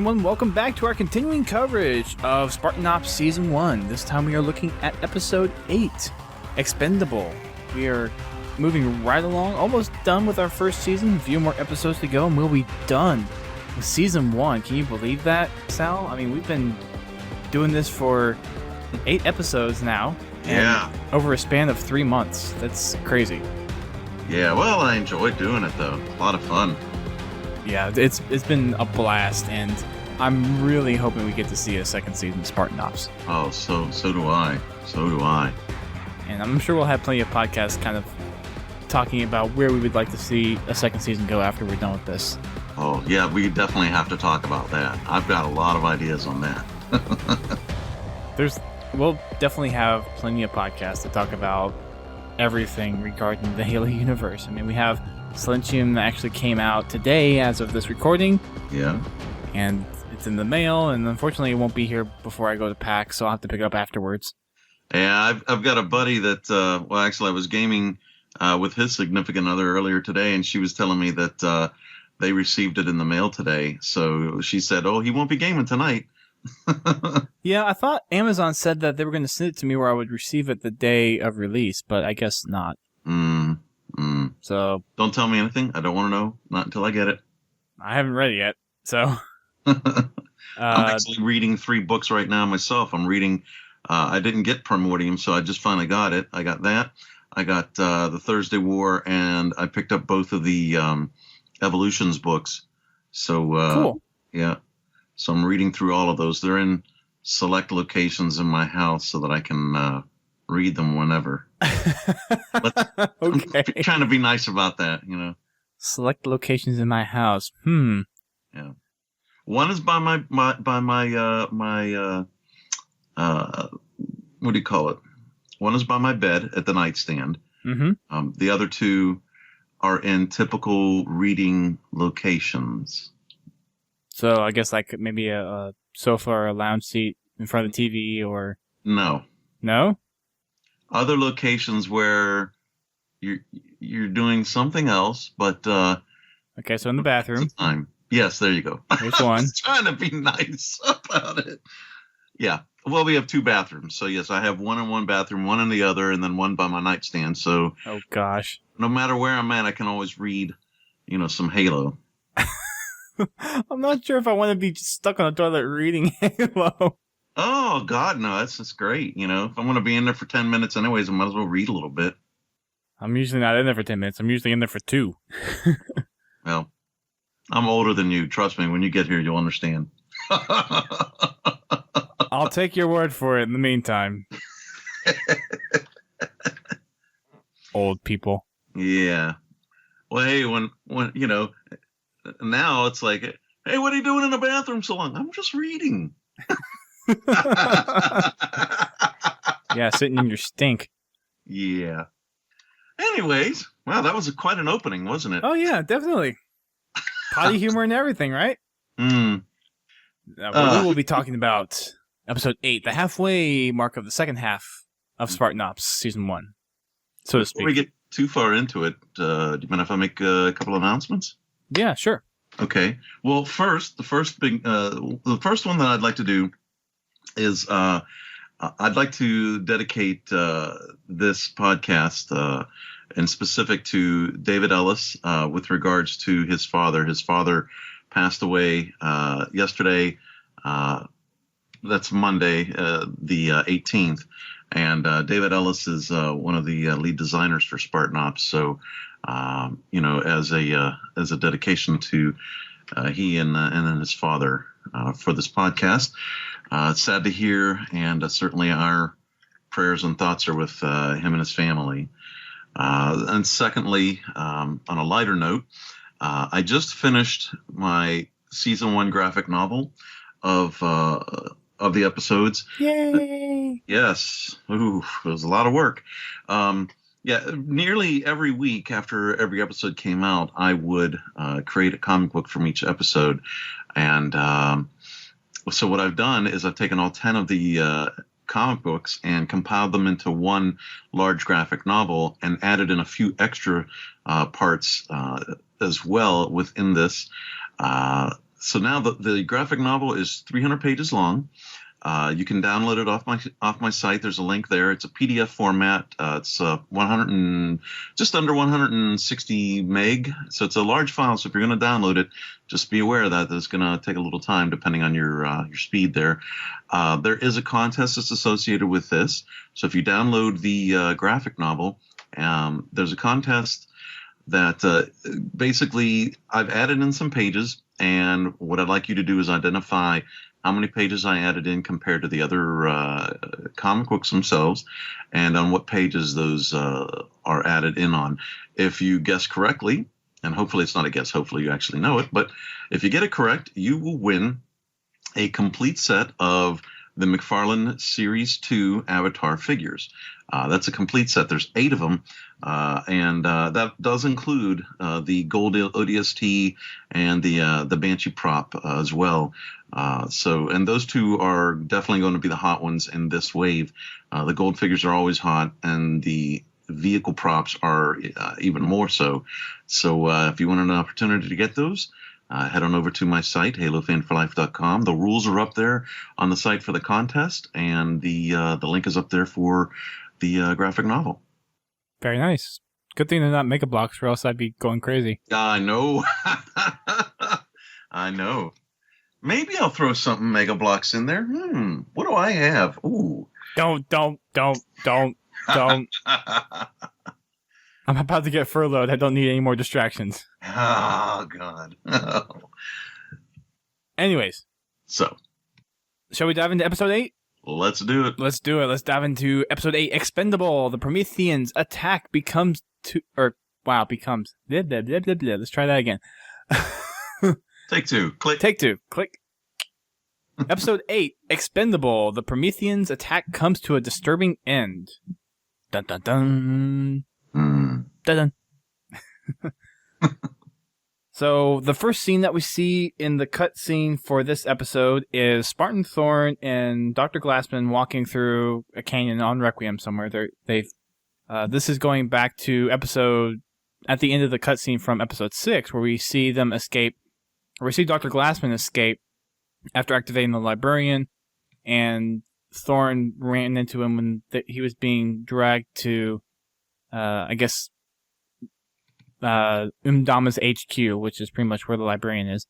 everyone. Welcome back to our continuing coverage of Spartan Season 1. This time we are looking at Episode 8, Expendable. We are moving right along, almost done with our first season. A few more episodes to go and we'll be done with Season 1. Can you believe that, Sal? I mean, we've been doing this for 8 episodes now. And over a span of 3 months. That's crazy. Yeah, well, I enjoyed doing it, though. A lot of fun. Yeah, it's been a blast, and I'm really hoping we get to see a second season of Spartan Ops. Oh, so do I. So do I. And I'm sure we'll have plenty of podcasts kind of talking about where we would like to see a second season go after we're done with this. Oh, yeah, we definitely have to talk about that. I've got a lot of ideas on that. We'll definitely have plenty of podcasts to talk about everything regarding the Halo universe. I mean, we have Silentium that actually came out today as of this recording. Yeah. And it's in the mail, and unfortunately it won't be here before I go to PAX, so I'll have to pick it up afterwards. Yeah, I've got a buddy that, I was gaming with his significant other earlier today, and she was telling me that they received it in the mail today. So she said, he won't be gaming tonight. Yeah, I thought Amazon said that they were going to send it to me where I would receive it the day of release, but I guess not. So don't tell me anything. I don't want to know. Not until I get it. I haven't read it yet, so I'm actually reading 3 books right now myself. I'm reading. I didn't get Promethean, so I just finally got it. I got that. I got the Thursday War, and I picked up both of the Evolutions books. So cool. Yeah. So I'm reading through all of those. They're in select locations in my house so that I can read them whenever. Okay. I'm trying to be nice about that, you know. Select locations in my house. Yeah. One is by my what do you call it? One is by my bed at the nightstand. Mm-hmm. The other 2 are in typical reading locations. So I guess like maybe a sofa or a lounge seat in front of the TV or... No? Other locations where you're doing something else, but... okay, so in the bathroom. Yes, there you go. There's one. I was trying to be nice about it. Yeah. Well, we have 2 bathrooms. So, yes, I have one in one bathroom, one in the other, and then one by my nightstand. So... Oh, gosh. No matter where I'm at, I can always read, some Halo. I'm not sure if I want to be just stuck on the toilet reading Halo. Oh, God, no. That's great. If I want to be in there for 10 minutes anyways, I might as well read a little bit. I'm usually not in there for 10 minutes. I'm usually in there for 2. Well, I'm older than you. Trust me, when you get here, you'll understand. I'll take your word for it in the meantime. Old people. Yeah. Well, hey, when now it's like, hey, what are you doing in the bathroom so long? I'm just reading. Yeah, sitting in your stink. Yeah. Anyways, wow, that was quite an opening, wasn't it? Oh, yeah, definitely. Potty humor and everything, right? We will be talking about Episode 8, the halfway mark of the second half of Spartan Ops Season 1, so to speak. Before we get too far into it, do you mind if I make a couple announcements? Yeah, sure. Okay. Well, the first one that I'd like to do is I'd like to dedicate this podcast in specific to David Ellis with regards to his father. His father passed away yesterday. That's Monday, the 18th. And David Ellis is one of the lead designers for Spartan Ops. So, as a dedication to he and his father for this podcast. It's sad to hear, and certainly our prayers and thoughts are with him and his family. And secondly, on a lighter note, I just finished my Season 1 graphic novel of the episodes. Yay! Yes. Ooh, it was a lot of work. Nearly every week after every episode came out, I would create a comic book from each episode. And so what I've done is I've taken all 10 of the comic books and compiled them into one large graphic novel and added in a few extra parts as well within this. So now the graphic novel is 300 pages long. You can download it off my site. There's a link there. It's a PDF format. It's 100 and just under 160 meg. So it's a large file. So if you're going to download it, just be aware that it's going to take a little time depending on your speed there. There is a contest that's associated with this. So if you download the graphic novel, there's a contest that basically I've added in some pages. And what I'd like you to do is identify how many pages I added in compared to the other comic books themselves, and on what pages those are added in on. If you guess correctly, and hopefully it's not a guess, hopefully you actually know it, but if you get it correct, you will win a complete set of the McFarlane Series 2 Avatar figures. That's a complete set. There's 8 of them, and that does include the gold ODST and the Banshee prop as well. And those 2 are definitely going to be the hot ones in this wave. The gold figures are always hot, and the vehicle props are even more so. So if you want an opportunity to get those, head on over to my site, HaloFanForLife.com. The rules are up there on the site for the contest, and the link is up there for the graphic novel. Very nice. Good thing they're not Mega Blocks, or else I'd be going crazy. I know. I know. Maybe I'll throw something Mega Blocks in there. What do I have? Ooh. Don't. I'm about to get furloughed. I don't need any more distractions. Oh, God. Oh. Anyways. So. Shall we dive into episode 8? Let's do it. Let's do it. Let's dive into episode 8, Expendable. The Prometheans' attack becomes... becomes... Blah, blah, blah, blah, blah. Let's try that again. Take 2. Click. Take 2. Click. Episode 8, Expendable. The Prometheans' attack comes to a disturbing end. Dun dun dun. Dun dun. So the first scene that we see in the cutscene for this episode is Spartan Thorne and Dr. Glassman walking through a canyon on Requiem somewhere. This is going back to at the end of the cutscene from episode 6, where we see them escape, or we see Dr. Glassman escape after activating the librarian, and Thorne ran into him when he was being dragged to, Umdama's HQ, which is pretty much where the librarian is.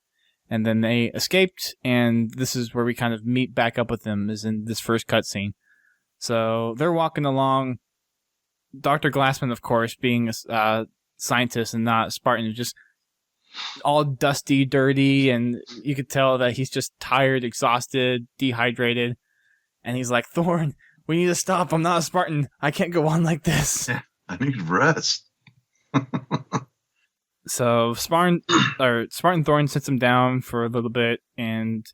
And then they escaped, and this is where we kind of meet back up with them, is in this first cutscene. So they're walking along. Dr. Glassman, of course, being a scientist and not a Spartan, is just all dusty, dirty, and you could tell that he's just tired, exhausted, dehydrated. And he's like, Thorne, we need to stop. I'm not a Spartan. I can't go on like this. I need rest. So Spartan Thorne sits him down for a little bit, and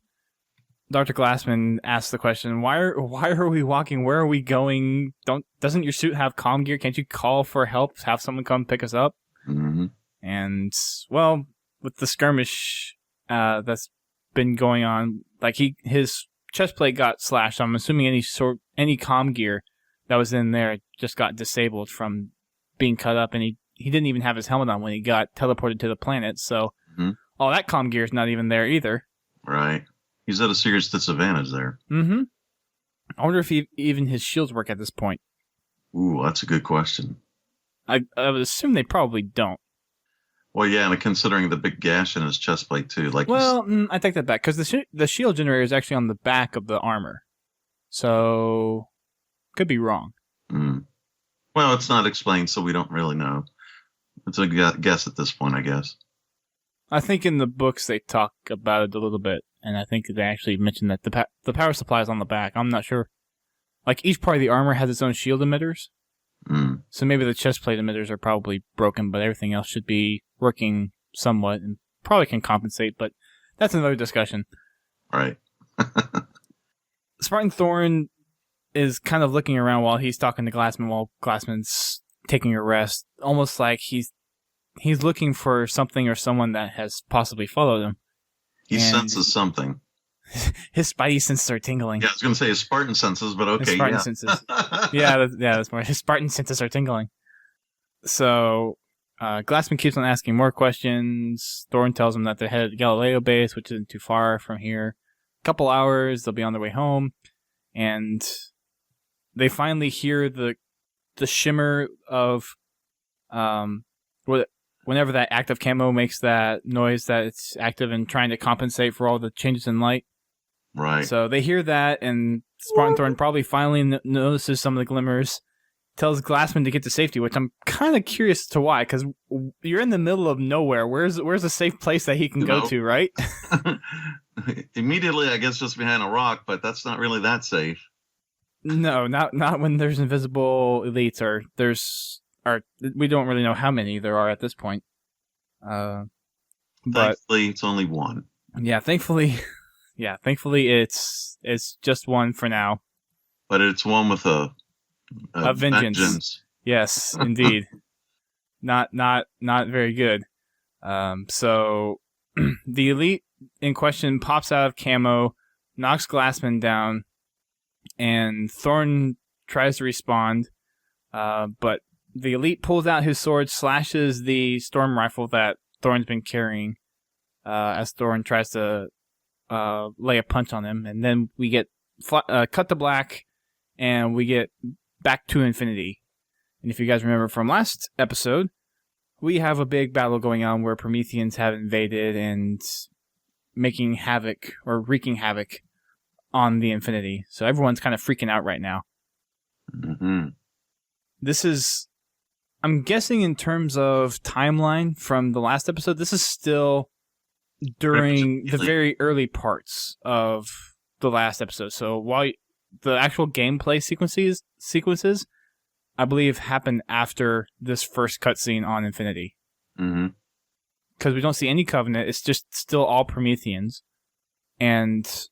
Dr. Glassman asks the question, why are we walking? Where are we going? Doesn't your suit have comm gear? Can't you call for help? Have someone come pick us up? Mm-hmm. And, well, with the skirmish that's been going on, like his chest plate got slashed. I'm assuming any comm gear that was in there just got disabled from being cut up, and he didn't even have his helmet on when he got teleported to the planet, so all that comm gear is not even there either. Right. He's at a serious disadvantage there. Mm-hmm. I wonder if even his shields work at this point. Ooh, that's a good question. I would assume they probably don't. Well, yeah, and considering the big gash in his chest plate, too. I take that back, because the shield generator is actually on the back of the armor. So, could be wrong. Well, it's not explained, so we don't really know. It's a guess at this point, I guess. I think in the books they talk about it a little bit, and I think they actually mentioned that the power supply is on the back. I'm not sure. Like, each part of the armor has its own shield emitters. So maybe the chest plate emitters are probably broken, but everything else should be working somewhat and probably can compensate, but that's another discussion. Right. Spartan Thorne is kind of looking around while he's talking to Glassman while Glassman's taking a rest, almost like he's looking for something or someone that has possibly followed him. He senses something. His spidey senses are tingling. Yeah, I was going to say his Spartan senses, but okay, his Spartan senses. That's more. His Spartan senses are tingling. So Glassman keeps on asking more questions. Thorne tells him that they're headed to Galileo base, which isn't too far from here. A couple hours, they'll be on their way home, and they finally hear the shimmer of whenever that active camo makes that noise that it's active and trying to compensate for all the changes in light. Right. So they hear that, and Spartan Thorne probably finally notices some of the glimmers, tells Glassman to get to safety, which I'm kind of curious to why, because you're in the middle of nowhere. Where's a safe place that he can go to, right? Immediately, I guess just behind a rock, but that's not really that safe. No, not when there's invisible elites, or we don't really know how many there are at this point. But thankfully, it's only one. Yeah, thankfully it's just one for now. But it's one with a vengeance. Yes, indeed. not very good. So the elite in question pops out of camo, knocks Glassman down, and Thorne tries to respond, but the elite pulls out his sword, slashes the storm rifle that Thorne's been carrying, as Thorne tries to lay a punch on him, and then we get cut to black, and we get back to infinity. And if you guys remember from last episode, we have a big battle going on where Prometheans have invaded and making havoc, or wreaking havoc, on the infinity. So everyone's kind of freaking out right now. Mm-hmm. This is, I'm guessing in terms of timeline from the last episode, this is still during the very early parts of the last episode. So while the actual gameplay sequences, I believe, happen after this first cutscene on Infinity. Mm-hmm. Because we don't see any Covenant. It's just still all Prometheans. And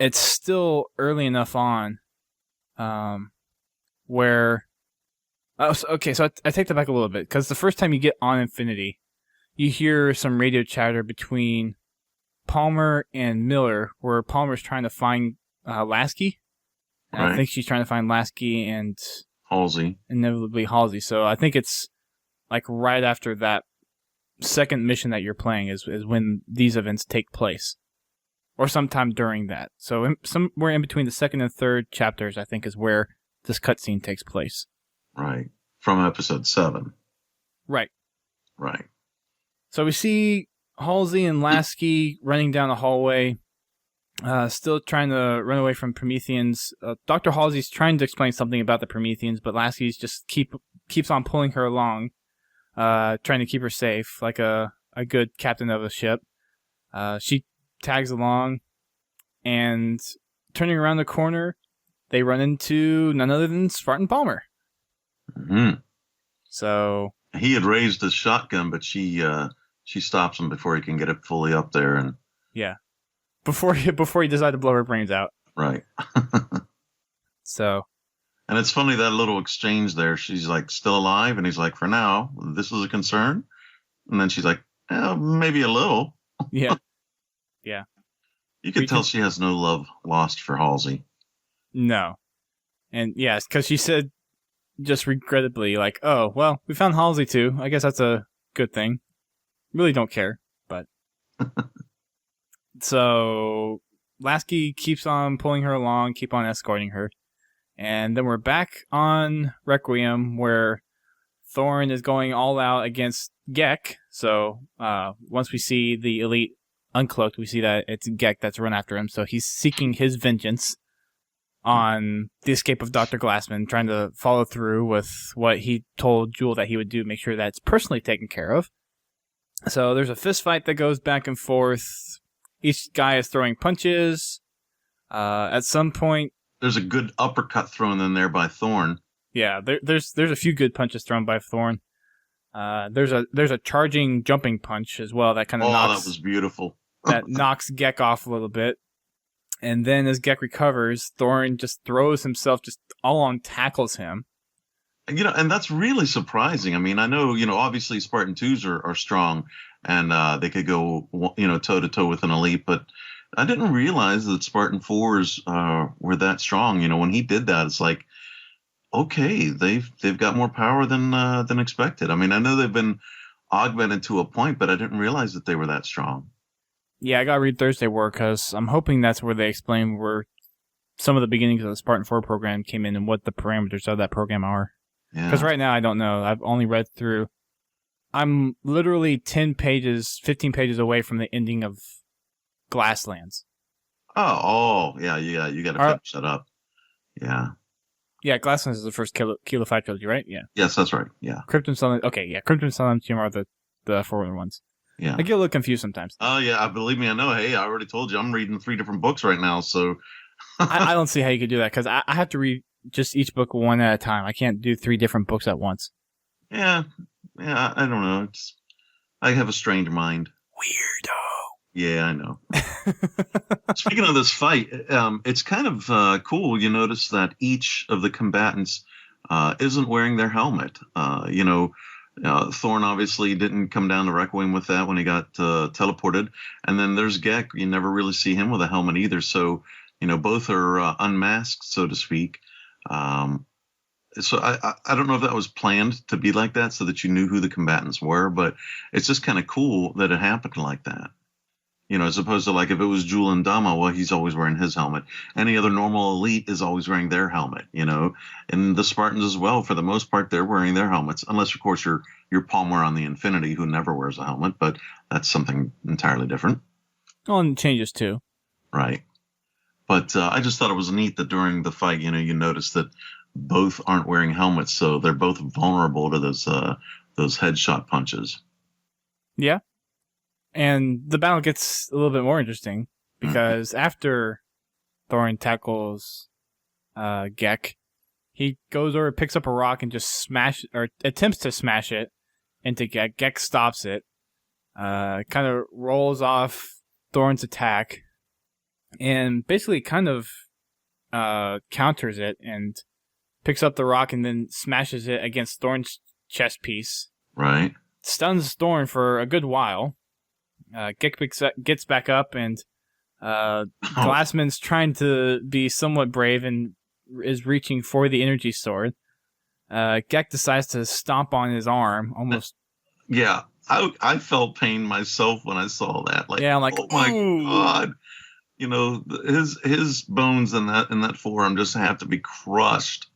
it's still early enough on where... okay, so I take that back a little bit. Because the first time you get on Infinity, you hear some radio chatter between Palmer and Miller, where Palmer's trying to find Lasky. And right. I think she's trying to find Lasky and... Halsey. Inevitably Halsey. So I think it's like right after that second mission that you're playing is when these events take place. Or sometime during that. So somewhere in between the second and third chapters, I think, is where this cutscene takes place. Right. From episode 7. Right. Right. So we see Halsey and Lasky running down a hallway, still trying to run away from Prometheans. Dr. Halsey's trying to explain something about the Prometheans, but Lasky's just keeps on pulling her along, trying to keep her safe, like a good captain of a ship. She tags along, and turning around the corner, they run into none other than Spartan Palmer. Mm-hmm. So he had raised his shotgun, but she stops him before he can get it fully up there, and yeah, before he decided to blow her brains out. Right. So, and it's funny, that little exchange there. She's like, still alive, and he's like, for now, this is a concern. And then she's like, maybe a little. Yeah. Yeah. You can tell she has no love lost for Halsey. No. And yes, because she said just regrettably, like, oh, well, we found Halsey too. I guess that's a good thing. Really don't care, but... So, Lasky keeps on pulling her along, keep on escorting her. And then we're back on Requiem, where Thorne is going all out against Gek. So, once we see the elite uncloaked, we see that it's Gek that's run after him. So he's seeking his vengeance on the escape of Dr. Glassman, trying to follow through with what he told Jewel that he would do, make sure that it's personally taken care of. So there's a fist fight that goes back and forth. Each guy is throwing punches. At some point, there's a good uppercut thrown in there by Thorne. Yeah, there's a few good punches thrown by Thorne. There's a charging jumping punch as well that kind of knocks. That was beautiful. That knocks Gek off a little bit. And then as Gek recovers, Thorne just throws himself, just all on tackles him. And that's really surprising. I mean, I know, obviously Spartan 2s are strong, and they could go, toe to toe with an elite, but I didn't realize that Spartan 4s were that strong. When he did that, it's like, okay, they've got more power than expected. I mean, I know they've been augmented to a point, but I didn't realize that they were that strong. Yeah, I gotta read Thursday War because I'm hoping that's where they explain where some of the beginnings of the Spartan 4 program came in and what the parameters of that program are. Because right now I don't know. I've only read through. I'm literally 10 pages, 15 pages away from the ending of Glasslands. Yeah. You got to finish that up. Yeah. Yeah, Glasslands is the first Kilo 5 trilogy, right? Yeah. Yes, that's right. Yeah. Krypton Sun. Okay, yeah. Krypton Sun and Jim are the forward ones. Yeah. I get a little confused sometimes. Oh, yeah. Believe me, I know. Hey, I already told you I'm reading 3 different books right now, so. I don't see how you could do that because I have to read just each book one at a time. I can't do 3 different books at once. Yeah. I don't know. I have a strange mind. Weirdo. Yeah, I know. Speaking of this fight, it's kind of cool. You notice that each of the combatants isn't wearing their helmet. Thorne obviously didn't come down to Requiem with that when he got teleported. And then there's Gek. You never really see him with a helmet either. So, both are unmasked, so to speak. So I don't know if that was planned to be like that so that you knew who the combatants were, but it's just kind of cool that it happened like that. As opposed to like if it was Jul and Dama, well, he's always wearing his helmet. Any other normal elite is always wearing their helmet, And the Spartans as well, for the most part, they're wearing their helmets, unless of course you're Palmer on the Infinity, who never wears a helmet, but that's something entirely different. Well, and changes too. Right. But I just thought it was neat that during the fight, you notice that both aren't wearing helmets, so they're both vulnerable to those headshot punches. Yeah. And the battle gets a little bit more interesting because after Thorne tackles Gek, he goes over, picks up a rock, and just attempts to smash it into Gek. Gek stops it, kind of rolls off Thorne's attack, and basically kind of counters it and picks up the rock and then smashes it against Thorne's chest piece. Right. Stuns Thorne for a good while. Gek gets back up, and Glassman's trying to be somewhat brave and is reaching for the energy sword. Gek decides to stomp on his arm, almost. Yeah, I felt pain myself when I saw that. Like, yeah, I'm like, oh my God. His bones in that forearm just have to be crushed.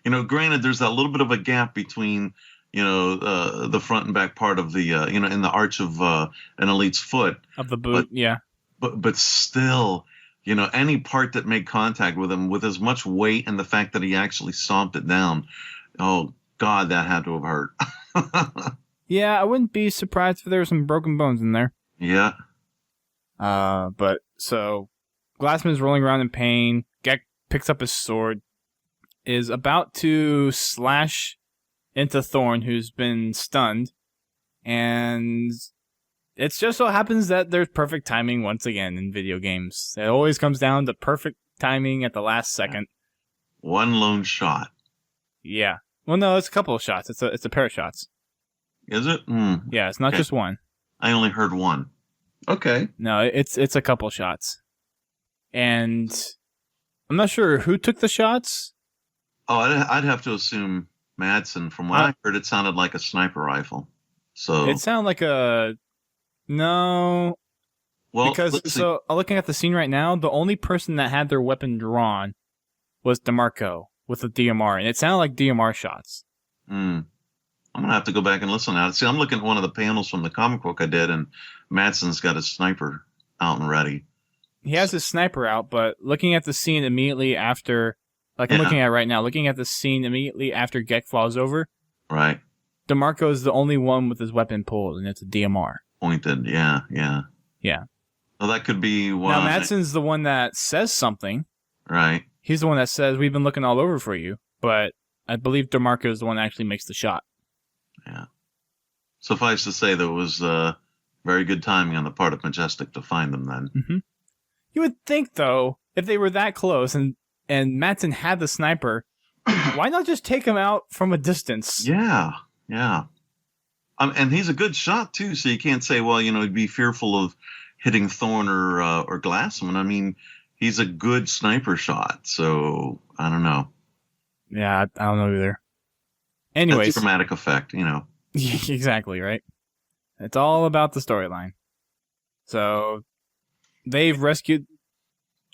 Granted, there's that little bit of a gap between the front and back part of the, in the arch of an elite's foot. Of the boot, yeah. But still, any part that made contact with him with as much weight and the fact that he actually stomped it down, oh, God, that had to have hurt. Yeah, I wouldn't be surprised if there were some broken bones in there. Yeah. But, so, Glassman's rolling around in pain. Gek picks up his sword, is about to slash into Thorne, who's been stunned, and it just so happens that there's perfect timing once again in video games. It always comes down to perfect timing at the last second. One lone shot. Yeah. Well, no, it's a couple of shots. It's a pair of shots. Is it? Yeah, it's not just one. I only heard one. Okay. No, it's a couple of shots. And I'm not sure who took the shots. Oh, I'd have to assume Madsen. From what I heard, it sounded like a sniper rifle. So it sounded like a no. Well, because so looking at the scene right now, the only person that had their weapon drawn was DeMarco with a DMR, and it sounded like DMR shots. I'm gonna have to go back and listen now. See, I'm looking at one of the panels from the comic book I did, and Madsen's got his sniper out and ready. He has his sniper out, but looking at the scene immediately after. Like I'm looking at right now, looking at the scene immediately after Gek falls over. Right. DeMarco is the only one with his weapon pulled, and it's a DMR. Pointed, yeah. Well, that could be one. Now, Madsen's the one that says something. Right. He's the one that says, we've been looking all over for you, but I believe DeMarco is the one that actually makes the shot. Yeah. Suffice to say, there was very good timing on the part of Majestic to find them then. Mm-hmm. You would think, though, if they were that close and Madsen had the sniper, why not just take him out from a distance? Yeah. And he's a good shot, too, so you can't say, well, he'd be fearful of hitting Thorne or Glassman. I mean, he's a good sniper shot, so I don't know. Yeah, I don't know either. That's Anyways. a dramatic effect, you know. Exactly, right? It's all about the storyline. So, they've rescued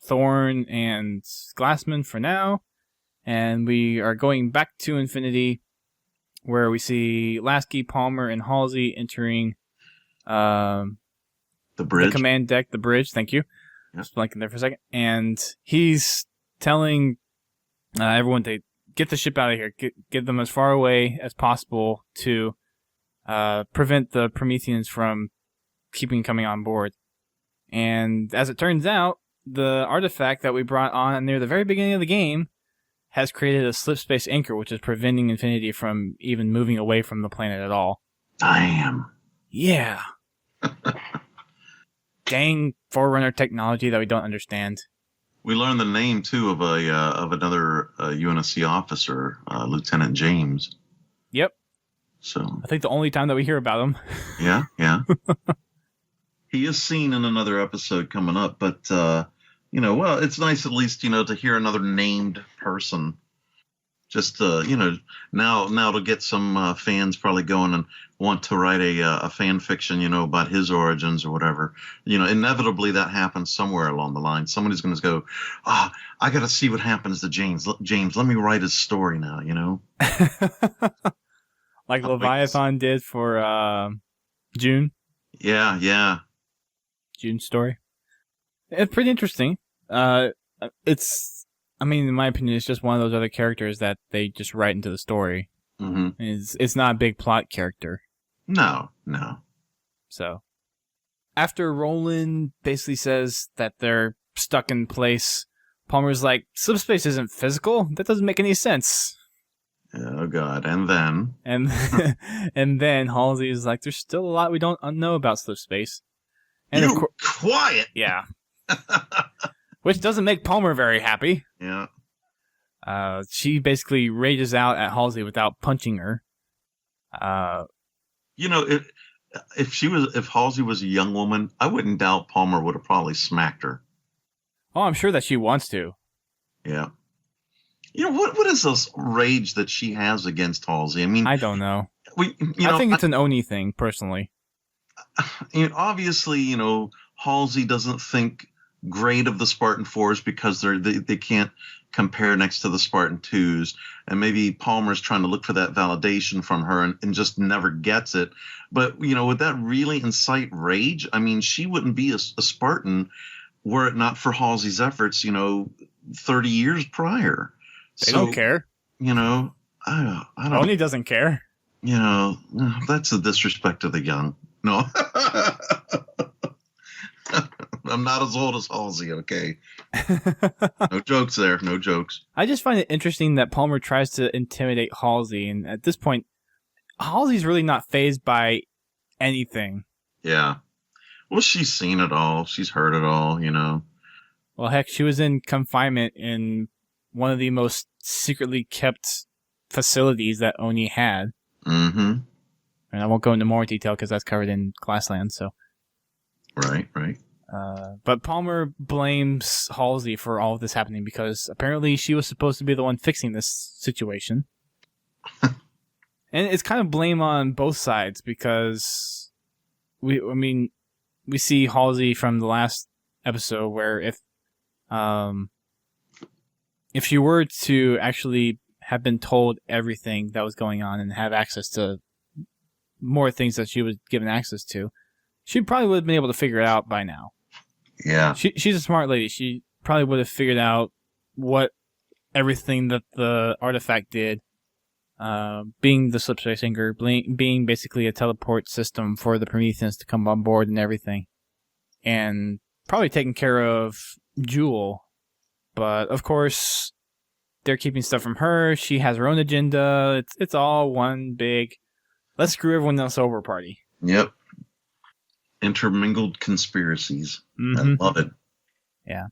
Thorne and Glassman for now, and we are going back to Infinity, where we see Lasky, Palmer, and Halsey entering The bridge. the command deck, the bridge. Thank you. Yeah. Just blanking there for a second. And he's telling everyone to get the ship out of here, get them as far away as possible to prevent the Prometheans from coming on board. And as it turns out, the artifact that we brought on near the very beginning of the game has created a slip space anchor, which is preventing Infinity from even moving away from the planet at all. Damn. Yeah. Dang Forerunner technology that we don't understand. We learned the name too of another UNSC officer, Lieutenant James. Yep. So I think the only time that we hear about him. yeah. He is seen in another episode coming up, but well, it's nice at least to hear another named person. Just now to get some fans probably going and want to write a fan fiction, about his origins or whatever. Inevitably that happens somewhere along the line. Somebody's going to go, I got to see what happens to James. James, let me write his story now. Like Leviathan did for June. Yeah. June's story. It's pretty interesting. In my opinion, it's just one of those other characters that they just write into the story. Mm-hmm. It's not a big plot character. No. So, after Roland basically says that they're stuck in place, Palmer's like, subspace isn't physical? That doesn't make any sense. Oh, God. And then? And then Halsey is like, there's still a lot we don't know about subspace. And quiet! Yeah. Which doesn't make Palmer very happy. Yeah. She basically rages out at Halsey without punching her. If Halsey was a young woman, I wouldn't doubt Palmer would have probably smacked her. Oh, I'm sure that she wants to. Yeah. What is this rage that she has against Halsey? I mean, I don't know. I think it's an Oni thing, personally. Obviously, Halsey doesn't think great of the Spartan 4s because they can't compare next to the Spartan 2s, and maybe Palmer's trying to look for that validation from her and just never gets it. But would that really incite rage? I mean, she wouldn't be a Spartan were it not for Halsey's efforts 30 years prior. They don't care. I don't. Oni doesn't care. That's a disrespect to the young. No. I'm not as old as Halsey, okay? No jokes there, no jokes. I just find it interesting that Palmer tries to intimidate Halsey, and at this point, Halsey's really not fazed by anything. Yeah. Well, she's seen it all. She's heard it all, Well, heck, she was in confinement in one of the most secretly kept facilities that Oni had. Mm-hmm. And I won't go into more detail because that's covered in Glassland, so... Right. But Palmer blames Halsey for all of this happening because apparently she was supposed to be the one fixing this situation. And it's kind of blame on both sides because we see Halsey from the last episode where if she were to actually have been told everything that was going on and have access to more things that she was given access to, she probably would have been able to figure it out by now. Yeah. She's a smart lady. She probably would have figured out what everything that the artifact did, being the slipspace anchor, being basically a teleport system for the Prometheans to come on board and everything. And probably taking care of Jewel. But, of course, they're keeping stuff from her. She has her own agenda. It's all one big, let's screw everyone else over party. Yep. Intermingled conspiracies. Mm-hmm. I love it. Yeah.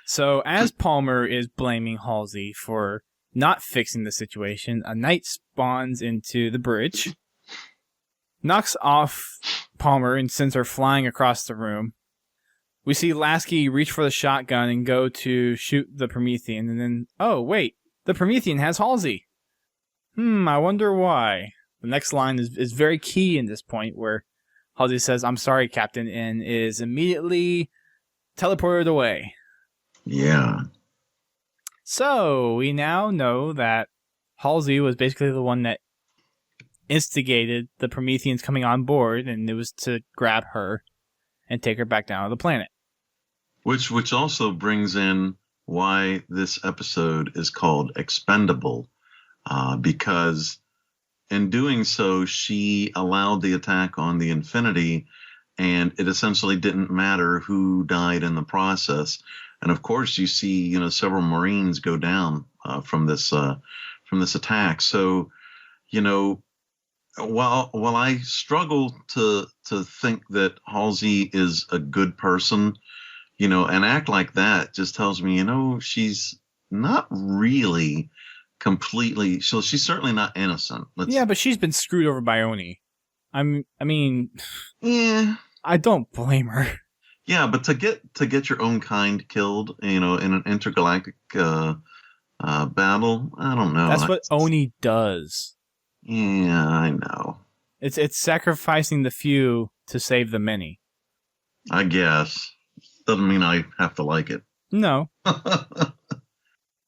So, as Palmer is blaming Halsey for not fixing the situation, a knight spawns into the bridge, knocks off Palmer and sends her flying across the room. We see Lasky reach for the shotgun and go to shoot the Promethean, and then, oh, wait, the Promethean has Halsey. I wonder why. The next line is very key in this point, where Halsey says, "I'm sorry, Captain," and is immediately teleported away. Yeah. So, we now know that Halsey was basically the one that instigated the Prometheans coming on board, and it was to grab her and take her back down to the planet. Which also brings in why this episode is called Expendable, because in doing so, she allowed the attack on the Infinity, and it essentially didn't matter who died in the process. And of course, you see, several Marines go down from this attack. So, while I struggle to think that Halsey is a good person, an act like that just tells me, she's not really completely. So she's certainly not innocent. Yeah, but she's been screwed over by Oni. Yeah, I don't blame her. Yeah, but to get your own kind killed, in an intergalactic battle, I don't know. That's what Oni does. Yeah, I know. It's sacrificing the few to save the many. I guess. Doesn't mean I have to like it. No.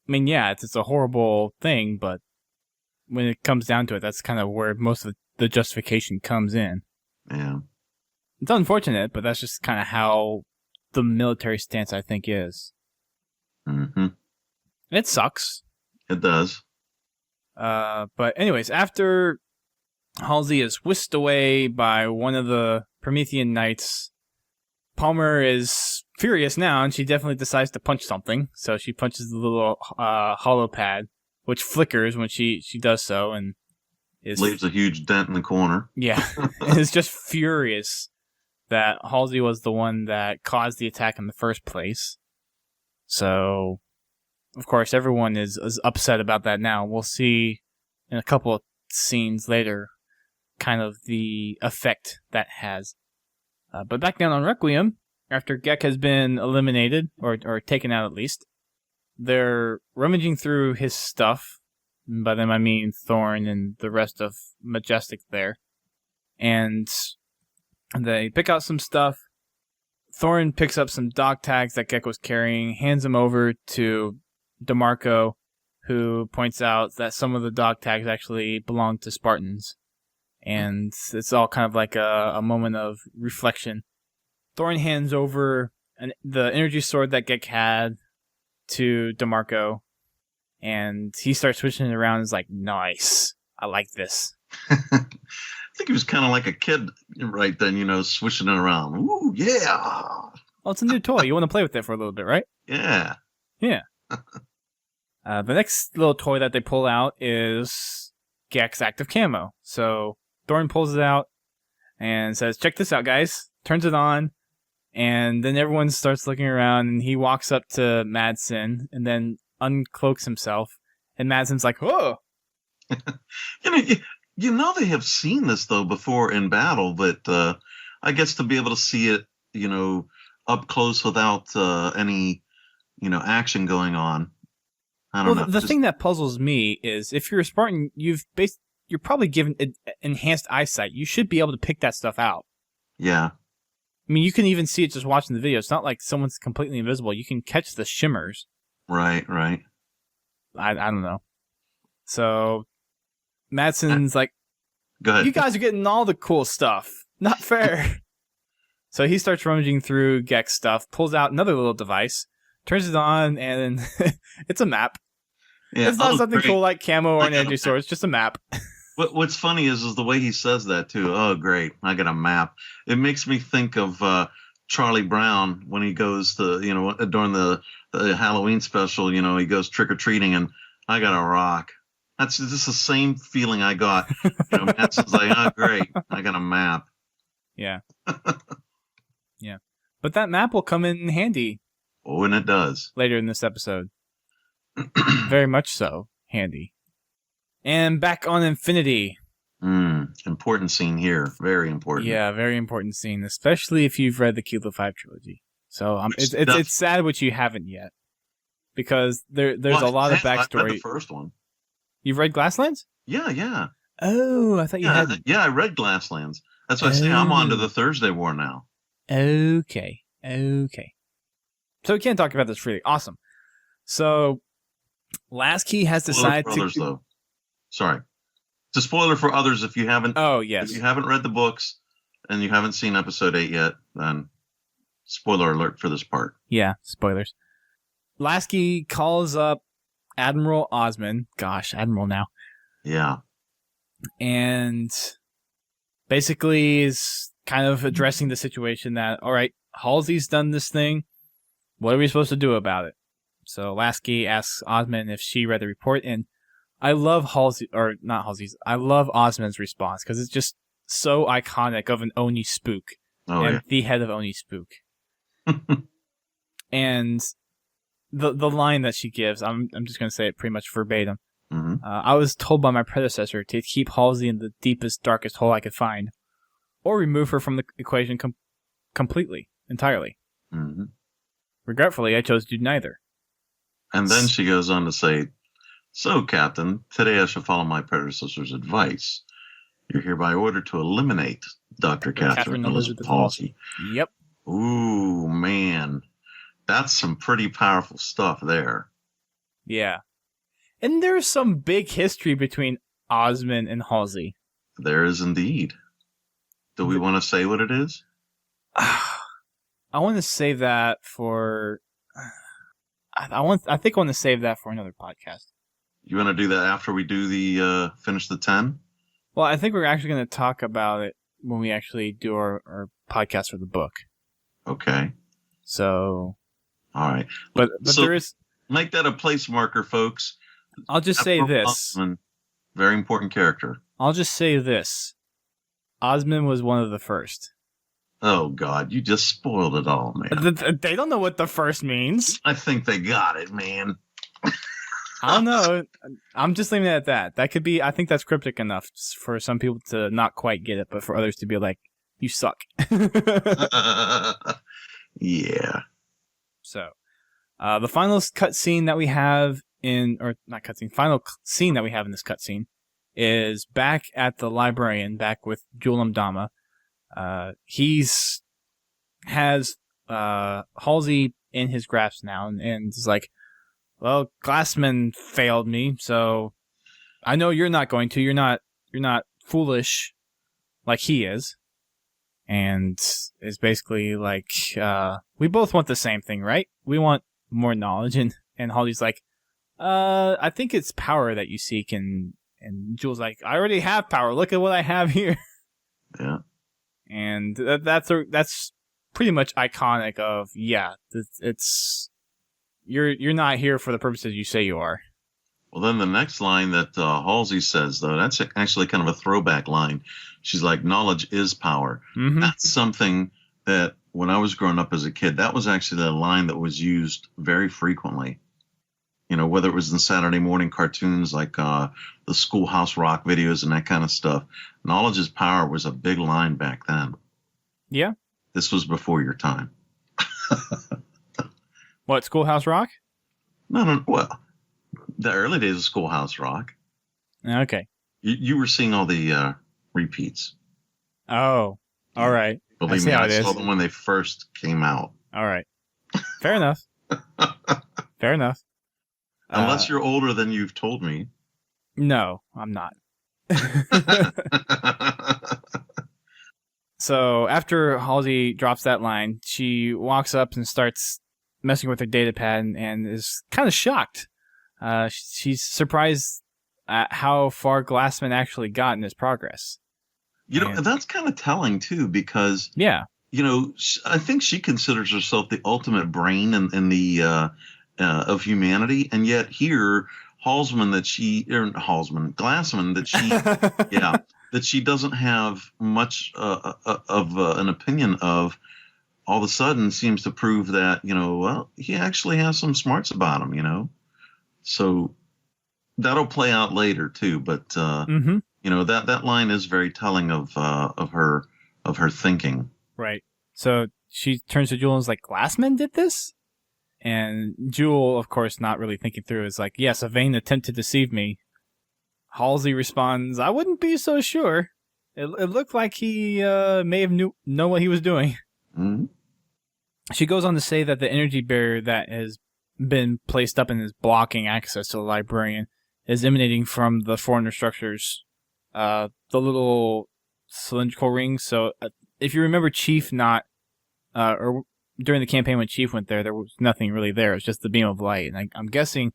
Yeah, it's a horrible thing, but when it comes down to it, that's kind of where most of the justification comes in. Yeah. It's unfortunate, but that's just kind of how the military stance, I think, is. Mm-hmm. It sucks. It does. But anyways, after Halsey is whisked away by one of the Promethean knights, Palmer is furious now, and she definitely decides to punch something. So she punches the little hollow pad, which flickers when she does so, and leaves a huge dent in the corner. Yeah, and is just furious that Halsey was the one that caused the attack in the first place. So, of course, everyone is upset about that now. We'll see in a couple of scenes later kind of the effect that has. But back down on Requiem, after Gek has been eliminated, or taken out at least, they're rummaging through his stuff. By them I mean Thorne and the rest of Majestic there. And they pick out some stuff. Thorne picks up some dog tags that Gek was carrying, hands them over to DeMarco, who points out that some of the dog tags actually belong to Spartans. And it's all kind of like a moment of reflection. Thorne hands over the energy sword that Gek had to DeMarco, and he starts switching it around and is like, nice, I like this. I think he was kind of like a kid right then, swishing it around. Ooh, yeah. Well, it's a new toy. You want to play with it for a little bit, right? Yeah. Yeah. The next little toy that they pull out is Gek's active camo. So Thorne pulls it out and says, check this out, guys. Turns it on, and then everyone starts looking around, and he walks up to Madsen and then uncloaks himself, and Madsen's like, whoa! They have seen this, though, before in battle, but I guess to be able to see it, up close without any, action going on. I don't know. The thing that puzzles me is if you're a Spartan, you're probably given enhanced eyesight. You should be able to pick that stuff out. Yeah. You can even see it just watching the video. It's not like someone's completely invisible. You can catch the shimmers. Right. I don't know. So Madsen's like, go ahead. You guys are getting all the cool stuff. Not fair. So he starts rummaging through Gek's stuff, pulls out another little device, turns it on, and it's a map. Yeah, it's not something cool like camo or an energy sword. It's just a map. What's funny is the way he says that, too. Oh, great. I got a map. It makes me think of Charlie Brown when he goes to, during the Halloween special, he goes trick-or-treating, and I got a rock. That's just the same feeling I got. Madsen's like, oh, great. I got a map. Yeah. Yeah. But that map will come in handy. Oh, and it does. Later in this episode. Very much so. Handy. And back on Infinity. Important scene here. Very important. Yeah, very important scene, especially if you've read the Kilo 5 trilogy. So it's sad what you haven't yet, because there's a lot of backstory. I read the first one. You've read Glasslands? Yeah. Oh, I thought you hadn't. Yeah, I read Glasslands. That's why I say I'm on to the Thursday War now. Okay. So we can't talk about this freely. Awesome. So Lasky has decided to. Others, though. Sorry. It's a spoiler for others if you haven't. Oh, yes. If you haven't read the books and you haven't seen episode 8 yet, then spoiler alert for this part. Yeah, spoilers. Lasky calls up Admiral Osman. Gosh, Admiral now. Yeah. And basically is kind of addressing the situation that, all right, Halsey's done this thing. What are we supposed to do about it? So Lasky asks Osman if she read the report, and I love I love Osman's response, because it's just so iconic of an Oni spook. The head of Oni spook. And the line that she gives, I'm just going to say it pretty much verbatim. Mm-hmm. I was told by my predecessor to keep Halsey in the deepest, darkest hole I could find, or remove her from the equation entirely. Mm-hmm. Regretfully, I chose to do neither. And then she goes on to say, "So, Captain, today I shall follow my predecessor's advice. You're hereby ordered to eliminate Dr. Catherine Elizabeth Halsey." Yep. Ooh, man. That's some pretty powerful stuff there. Yeah. And there's some big history between Osman and Halsey. There is indeed. Do we want to say what it is? I want to save that for... I think I want to save that for another podcast. You want to do that after we do the finish the 10? Well, I think we're actually going to talk about it when we actually do our podcast for the book. Okay. So... All right. But so there is... Make that a place marker, folks. I'll just say this. Osman, very important character. I'll just say this. Osman was one of the first. Oh, God. You just spoiled it all, man. They don't know what the first means. I think they got it, man. I don't know. I'm just leaving it at that. That could be... I think that's cryptic enough for some people to not quite get it, but for others to be like, you suck. Yeah. So, the final cutscene that we have final scene that we have in this cutscene is back at the librarian, back with Julam Dama. He's has Halsey in his grasp now, and is like, well, Glassman failed me, so I know you're not going to. You're not foolish like he is. And is basically like, we both want the same thing, right? We want more knowledge. And Halsey's like, I think it's power that you seek. And Jules like, I already have power. Look at what I have here. Yeah. And that's pretty much iconic of, yeah, it's you're not here for the purposes you say you are. Well, then the next line that Halsey says, though, that's actually kind of a throwback line. She's like, knowledge is power. Mm-hmm. That's something that when I was growing up as a kid, that was actually the line that was used very frequently. You know, whether it was in Saturday morning cartoons like the Schoolhouse Rock videos and that kind of stuff. Knowledge is power was a big line back then. Yeah. This was before your time. What, Schoolhouse Rock? No. Well, the early days of Schoolhouse Rock. Okay. You were seeing all the repeats. Oh, all right. Believe me, I saw them when they first came out. All right. Fair enough. Fair enough. Unless you're older than you've told me. No, I'm not. So after Halsey drops that line, she walks up and starts messing with her data pad and is kind of shocked. She's surprised at how far Glassman actually got in his progress. You know, that's kind of telling, too, because, yeah, you know, I think she considers herself the ultimate brain in the of humanity. And yet here, Glassman, that she, yeah, that she doesn't have much of an opinion of, all of a sudden seems to prove that, you know, well, he actually has some smarts about him, you know. So that'll play out later too, but you know, that line is very telling of her thinking. Right. So she turns to Jewel and is like, Glassman did this? And Jewel, of course, not really thinking through, is like, yes, a vain attempt to deceive me. Halsey responds, I wouldn't be so sure. It looked like he may have know what he was doing. Mm-hmm. She goes on to say that the energy barrier that has been placed up and is blocking access to the librarian is emanating from the foreigner structures, the little cylindrical rings. So if you remember Chief or during the campaign when Chief went there was nothing really there. It was just the beam of light. And I'm guessing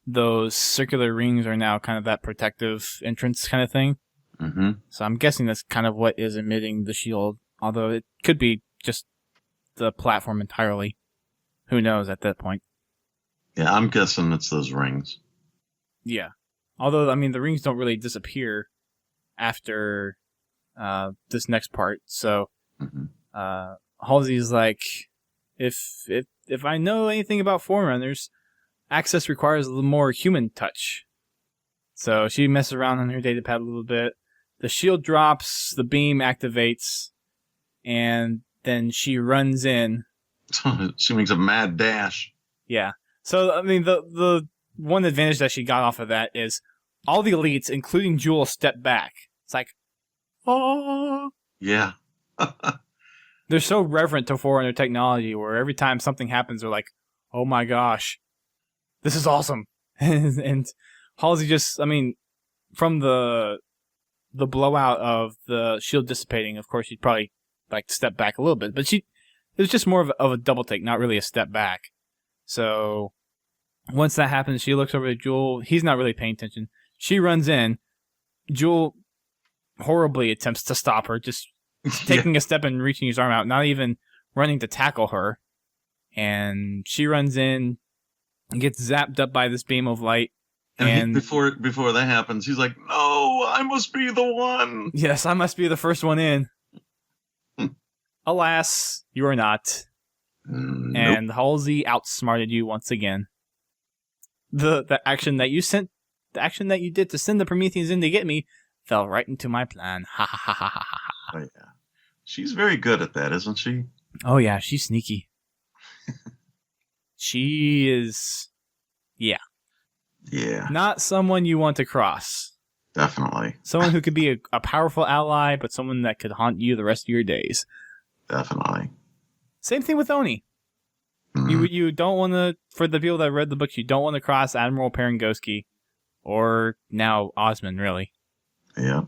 those circular rings are now kind of that protective entrance kind of thing. Mm-hmm. So I'm guessing that's kind of what is emitting the shield, although it could be just the platform entirely. Who knows at that point? Yeah, I'm guessing it's those rings. Yeah. Although, I mean, the rings don't really disappear after this next part. So Halsey's like, if I know anything about Forerunners, access requires a little more human touch. So she messes around on her datapad a little bit. The shield drops, the beam activates, and then she runs in. She makes a mad dash. Yeah. So, I mean, the one advantage that she got off of that is all the elites, including Jewel, step back. It's like, oh. Yeah. They're so reverent to Forerunner technology where every time something happens, they're like, oh my gosh, this is awesome. And Halsey just, I mean, from the blowout of the shield dissipating, of course, she'd probably like to step back a little bit. But it was just more of a double take, not really a step back. So once that happens, she looks over to Jewel. He's not really paying attention. She runs in. Jewel horribly attempts to stop her, just taking a step and reaching his arm out, not even running to tackle her. And she runs in and gets zapped up by this beam of light. And before that happens, he's like, no, I must be the one. Yes, I must be the first one in. Alas, you are not. Nope. And Halsey outsmarted you once again. The action that you did to send the Prometheans in to get me fell right into my plan. Ha ha ha ha ha ha. Oh, yeah. She's very good at that, isn't she? Oh yeah, she's sneaky. She is, yeah. Yeah. Not someone you want to cross. Definitely. Someone who could be a powerful ally, but someone that could haunt you the rest of your days. Definitely. Same thing with Oni. You don't want to, for the people that read the books, you don't want to cross Admiral Perengoski, or now Osman, really. Yeah.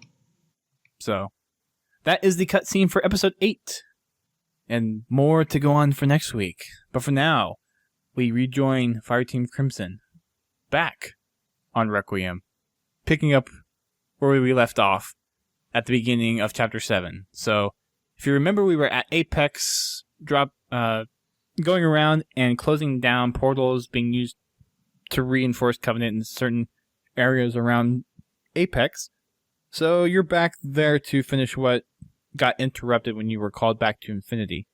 So, that is the cutscene for episode 8. And more to go on for next week. But for now, we rejoin Fireteam Crimson back on Requiem, picking up where we left off at the beginning of Chapter 7. So, if you remember, we were at Apex, going around and closing down portals being used to reinforce Covenant in certain areas around Apex. So you're back there to finish what got interrupted when you were called back to Infinity.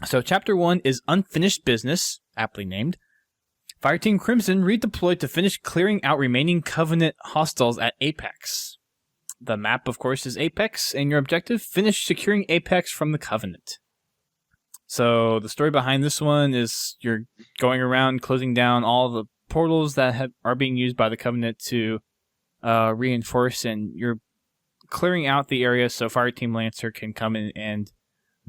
So Chapter 1 is Unfinished Business, aptly named. Fireteam Crimson redeployed to finish clearing out remaining Covenant hostiles at Apex. The map, of course, is Apex, and your objective, finish securing Apex from the Covenant. So the story behind this one is you're going around closing down all the portals that are being used by the Covenant to reinforce, and you're clearing out the area so Fireteam Lancer can come in and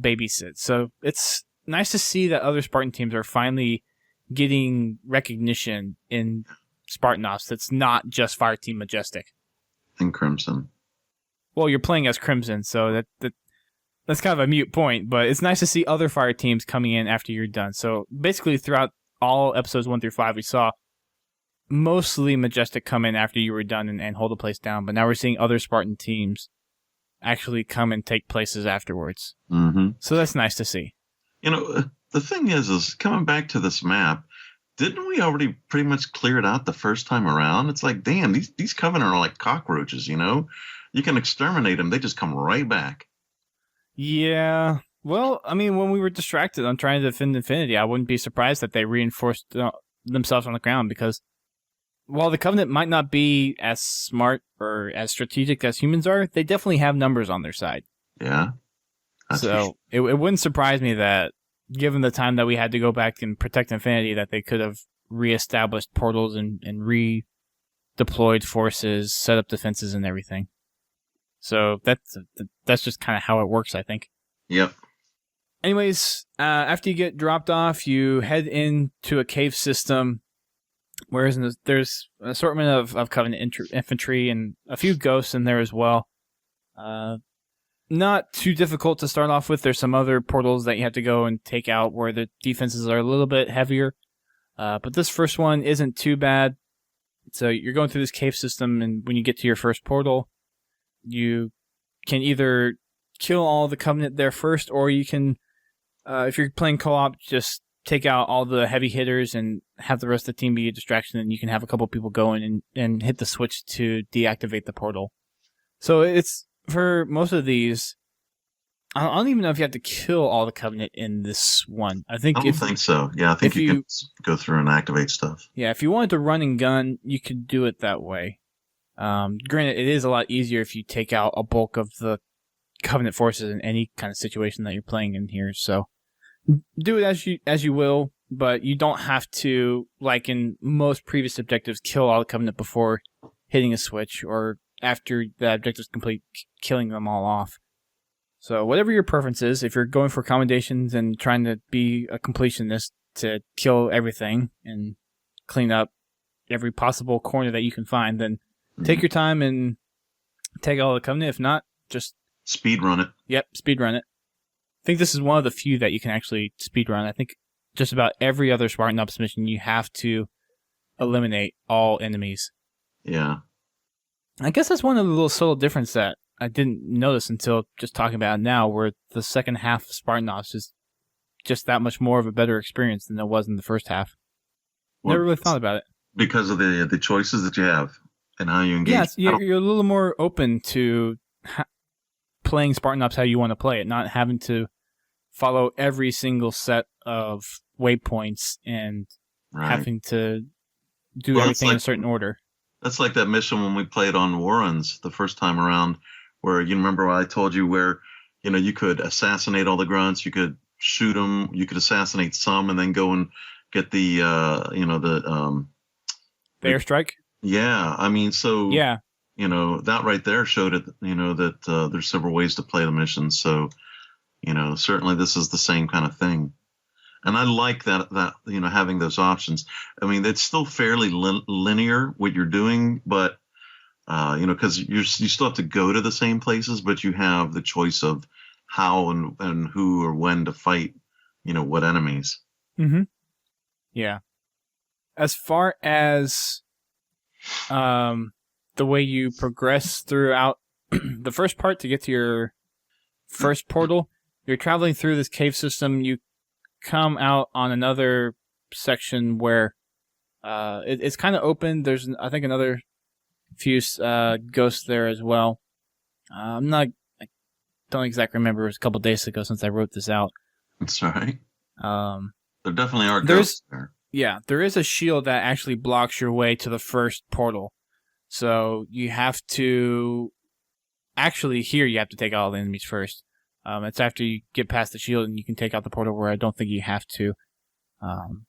babysit. So it's nice to see that other Spartan teams are finally getting recognition in Spartan Ops that's not just Fireteam Majestic. And Crimson. Well, you're playing as Crimson, so that's kind of a mute point, but it's nice to see other fire teams coming in after you're done. So basically throughout all episodes 1 through 5, we saw mostly Majestic come in after you were done and hold the place down, but now we're seeing other Spartan teams actually come and take places afterwards. Mm-hmm. So that's nice to see. You know, the thing is coming back to this map, didn't we already pretty much clear it out the first time around? It's like, damn, these Covenant are like cockroaches, you know? You can exterminate them, they just come right back. Yeah. Well, I mean, when we were distracted on trying to defend Infinity, I wouldn't be surprised that they reinforced themselves on the ground, because while the Covenant might not be as smart or as strategic as humans are, they definitely have numbers on their side. Yeah. So it wouldn't surprise me that, given the time that we had to go back and protect Infinity, that they could have reestablished portals and redeployed forces, set up defenses and everything. So that's just kind of how it works, I think. Yep. Anyways, after you get dropped off, you head into a cave system, where there's an assortment of Covenant infantry and a few ghosts in there as well. Not too difficult to start off with. There's some other portals that you have to go and take out where the defenses are a little bit heavier. But this first one isn't too bad. So you're going through this cave system, and when you get to your first portal, you can either kill all the Covenant there first, or you can, if you're playing co-op, just take out all the heavy hitters and have the rest of the team be a distraction, and you can have a couple people go in and hit the switch to deactivate the portal. So it's, for most of these, I don't even know if you have to kill all the Covenant in this one. I don't think so. Yeah, I think you can go through and activate stuff. Yeah, if you wanted to run and gun, you could do it that way. Granted, it is a lot easier if you take out a bulk of the Covenant forces in any kind of situation that you're playing in here. So do it as you will, but you don't have to, like in most previous objectives, kill all the Covenant before hitting a switch, or after the objective's complete, killing them all off. So whatever your preference is, if you're going for commendations and trying to be a completionist to kill everything and clean up every possible corner that you can find, then take your time and take all the Covenant. If not, just speed run it. Yep, speed run it. I think this is one of the few that you can actually speed run. I think just about every other Spartan Ops mission, you have to eliminate all enemies. Yeah. I guess that's one of the little subtle difference that I didn't notice until just talking about it now, where the second half of Spartan Ops is just that much more of a better experience than it was in the first half. Never really thought about it. Because of the choices that you have and how you engage. Yeah, you're a little more open to playing Spartan Ops how you want to play it, not having to follow every single set of waypoints and having to do everything in a certain order. That's like that mission when we played on Warrens the first time around, where you remember what I told you, where you could assassinate all the grunts, you could shoot them, you could assassinate some, and then go and get the airstrike. Yeah, I mean, so yeah, that right there showed it. That there's several ways to play the mission. So certainly this is the same kind of thing. And I like that having those options. I mean, it's still fairly linear what you're doing, but because you still have to go to the same places, but you have the choice of how and who or when to fight, what enemies. Mm-hmm. Yeah. As far as the way you progress throughout the first part to get to your first portal, you're traveling through this cave system. You come out on another section where it's kind of open. There's, I think, another few ghosts there as well. I don't exactly remember. It was a couple days ago since I wrote this out. That's all right. There definitely are ghosts there. Yeah, there is a shield that actually blocks your way to the first portal. So you have to... Actually, here you have to take out all the enemies first. It's after you get past the shield and you can take out the portal, where I don't think you have to.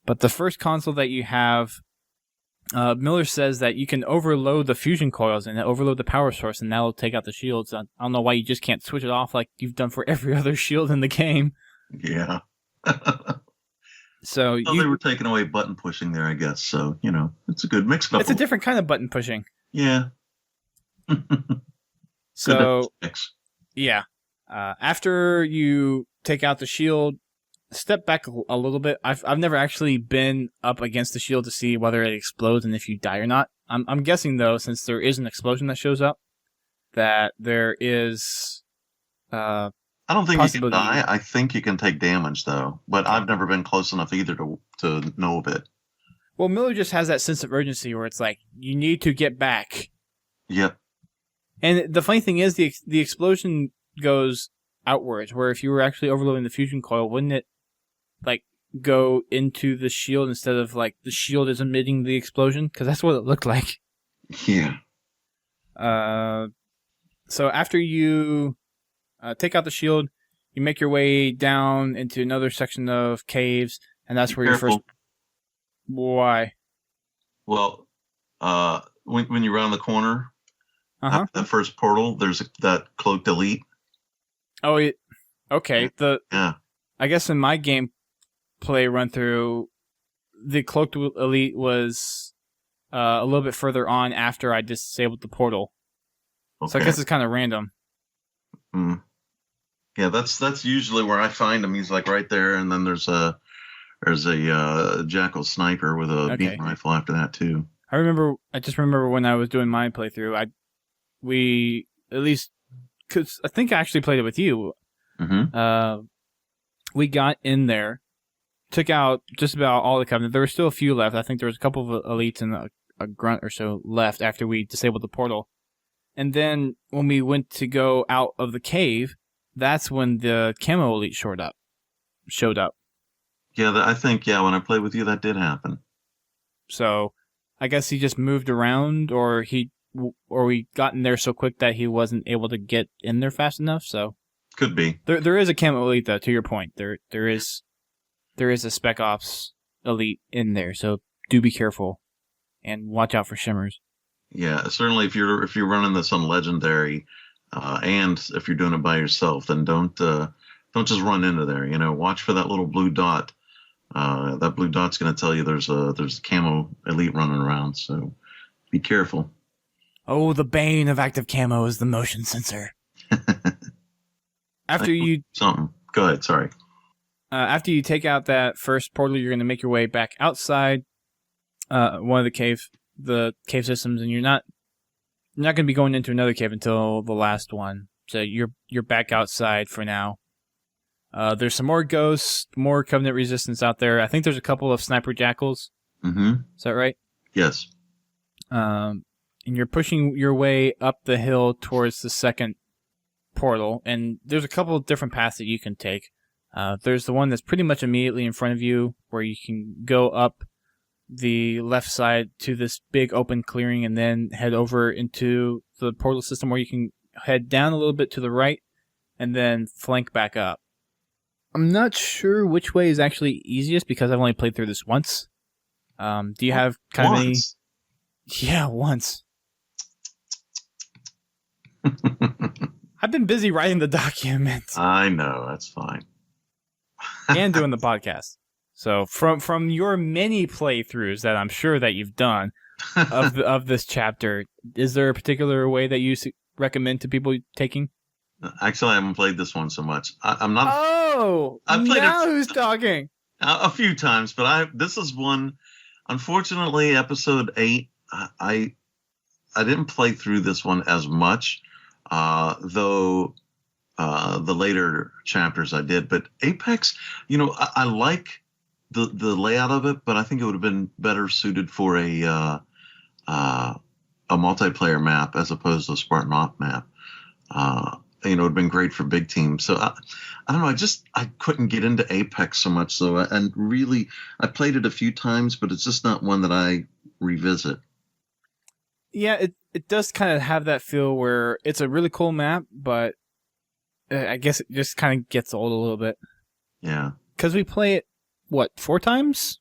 But the first console that you have, Miller says that you can overload the fusion coils and overload the power source, and that'll take out the shields. I don't know why you just can't switch it off like you've done for every other shield in the game. Yeah. So they were taking away button pushing there, I guess. So, it's a good mix. It's a different kind of button pushing. Yeah. So, yeah. After you take out the shield, step back a little bit. I've never actually been up against the shield to see whether it explodes and if you die or not. I'm guessing, though, since there is an explosion that shows up, that there is... I don't think you can die. I think you can take damage, though. But okay. I've never been close enough either to know of it. Well, Miller just has that sense of urgency where it's like, you need to get back. Yep. And the funny thing is, the explosion goes outwards, where if you were actually overloading the fusion coil, wouldn't it, go into the shield instead of, the shield is emitting the explosion? Because that's what it looked like. Yeah. So after you... take out the shield, you make your way down into another section of caves, and that's where your first. Why? Well, when you round the corner, the first portal, there's that cloaked elite. Oh, okay. Yeah. I guess in my gameplay run through, the cloaked elite was a little bit further on after I disabled the portal. Okay. So I guess it's kind of random. Yeah, that's usually where I find him. He's like right there, and then there's a jackal sniper with a beam rifle after that too. I just remember when I was doing my playthrough, because I think I actually played it with you. Mm-hmm. We got in there, took out just about all the Covenant. There were still a few left. I think there was a couple of elites and a grunt or so left after we disabled the portal. And then when we went to go out of the cave, that's when the camo elite showed up. Yeah, I think when I played with you, that did happen. So I guess he just moved around, or we got in there so quick that he wasn't able to get in there fast enough. So could be. There is a camo elite though. To your point, there is a Spec Ops elite in there. So do be careful and watch out for shimmers. Yeah, certainly. If you're running this on Legendary, and if you're doing it by yourself, then don't just run into there. Watch for that little blue dot. That blue dot's going to tell you there's a camo elite running around. So be careful. Oh, the bane of active camo is the motion sensor. After you something, go ahead. Sorry. After you take out that first portal, you're going to make your way back outside one of the cave systems, and you're not going to be going into another cave until the last one. So you're back outside for now. There's some more ghosts, more Covenant resistance out there. I think there's a couple of sniper jackals. Mm-hmm. Is that right? Yes. And you're pushing your way up the hill towards the second portal, and there's a couple of different paths that you can take. There's the one that's pretty much immediately in front of you, where you can go up the left side to this big open clearing and then head over into the portal system, where you can head down a little bit to the right and then flank back up. I'm not sure which way is actually easiest because I've only played through this once. Do you have kind of any... Yeah, once. I've been busy writing the document. I know, that's fine. And doing the podcast. So from your many playthroughs that I'm sure that you've done of this chapter, is there a particular way that you recommend to people taking? Actually, I haven't played this one so much. I'm not. Oh, I've played now who's talking? A few times, but this is one. Unfortunately, episode 8, I didn't play through this one as much, though the later chapters I did. But Apex, I like the layout of it, but I think it would have been better suited for a multiplayer map as opposed to a Spartan Op map. It would have been great for big teams. So I don't know. I couldn't get into Apex so much. So and really, I played it a few times, but it's just not one that I revisit. Yeah, it does kind of have that feel where it's a really cool map, but I guess it just kind of gets old a little bit. Yeah. Because we play it, 4 times?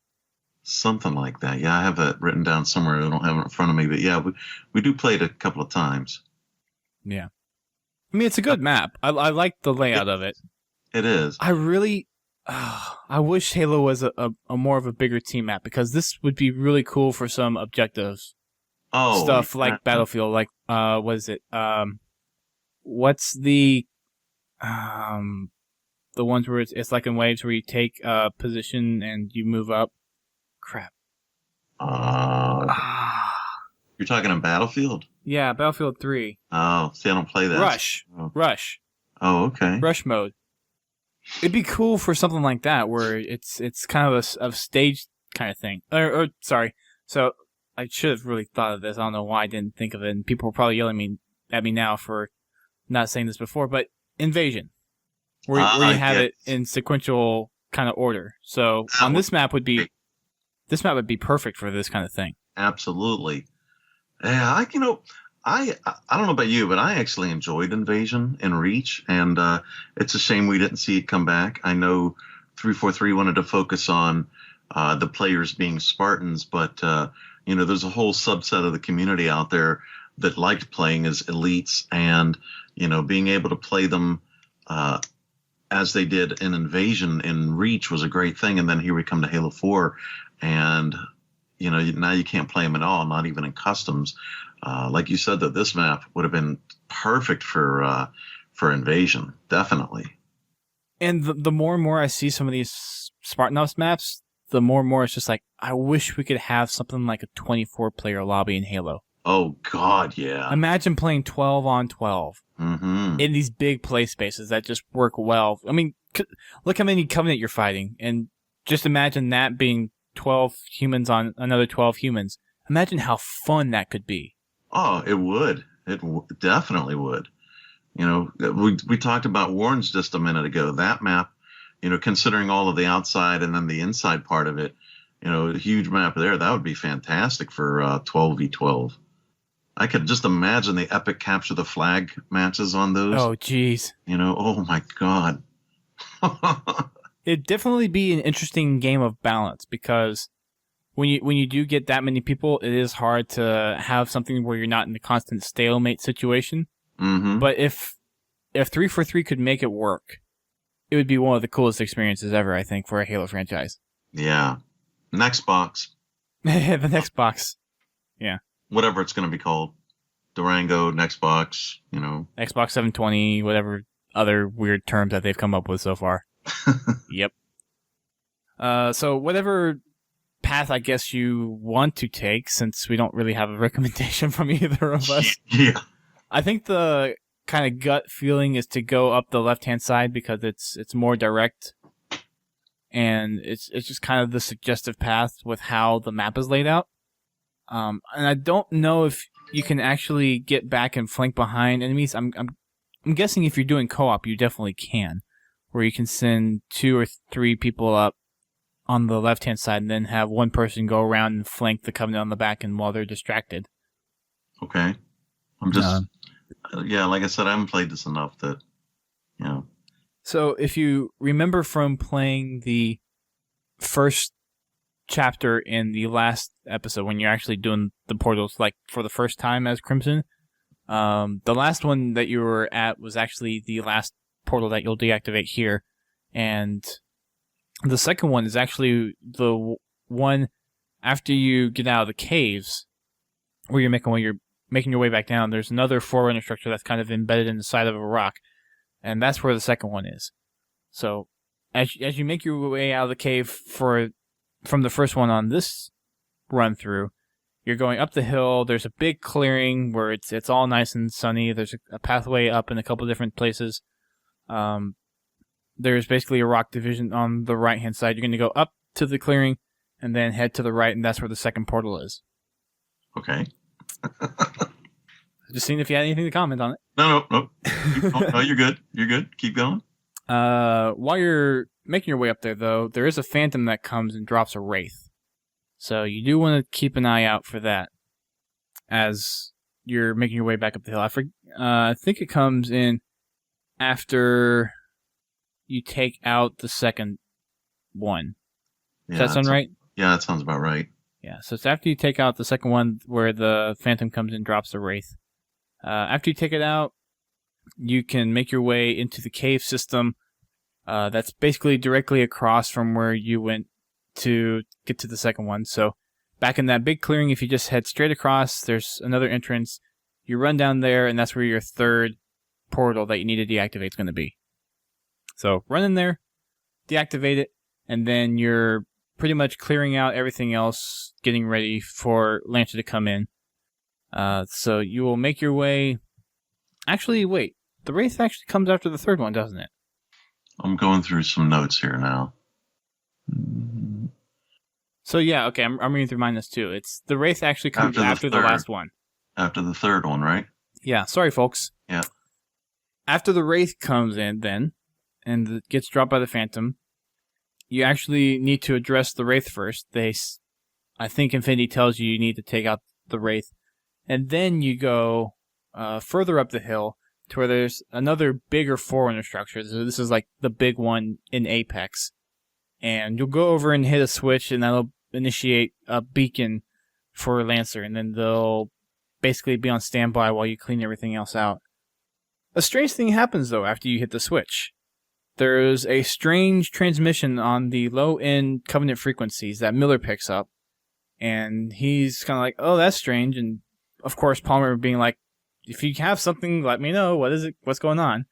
Something like that. Yeah, I have that written down somewhere. I don't have it in front of me, but yeah, we do play it a couple of times. Yeah. I mean, it's a good map. I like the layout of it. It is. I really... I wish Halo was a more of a bigger team map, because this would be really cool for some objectives. Stuff like Battlefield, like, what is it? What's the ones where it's like in waves where you take position and you move up? Crap. You're talking on Battlefield? Yeah, Battlefield 3. Oh, see, I don't play that. Rush. Oh, okay. Rush mode. It'd be cool for something like that, where it's kind of a stage kind of thing. Or sorry. So I should have really thought of this. I don't know why I didn't think of it, and people are probably yelling at me now for not saying this before. But Invasion, where you have it in sequential kind of order. So on this map would be perfect for this kind of thing. Absolutely. Yeah, I don't know about you, but I actually enjoyed Invasion and Reach, and it's a shame we didn't see it come back. I know 343 wanted to focus on the players being Spartans, but there's a whole subset of the community out there that liked playing as elites, and being able to play them as they did in Invasion and Reach was a great thing. And then here we come to Halo 4, and now you can't play them at all, not even in customs. Like you said, that this map would have been perfect for Invasion, definitely. And the more and more I see some of these Spartan Ops maps, the more and more it's just like, I wish we could have something like a 24-player lobby in Halo. Oh, God, yeah. Imagine playing 12 on 12 in these big play spaces that just work well. I mean, look how many Covenant you're fighting, and just imagine that being 12 humans on another 12 humans. Imagine how fun that could be. Oh, it would. It definitely would. We talked about Warrens just a minute ago. That map, considering all of the outside and then the inside part of it, a huge map there, that would be fantastic for 12v12. I could just imagine the epic capture the flag matches on those. Oh, geez. Oh my God. It'd definitely be an interesting game of balance, because when you do get that many people, it is hard to have something where you're not in a constant stalemate situation. Mm-hmm. But if 343 could make it work, it would be one of the coolest experiences ever, I think, for a Halo franchise. Yeah. Next box. The next box. Yeah. Whatever it's going to be called. Durango, next box, Xbox 720, whatever other weird terms that they've come up with so far. Yep. So whatever path I guess you want to take, since we don't really have a recommendation from either of us. Yeah. I think the kind of gut feeling is to go up the left-hand side, because it's more direct, and it's just kind of the suggestive path with how the map is laid out. And I don't know if you can actually get back and flank behind enemies. I'm guessing if you're doing co-op, you definitely can, where you can send 2 or 3 people up on the left-hand side and then have one person go around and flank the Covenant on the back and while they're distracted. Okay. I'm just, like I said, I haven't played this enough that, So if you remember from playing the first chapter in the last episode, when you're actually doing the portals like for the first time as Crimson, the last one that you were at was actually the last portal that you'll deactivate here, and the second one is actually the one after you get out of the caves, where you're making your way back down. There's another Forerunner structure that's kind of embedded in the side of a rock, and that's where the second one is. So as you make your way out of the cave from the first one on this run through, you're going up the hill. There's a big clearing where it's all nice and sunny. There's a pathway up in a couple different places. There's basically a rock division on the right-hand side. You're going to go up to the clearing and then head to the right, and that's where the second portal is. Okay. Just seeing if you had anything to comment on it. No. No, you're good. You're good. Keep going. While you're making your way up there, though, there is a Phantom that comes and drops a Wraith. So you do want to keep an eye out for that as you're making your way back up the hill. I think it comes in after you take out the second one. Does that sound right? Yeah, that sounds about right. Yeah, so it's after you take out the second one where the Phantom comes and drops the Wraith. After you take it out, you can make your way into the cave system. That's basically directly across from where you went to get to the second one. So back in that big clearing, if you just head straight across, there's another entrance. You run down there, and that's where your third portal that you need to deactivate is going to be. So run in there, deactivate it, and then you're pretty much clearing out everything else, getting ready for Lancer to come in. So you will make your way... Actually, wait. The Wraith actually comes after the third one, doesn't it? I'm going through some notes here now. So yeah, okay, I'm reading through mine this too. It's the Wraith actually comes after the last one. After the third one, right? Yeah, sorry folks. Yeah. After the Wraith comes in then, and it gets dropped by the Phantom, you actually need to address the Wraith first. I think Infinity tells you need to take out the Wraith, and then you go further up the hill to where there's another bigger Forerunner structure. So this is like the big one in Apex. And you'll go over and hit a switch, and that'll initiate a beacon for Lancer, and then they'll basically be on standby while you clean everything else out. A strange thing happens, though, after you hit the switch. There's a strange transmission on the low-end Covenant frequencies that Miller picks up, and he's kind of like, oh, that's strange, and of course Palmer being like, if you have something, let me know. What is it? What's going on?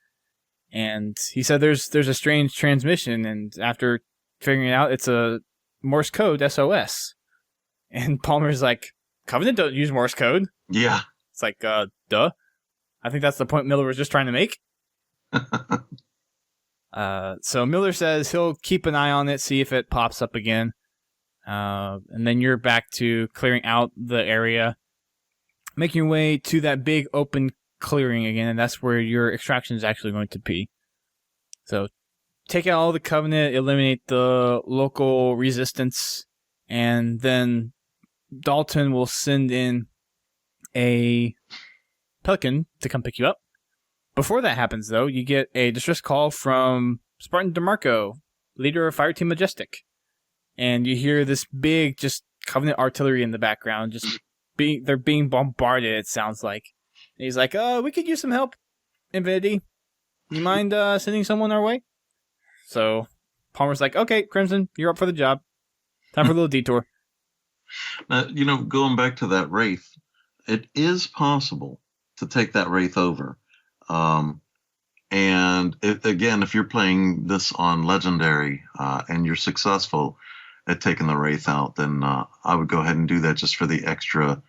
And he said there's a strange transmission, and after figuring it out, it's a Morse code SOS. And Palmer's like, Covenant don't use Morse code. Yeah. It's like, duh. I think that's the point Miller was just trying to make. So Miller says he'll keep an eye on it, see if it pops up again. And then you're back to clearing out the area, making your way to that big open clearing again, and that's where your extraction is actually going to be. So take out all the Covenant, eliminate the local resistance, and then Dalton will send in a Pelican to come pick you up. Before that happens, though, you get a distress call from Spartan DeMarco, leader of Fireteam Majestic. And you hear this big, just Covenant artillery in the background, they're being bombarded, it sounds like. And he's like, we could use some help, Infinity. You mind sending someone our way? So Palmer's like, okay, Crimson, you're up for the job. Time for a little detour. Now, going back to that Wraith, it is possible to take that Wraith over. And if you're playing this on Legendary and you're successful at taking the Wraith out, then I would go ahead and do that just for the extra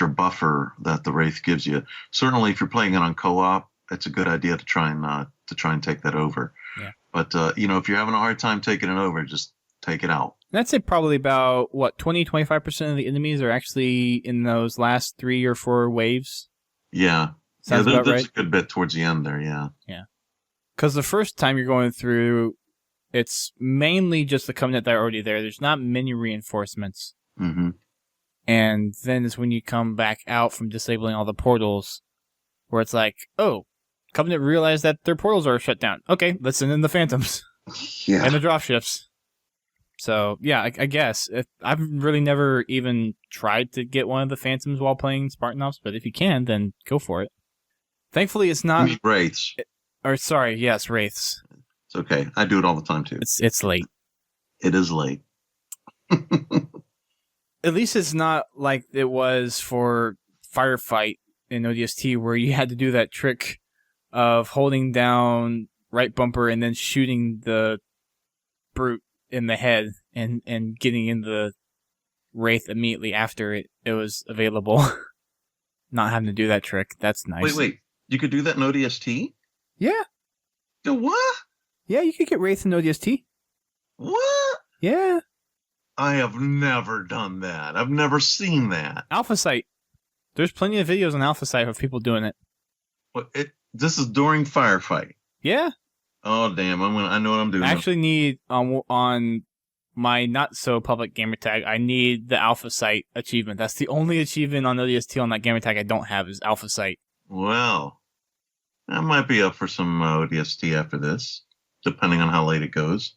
buffer that the Wraith gives you. Certainly, if you're playing it on co-op, it's a good idea to try and take that over. Yeah. But if you're having a hard time taking it over, just take it out. I'd say probably about 20-25% of the enemies are actually in those last 3 or 4 waves. Yeah. Sounds about there's right. a good bit towards the end there, yeah. Yeah. Because the first time you're going through, it's mainly just the Covenant that are already there. There's not many reinforcements. Mm-hmm. And then is when you come back out from disabling all the portals, where it's like, oh, Covenant realized that their portals are shut down. Okay, let's send in the Phantoms. Yeah. And the dropships. So, yeah, I guess. I've really never even tried to get one of the Phantoms while playing Spartan Ops, but if you can, then go for it. Thankfully, it's not... Wraiths. Yes, Wraiths. It's okay. I do it all the time, too. It's late. It is late. At least it's not like it was for Firefight in ODST, where you had to do that trick of holding down right bumper and then shooting the brute in the head and getting in the Wraith immediately after it was available. Not having to do that trick. That's nice. Wait. You could do that in ODST? Yeah. The what? Yeah, you could get Wraith in ODST. What? Yeah. I have never done that. I've never seen that. Alpha Site. There's plenty of videos on Alpha Site of people doing it. This is during Firefight. Yeah. Oh, damn. I know what I'm doing. I actually need, on my not-so-public gamertag, I need the Alpha Site achievement. That's the only achievement on ODST on that gamertag I don't have is Alpha Site. Well, I might be up for some ODST after this, depending on how late it goes.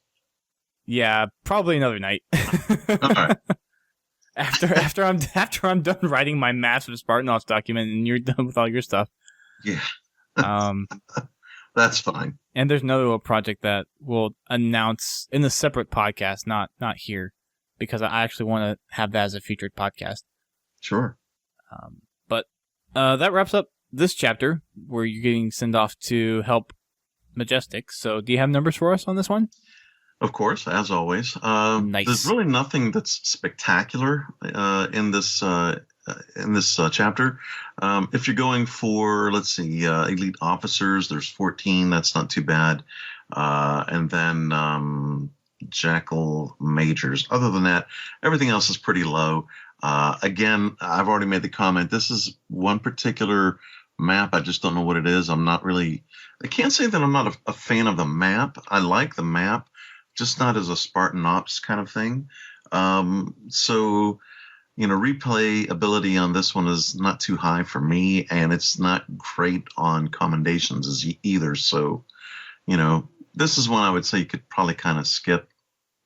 Yeah, probably another night. All right. After I'm done writing my massive Spartan Ops document and you're done with all your stuff. Yeah. That's fine. And there's another little project that we'll announce in a separate podcast, not here, because I actually want to have that as a featured podcast. Sure. But that wraps up this chapter where you're getting sent off to help Majestic. So do you have numbers for us on this one? Of course, as always. Nice. There's really nothing that's spectacular in this chapter. If you're going for, let's see, elite officers, there's 14. That's not too bad. And then Jackal majors. Other than that, everything else is pretty low. Again, I've already made the comment. This is one particular map. I just don't know what it is. I can't say that I'm not a fan of the map. I like the map, just not as a Spartan Ops kind of thing. So, replayability on this one is not too high for me, and it's not great on commendations either. So, this is one I would say you could probably kind of skip.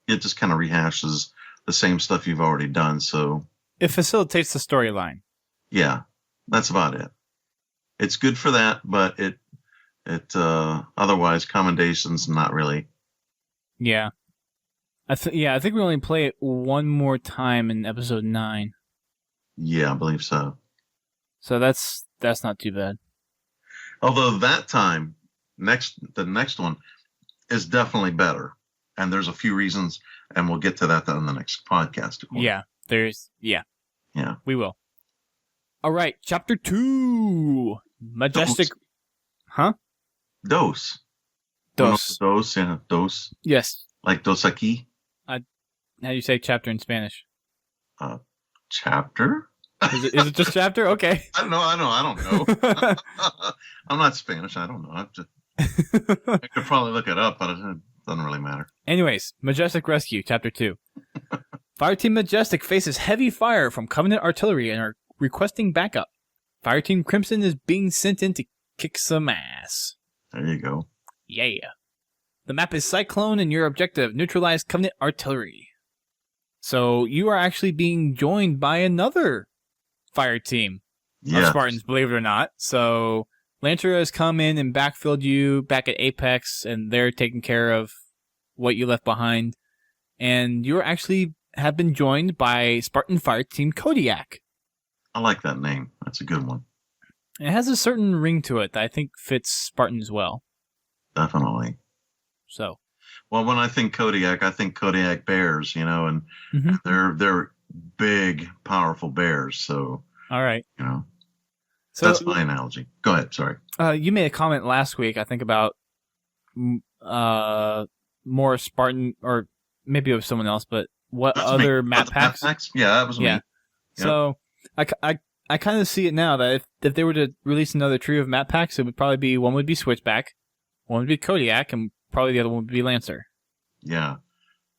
It just kind of rehashes the same stuff you've already done. So it facilitates the storyline. Yeah, that's about it. It's good for that, but it otherwise commendations not really. Yeah. I think we only play it one more time in episode 9. Yeah, I believe so. So that's not too bad. Although that time, the next one is definitely better, and there's a few reasons, and we'll get to that in the next podcast. Yeah, yeah, we will. All right, chapter 2, majestic. Dose. Huh? Dose. Dose. Yeah, dose. Yes. Like dos aquí. How do you say chapter in Spanish? Chapter? Is it just chapter? Okay. I don't know. I'm not Spanish. I don't know. I could probably look it up, but it doesn't really matter. Anyways, Majestic Rescue, chapter 2. Fireteam Majestic faces heavy fire from Covenant artillery and are requesting backup. Fireteam Crimson is being sent in to kick some ass. There you go. Yeah. The map is Cyclone, and your objective, neutralize Covenant artillery. So you are actually being joined by another fire team of Spartans, believe it or not. So Lantera has come in and backfilled you back at Apex, and they're taking care of what you left behind. And you actually have been joined by Spartan Fire Team Kodiak. I like that name. That's a good one. It has a certain ring to it that I think fits Spartan as well. Definitely. So. Well, when I think Kodiak, I think Kodiak bears, and they're big, powerful bears. So, all right, so that's my analogy. Go ahead. Sorry. You made a comment last week, I think, about more Spartan, or maybe it was someone else, but what that's other map packs? Yeah, that was me. Yeah. So I kind of see it now that if they were to release another trio of map packs, it would probably be one would be Switchback, one would be Kodiak, and probably the other one would be Lancer. Yeah.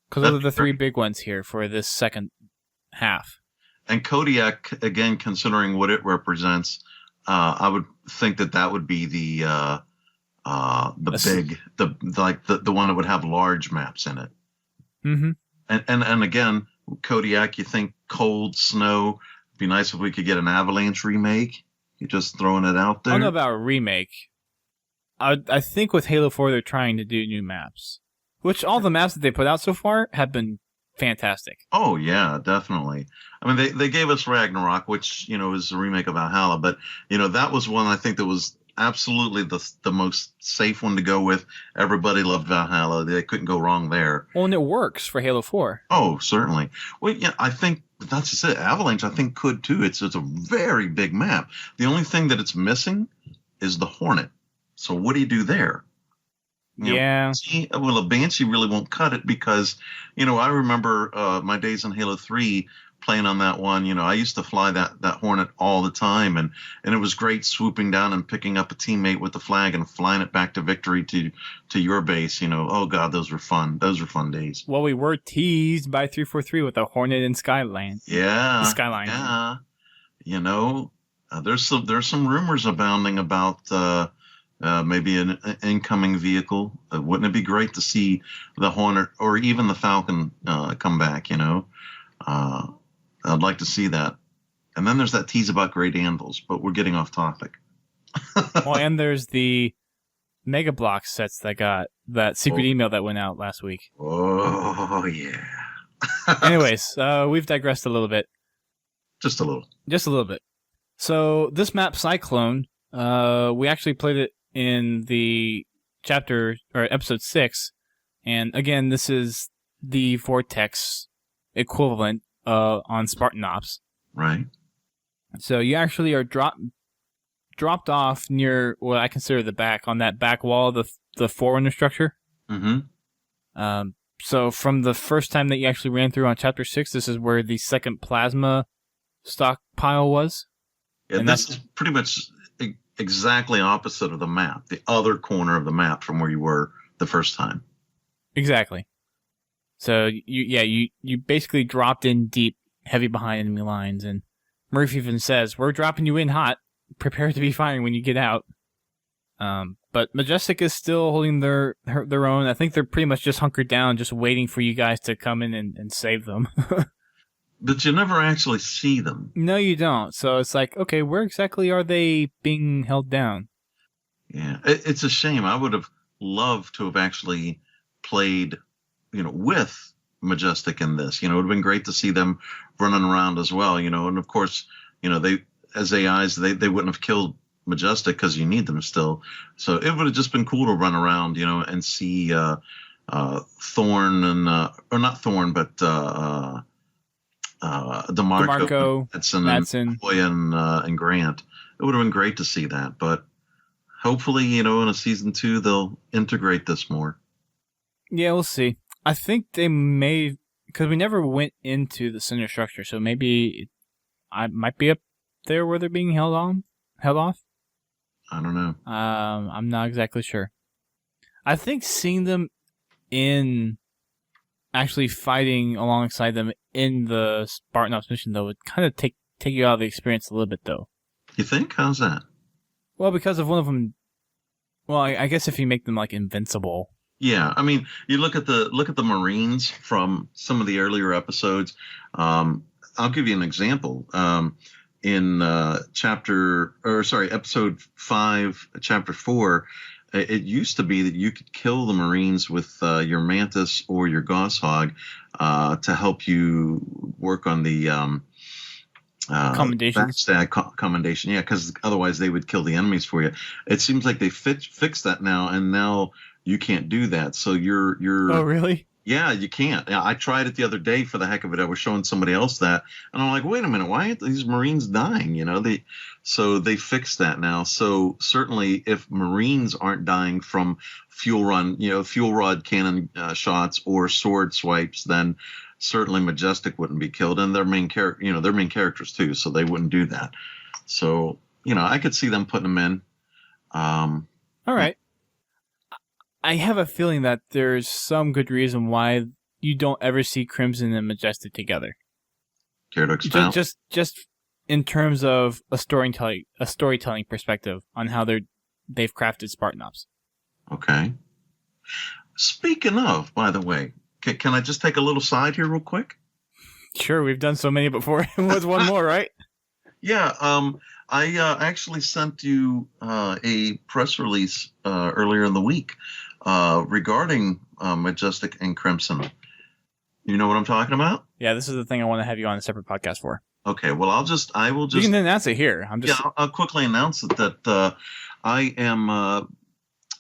Because those are the three big ones here for this second half. And Kodiak, again, considering what it represents, I would think that would be the one that would have large maps in it. Mm-hmm. And again, Kodiak, you think cold, snow. It'd be nice if we could get an Avalanche remake. You're just throwing it out there. I don't know about a remake. I think with Halo 4, they're trying to do new maps. Which all the maps that they put out so far have been fantastic. Oh, yeah, definitely. I mean, they gave us Ragnarok, which, is a remake of Valhalla. But, that was one I think that was absolutely the most safe one to go with. Everybody loved Valhalla. They couldn't go wrong there. Well, and it works for Halo 4. Oh, certainly. Well, yeah, I think that's just it. Avalanche, I think, could too. It's a very big map. The only thing that it's missing is the Hornet. So what do you do there? Yeah. Well, a Banshee really won't cut it because, I remember my days in Halo 3 playing on that one. I used to fly that Hornet all the time, and it was great swooping down and picking up a teammate with the flag and flying it back to victory to your base. Oh, God, those were fun. Those were fun days. Well, we were teased by 343 with a Hornet in Skyline. Yeah. The Skyline. Yeah. There's some rumors abounding about maybe an incoming vehicle. Wouldn't it be great to see the Hornet or even the Falcon come back? I'd like to see that. And then there's that tease about great anvils, but we're getting off topic. Well, and there's the Mega Block sets that got that secret email that went out last week. Oh, yeah. Anyways, we've digressed a little bit. Just a little bit. So this map, Cyclone, we actually played it in the chapter or episode 6, and again, this is the Vortex equivalent on Spartan Ops. Right. So you actually are dropped off near what I consider the back, on that back wall of the Forerunner structure. Mm-hmm. So from the first time that you actually ran through on chapter 6, this is where the second plasma stockpile was. Yeah, and this is pretty much exactly opposite of the map, the other corner of the map from where you were the first time. Exactly. So you basically dropped in deep heavy behind enemy lines. And Murphy even says, "We're dropping you in hot. Prepare to be firing when you get out." But Majestic is still holding their own. I think they're pretty much just hunkered down, just waiting for you guys to come in and save them. But you never actually see them. No, you don't. So it's like, okay, where exactly are they being held down? Yeah, it's a shame. I would have loved to have actually played, with Majestic in this. It would have been great to see them running around as well. And of course, they as AIs they wouldn't have killed Majestic because you need them still. So it would have just been cool to run around, and see Thorne and or not Thorne, but DeMarco, Madsen, and Grant. It would have been great to see that, but hopefully, in a season 2, they'll integrate this more. Yeah, we'll see. I think they may, because we never went into the center structure, so maybe I might be up there where they're being held off. I don't know. I'm not exactly sure. I think seeing them actually fighting alongside them in the Spartan Ops mission, though, would kind of take you out of the experience a little bit, though. You think? How's that? Well, because of one of them. Well, I guess if you make them like invincible. Yeah, I mean, you look at the Marines from some of the earlier episodes. I'll give you an example. In episode 5, chapter 4, it used to be that you could kill the Marines with your Mantis or your Gosshog to help you work on the commendation. Yeah, because otherwise they would kill the enemies for you. It seems like they fixed that now, and now you can't do that. So you're. Oh, really? Yeah, you can't. I tried it the other day for the heck of it. I was showing somebody else that, and I'm like, wait a minute, why aren't these Marines dying? So they fixed that now. So certainly, if Marines aren't dying from fuel rod cannon shots or sword swipes, then certainly Majestic wouldn't be killed, and their main characters too, so they wouldn't do that. So I could see them putting them in. All right. I have a feeling that there's some good reason why you don't ever see Crimson and Majestic together. Care to expound? Just in terms of a storytelling perspective on how they've crafted Spartan Ops. Okay. Speaking of, by the way, can I just take a little side here real quick? Sure, we've done so many before. With one more, right? Yeah. I actually sent you a press release earlier in the week regarding Majestic and Crimson. You know what I'm talking about? Yeah, this is the thing I want to have you on a separate podcast for. Okay, well, I will just. You can announce it here. I'll quickly announce it that I am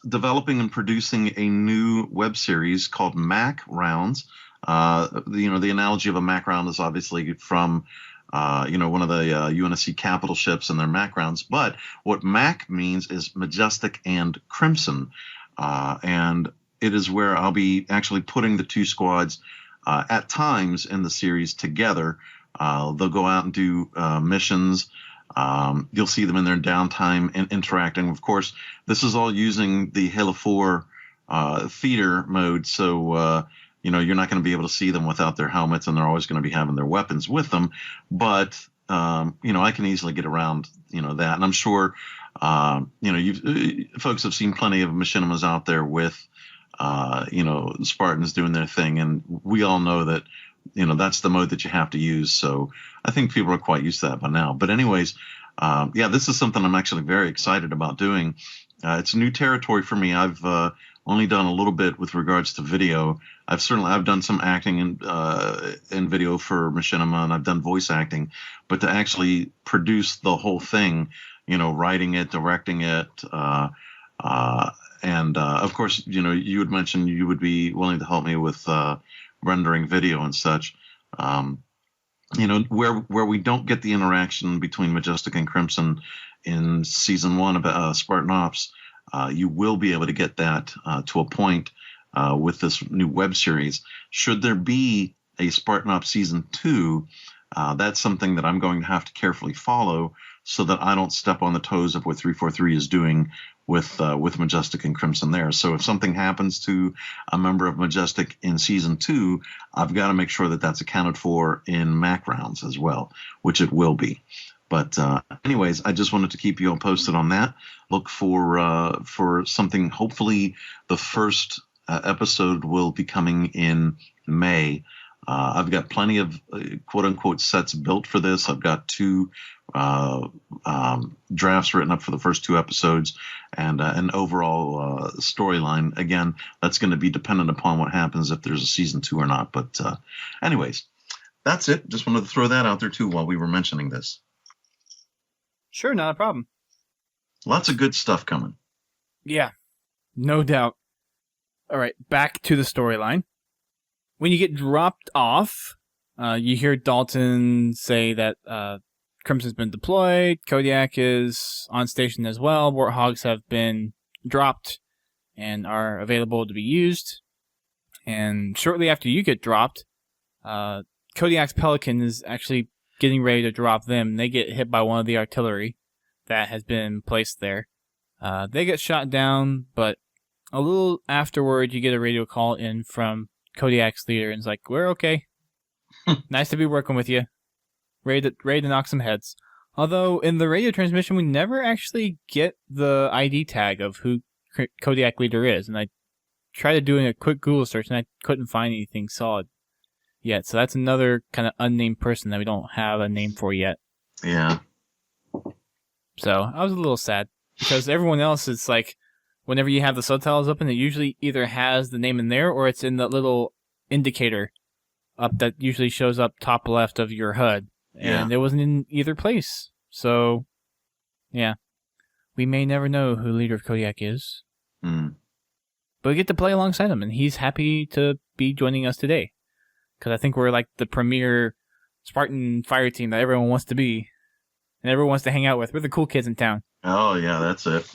developing and producing a new web series called Mac Rounds. The analogy of a Mac round is obviously from one of the UNSC capital ships and their Mac rounds. But what Mac means is Majestic and Crimson. And it is where I'll be actually putting the two squads at times in the series together. They'll go out and do missions. You'll see them in their downtime and interacting. Of course, this is all using the Halo 4 theater mode. So, you're not going to be able to see them without their helmets, and they're always going to be having their weapons with them. But, I can easily get around, that. And I'm sure, folks have seen plenty of machinimas out there with, Spartans doing their thing. And we all know that, that's the mode that you have to use. So I think people are quite used to that by now. But anyways, this is something I'm actually very excited about doing. It's new territory for me. I've only done a little bit with regards to video. I've done some acting in video for Machinima, and I've done voice acting. But to actually produce the whole thing, writing it, directing it, and of course, you had mentioned you would be willing to help me with rendering video and such. Where we don't get the interaction between Majestic and Crimson in season 1 of Spartan Ops, you will be able to get that to a point with this new web series. Should there be a Spartan Ops season 2, that's something that I'm going to have to carefully follow so that I don't step on the toes of what 343 is doing with Majestic and Crimson there. So if something happens to a member of Majestic in season 2, I've got to make sure that that's accounted for in MAC rounds as well, which it will be. But anyways, I just wanted to keep you all posted on that. Look for something. Hopefully, the first episode will be coming in May. I've got plenty of quote-unquote sets built for this. I've got 2 drafts written up for the first 2 episodes and an overall storyline. Again, that's going to be dependent upon what happens if there's a season 2 or not. But anyways, that's it. Just wanted to throw that out there, too, while we were mentioning this. Sure, not a problem. Lots of good stuff coming. Yeah, no doubt. All right, back to the storyline. When you get dropped off, you hear Dalton say that Crimson's been deployed, Kodiak is on station as well, Warthogs have been dropped and are available to be used. And shortly after you get dropped, Kodiak's Pelican is actually getting ready to drop them. They get hit by one of the artillery that has been placed there. They get shot down, but a little afterward, you get a radio call in from Kodiak's leader, and it's like, we're okay. Nice to be working with you. Ready to knock some heads. Although, in the radio transmission, we never actually get the ID tag of who Kodiak leader is, and I tried doing a quick Google search, and I couldn't find anything solid yet. So that's another kind of unnamed person that we don't have a name for yet. Yeah. So I was a little sad, because everyone else is like, whenever you have the subtitles open, it usually either has the name in there or it's in the little indicator up that usually shows up top left of your HUD. And it wasn't in either place. So, yeah. We may never know who leader of Kodiak is. Mm. But we get to play alongside him, and he's happy to be joining us today. Because I think we're like the premier Spartan fire team that everyone wants to be. And everyone wants to hang out with. We're the cool kids in town. Oh, yeah, that's it.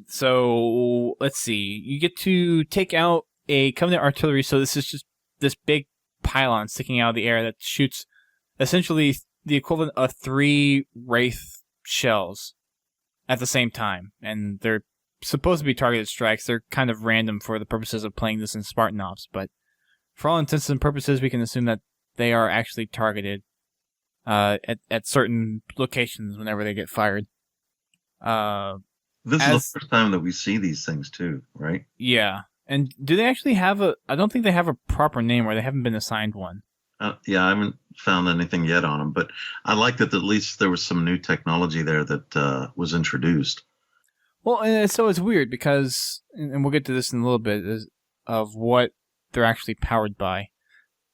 So, let's see. You get to take out a Covenant artillery, so this is just this big pylon sticking out of the air that shoots essentially the equivalent of 3 Wraith shells at the same time. And they're supposed to be targeted strikes. They're kind of random for the purposes of playing this in Spartan Ops, but for all intents and purposes, we can assume that they are actually targeted at certain locations whenever they get fired. This is the first time that we see these things too, right? Yeah. And do they actually have I don't think they have a proper name, or they haven't been assigned one. Yeah, I haven't found anything yet on them, but I like that at least there was some new technology there that was introduced. Well, and so it's weird because, and we'll get to this in a little bit, of what they're actually powered by.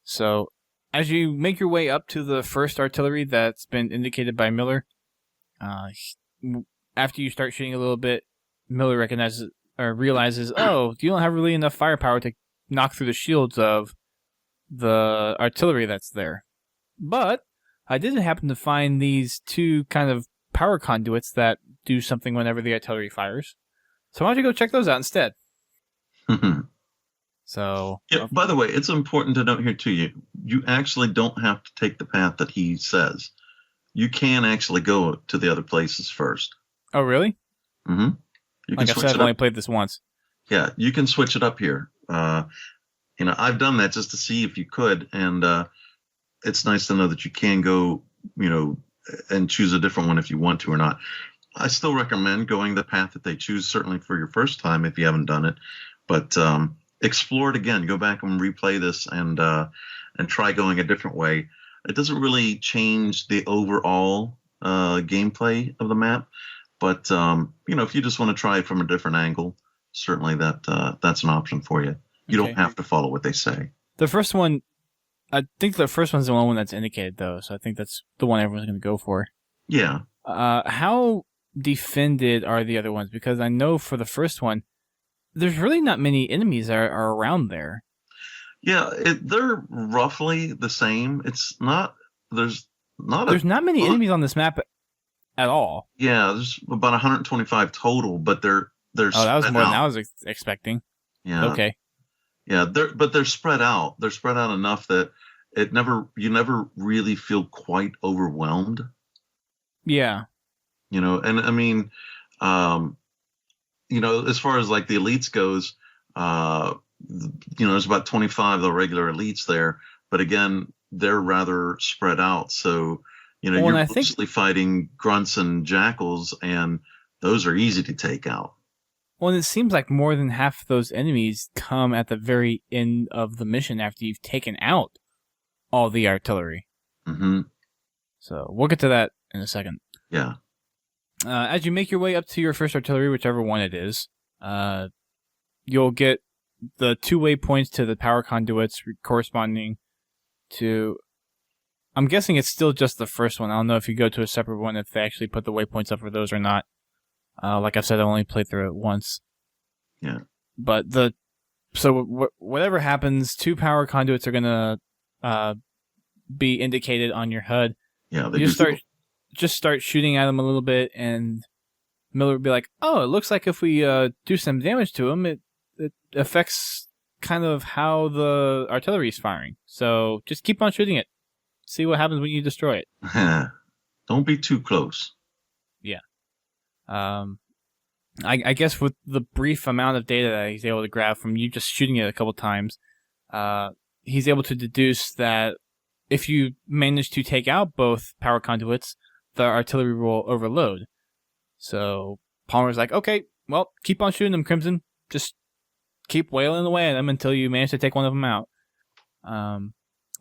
So, as you make your way up to the first artillery that's been indicated by Miller, after you start shooting a little bit, Miller realizes, oh, you don't have really enough firepower to knock through the shields of the artillery that's there. But I did happen to find these 2 kind of power conduits that do something whenever the artillery fires. So why don't you go check those out instead? So, yeah, by the way, it's important to note here too, you actually don't have to take the path that he says. You can actually go to the other places first. Oh, really? Mm-hmm. Like I said, I've only played this once. Yeah, you can switch it up here. I've done that just to see if you could, and it's nice to know that you can go, and choose a different one if you want to or not. I still recommend going the path that they choose, certainly for your first time if you haven't done it. But explore it again. Go back and replay this and try going a different way. It doesn't really change the overall gameplay of the map, but if you just want to try it from a different angle, certainly that's an option for you. You don't have to follow what they say. The first one, I think the first one's the only one that's indicated, though, so I think that's the one everyone's going to go for. Yeah. How defended are the other ones? Because I know for the first one, there's really not many enemies are around there. Yeah, they're roughly the same. There's not many enemies on this map at all. Yeah, there's about 125 total, but they're that was more out. than I was expecting. Yeah. Okay. Yeah, they're spread out. They're spread out enough that you never really feel quite overwhelmed. Yeah. And I mean, um, as far as like the elites goes, there's about 25 of the regular elites there, but again, they're rather spread out. So, Well, and you're I think mostly fighting grunts and jackals, and those are easy to take out. Well, and it seems like more than half of those enemies come at the very end of the mission after you've taken out all the artillery. Mm-hmm. So we'll get to that in a second. Yeah. As you make your way up to your first artillery, whichever one it is, you'll get the 2 waypoints to the power conduits corresponding to... I'm guessing it's still just the first one. I don't know if you go to a separate one, if they actually put the waypoints up for those or not. Like I said, I only played through it once. Yeah. But whatever happens, 2 power conduits are gonna be indicated on your HUD. Yeah. You just start shooting at them a little bit, and Miller would be like, "Oh, it looks like if we do some damage to them, it affects kind of how the artillery is firing. So just keep on shooting it. See what happens when you destroy it." Don't be too close. Yeah. I guess with the brief amount of data that he's able to grab from you just shooting it a couple times, he's able to deduce that if you manage to take out both power conduits, the artillery will overload. So Palmer's like, okay, well, keep on shooting them, Crimson. Just keep wailing away at them until you manage to take one of them out.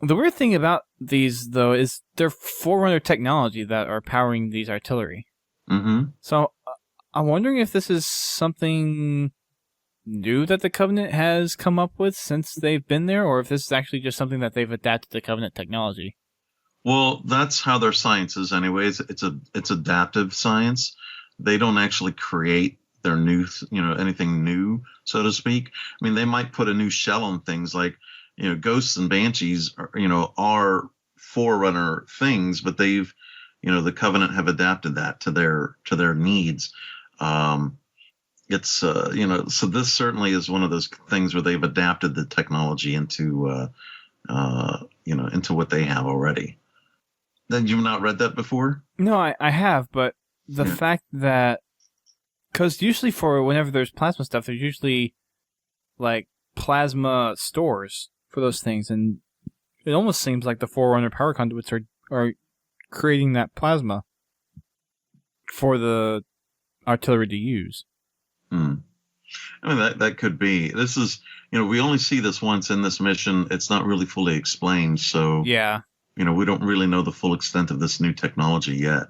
The weird thing about these, though, is they're Forerunner technology that are powering these artillery. Mm-hmm. So I'm wondering if this is something new that the Covenant has come up with since they've been there, or if this is actually just something that they've adapted to Covenant technology. Well, that's how their science is anyways. It's adaptive science. They don't actually create their new, anything new, so to speak. I mean, they might put a new shell on things like, ghosts and banshees are Forerunner things, but they've, the Covenant have adapted that to their needs. It's so this certainly is one of those things where they've adapted the technology into into what they have already. Then you've not read that before? No, I have, but the fact that, because usually for whenever there's plasma stuff, there's usually like plasma stores for those things, and it almost seems like the Forerunner power conduits are creating that plasma for the artillery to use. I mean, that could be. This is, we only see this once in this mission. It's not really fully explained, so yeah. We don't really know the full extent of this new technology yet.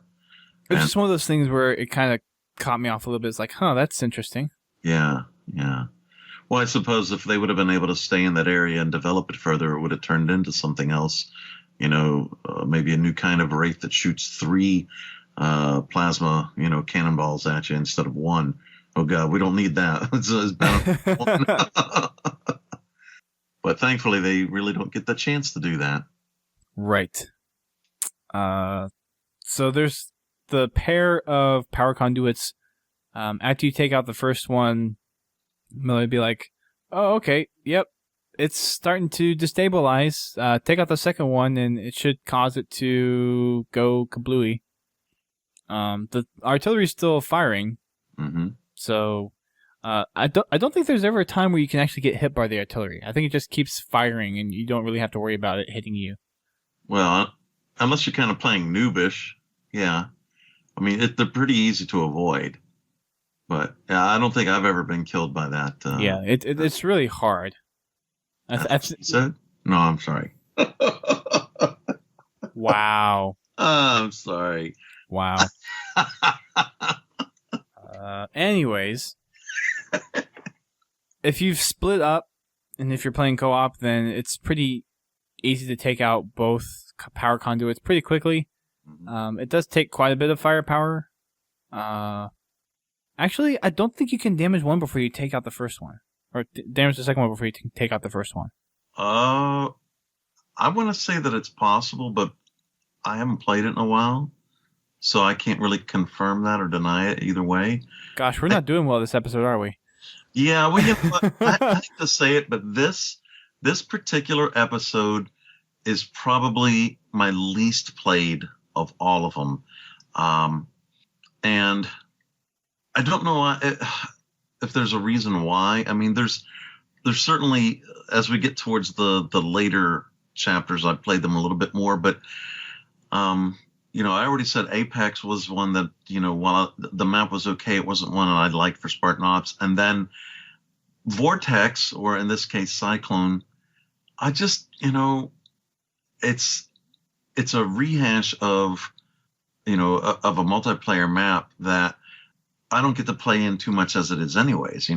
It's just one of those things where it kind of caught me off a little bit. It's like, that's interesting. Yeah. Well, I suppose if they would have been able to stay in that area and develop it further, it would have turned into something else. Maybe a new kind of wraith that shoots 3 plasma, cannonballs at you instead of 1. Oh God, we don't need that. It's better. But thankfully, they really don't get the chance to do that. Right. So there's the pair of power conduits. After you take out the first one, Miller would be like, "Oh, okay, yep, it's starting to destabilize. Take out the second one, and it should cause it to go kablooey." The artillery's still firing. Mm-hmm. So, I don't think there's ever a time where you can actually get hit by the artillery. I think it just keeps firing, and you don't really have to worry about it hitting you. Well, unless you're kind of playing noobish, yeah. I mean, they're pretty easy to avoid. But I don't think I've ever been killed by that. Yeah, it's really hard. Said? No, I'm sorry. Wow. I'm sorry. Wow. Anyways, if you've split up and if you're playing co-op, then it's pretty easy to take out both power conduits pretty quickly. It does take quite a bit of firepower. Actually, I don't think you can damage one before you take out the first one, or damage the second one before you take out the first one. I want to say that it's possible, but I haven't played it in a while, so I can't really confirm that or deny it either way. Gosh, we're not doing well this episode, are we? Yeah, I hate to say it, but this particular episode is probably my least played of all of them. And I don't know if there's a reason why. I mean, there's certainly, as we get towards the later chapters, I've played them a little bit more, but I already said Apex was one that, while the map was okay, it wasn't one that I liked for Spartan Ops. And then Vortex, or in this case Cyclone, I just, it's a rehash of a multiplayer map that I don't get to play in too much as it is anyways.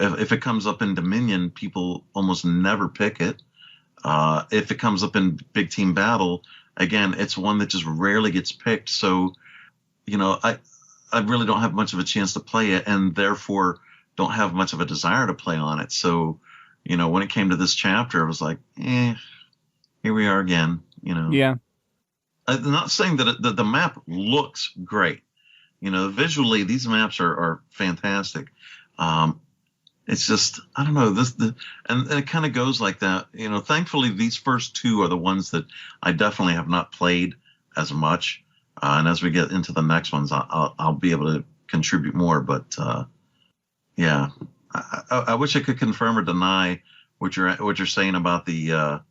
If it comes up in Dominion, people almost never pick it. If it comes up in big team battle, again, it's one that just rarely gets picked. So, I really don't have much of a chance to play it, and therefore don't have much of a desire to play on it. So, when it came to this chapter, I was like, here we are again. Yeah. I'm not saying that the map looks great. Visually, these maps are fantastic. It's just, I don't know, and it kind of goes like that. Thankfully, these first two are the ones that I definitely have not played as much. And as we get into the next ones, I'll be able to contribute more. But yeah, I wish I could confirm or deny what you're saying about the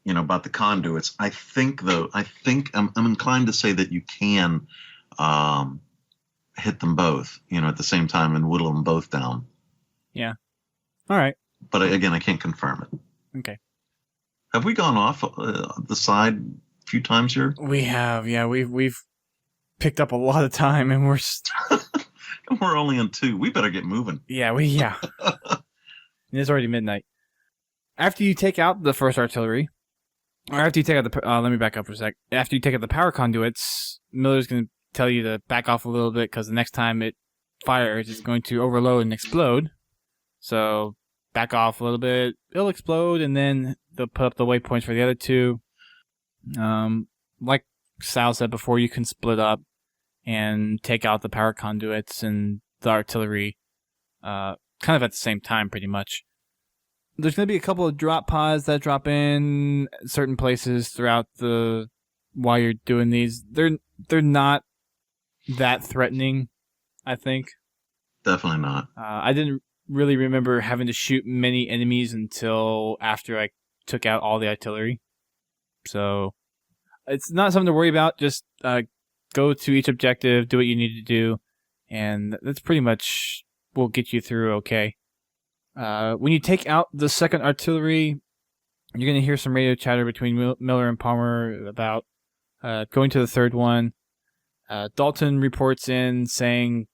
about the conduits. I think I'm inclined to say that you can hit them both, at the same time and whittle them both down. Yeah. All right. But again, I can't confirm it. Okay. Have we gone off the side a few times here? We have. Yeah, we've picked up a lot of time, and we're we're only on 2. We better get moving. Yeah. It's already midnight. After you take out the first artillery, or after you take out the let me back up for a sec. After you take out the power conduits, Miller's going to tell you to back off a little bit because the next time it fires, it's going to overload and explode. So back off a little bit. It'll explode, and then they'll put up the waypoints for the other 2. Like Sal said before, you can split up and take out the power conduits and the artillery kind of at the same time, pretty much. There's going to be a couple of drop pods that drop in certain places throughout while you're doing these. They're not that threatening, I think. Definitely not. I didn't really remember having to shoot many enemies until after I took out all the artillery. So it's not something to worry about. Just go to each objective, do what you need to do, and that's pretty much will get you through okay. When you take out the second artillery, you're going to hear some radio chatter between Miller and Palmer about going to the third one. Dalton reports in saying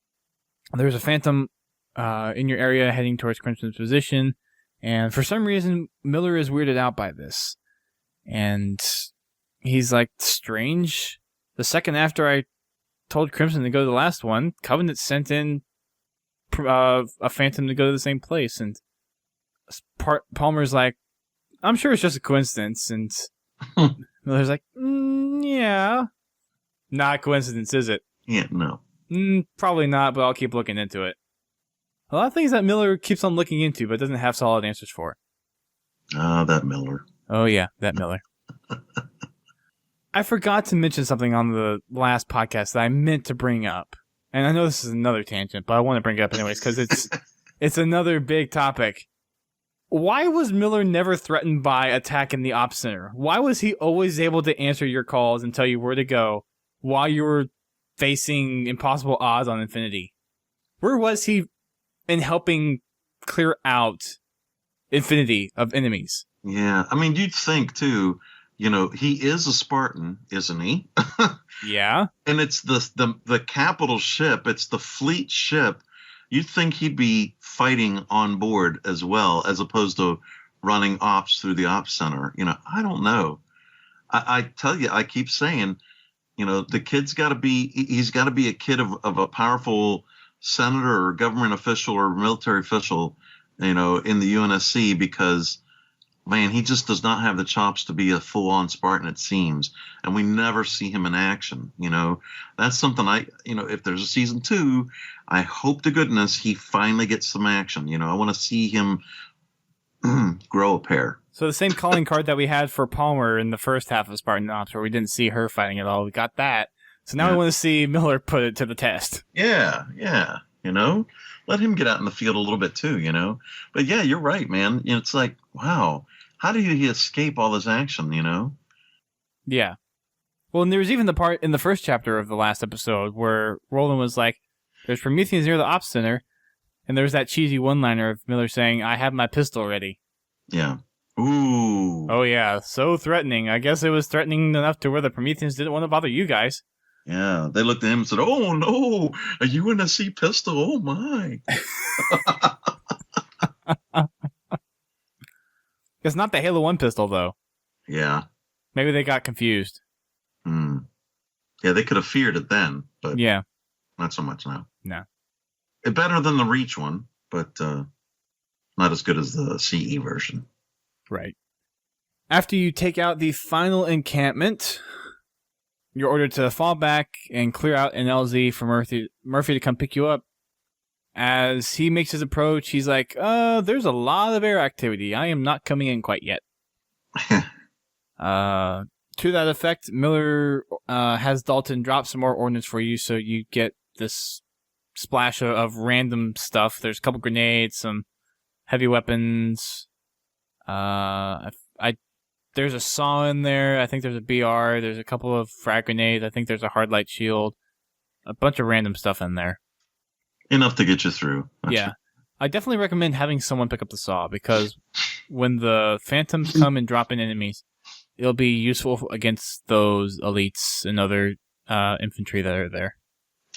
there's a phantom in your area heading towards Crimson's position, and for some reason, Miller is weirded out by this. And he's like, strange. The second after I told Crimson to go to the last one, Covenant sent in a phantom to go to the same place, and Palmer's like, I'm sure it's just a coincidence, and Miller's like, yeah. Not a coincidence, is it? Yeah, no. Probably not, but I'll keep looking into it. A lot of things that Miller keeps on looking into, but doesn't have solid answers for. That Miller. Oh, yeah, that Miller. I forgot to mention something on the last podcast that I meant to bring up. And I know this is another tangent, but I want to bring it up anyways, because it's another big topic. Why was Miller never threatened by attacking the Ops Center? Why was he always able to answer your calls and tell you where to go while you were facing impossible odds on Infinity? Where was he in helping clear out Infinity of enemies? Yeah, I mean, you'd think, too, he is a Spartan, isn't he? Yeah. And it's the capital ship, it's the fleet ship. You'd think he'd be fighting on board as well, as opposed to running ops through the Ops Center. I don't know. I tell you, I keep saying, the kid's got to be, he's got to be a kid of a powerful senator or government official or military official, in the UNSC, because, man, he just does not have the chops to be a full-on Spartan, it seems. And we never see him in action, That's something if there's a season 2, I hope to goodness he finally gets some action. I want to see him grow a pair. So the same calling card that we had for Palmer in the first half of Spartan Ops, where we didn't see her fighting at all, we got that. So now we want to see Miller put it to the test. Yeah. Let him get out in the field a little bit too, But yeah, you're right, man. It's like, wow, how did he escape all this action, Yeah. Well, and there was even the part in the first chapter of the last episode where Roland was like, there's Prometheans near the Ops Center, and there's that cheesy one-liner of Miller saying, I have my pistol ready. Yeah. Ooh. Oh, yeah. So threatening. I guess it was threatening enough to where the Prometheans didn't want to bother you guys. Yeah. They looked at him and said, oh, no, a UNSC pistol. Oh, my. It's not the Halo 1 pistol, though. Yeah. Maybe they got confused. Yeah, they could have feared it then, but yeah, not so much now. No. It's better than the Reach one, but not as good as the CE version. Right. After you take out the final encampment, you're ordered to fall back and clear out an LZ for Murphy to come pick you up. As he makes his approach, he's like, there's a lot of air activity. I am not coming in quite yet. To that effect, Miller has Dalton drop some more ordnance for you, so you get this splash of random stuff. There's a couple grenades, some heavy weapons. There's a saw in there. I think there's a BR. There's a couple of frag grenades. I think there's a hard light shield. A bunch of random stuff in there. Enough to get you through. Yeah. I definitely recommend having someone pick up the saw, because when the phantoms come and drop in enemies, it'll be useful against those elites and other infantry that are there.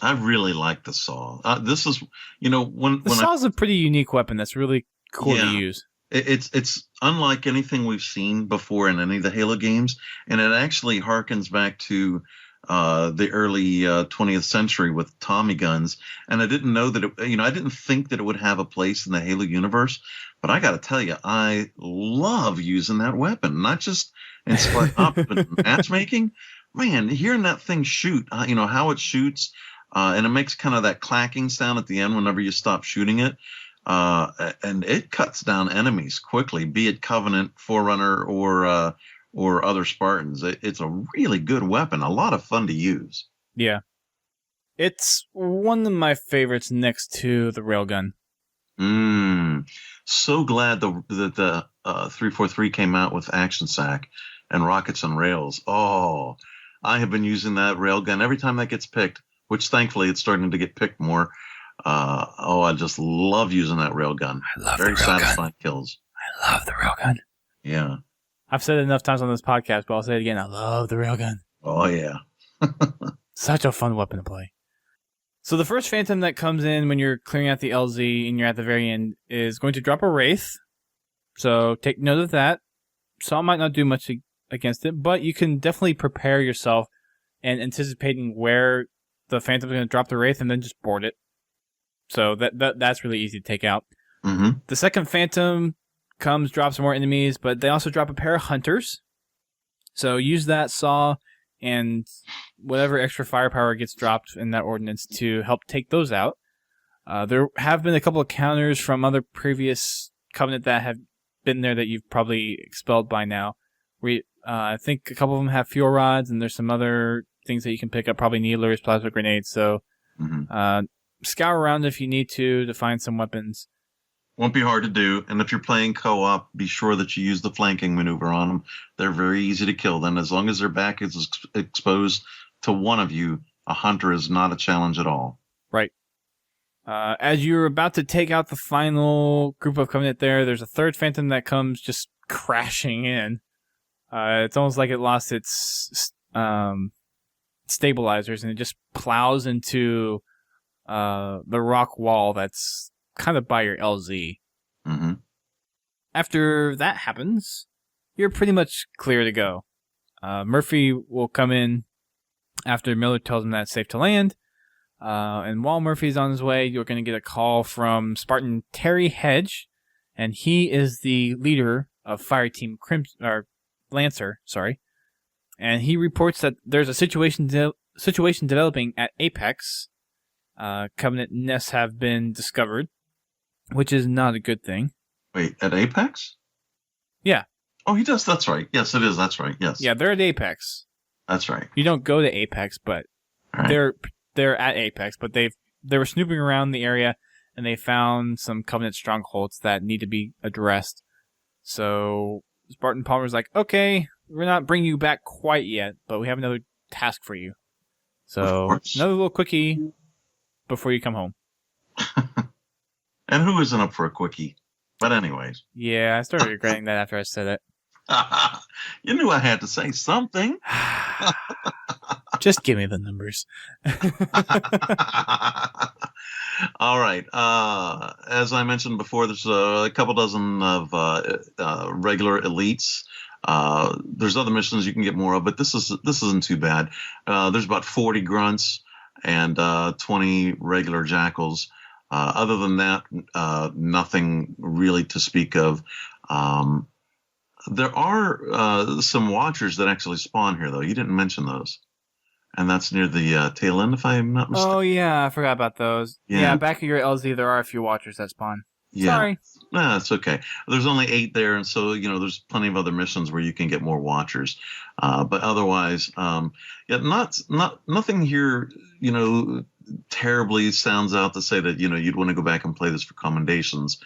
I really like the saw. This is, when the saw is a pretty unique weapon that's really cool to use. It's unlike anything we've seen before in any of the Halo games, and it actually harkens back to the early 20th century with Tommy guns. And I didn't know that I didn't think that it would have a place in the Halo universe, but I got to tell you, I love using that weapon, not just in Spartan Up, but in matchmaking. Man, hearing that thing shoot, how it shoots, and it makes kind of that clacking sound at the end whenever you stop shooting it. And it cuts down enemies quickly, be it Covenant, Forerunner, or other Spartans. It's a really good weapon, a lot of fun to use. Yeah. It's one of my favorites next to the railgun. So glad that the 343 came out with Action Sack and Rockets and Rails. Oh, I have been using that railgun every time that gets picked, which thankfully it's starting to get picked more. I just love using that railgun. I love Very the railgun. satisfying kills. I love the railgun. Yeah. I've said it enough times on this podcast, but I'll say it again. I love the railgun. Oh, yeah. Such a fun weapon to play. So the first phantom that comes in when you're clearing out the LZ and you're at the very end is going to drop a Wraith. So take note of that. Saw might not do much against it, but you can definitely prepare yourself and anticipating where the phantom's going to drop the Wraith and then just board it. So that's really easy to take out. Mm-hmm. The second phantom comes, drops more enemies, but they also drop a pair of hunters. So use that saw and whatever extra firepower gets dropped in that ordnance to help take those out. There have been a couple of counters from other previous Covenant that have been there that you've probably expelled by now. I think a couple of them have fuel rods, and there's some other things that you can pick up, probably needlers, plasma grenades. So scour around if you need to find some weapons. Won't be hard to do, and if you're playing co-op, be sure that you use the flanking maneuver on them. They're very easy to kill. Then, as long as their back is exposed to one of you, a hunter is not a challenge at all. Right. As you're about to take out the final group of Covenant there's a third Phantom that comes just crashing in. It's almost like it lost its stabilizers, and it just plows into the rock wall that's kind of by your LZ. Mm-hmm. After that happens, you're pretty much clear to go. Murphy will come in after Miller tells him that it's safe to land. And while Murphy's on his way, you're going to get a call from Spartan Terry Hedge, and he is the leader of Fire Team Lancer. And he reports that there's a situation developing at Apex. Covenant nests have been discovered, which is not a good thing. Wait, at Apex? Yeah. Oh, he does. That's right. Yes, it is. That's right. Yes. Yeah, they're at Apex. That's right. You don't go to Apex, but All right. they're at Apex, but they were snooping around the area and they found some Covenant strongholds that need to be addressed. So Spartan Palmer's like, okay, we're not bringing you back quite yet, but we have another task for you. So another little quickie before you come home. And who isn't up for a quickie? But anyways. Yeah, I started regretting that after I said it. You knew I had to say something. Just give me the numbers. All right. As I mentioned before, there's a couple dozen of regular elites. There's other missions you can get more of, but this isn't too bad. There's about 40 grunts and 20 regular jackals. Other than that, nothing really to speak of. There are some watchers that actually spawn here, though. You didn't mention those. And that's near the tail end, if I'm not mistaken. Oh, yeah, I forgot about those. Yeah, back of your LZ, there are a few watchers that spawn. Yeah. Sorry. Nah, it's okay. There's only 8 there, and so, there's plenty of other missions where you can get more watchers. But otherwise, nothing here, terribly sounds out to say that, you'd want to go back and play this for commendations.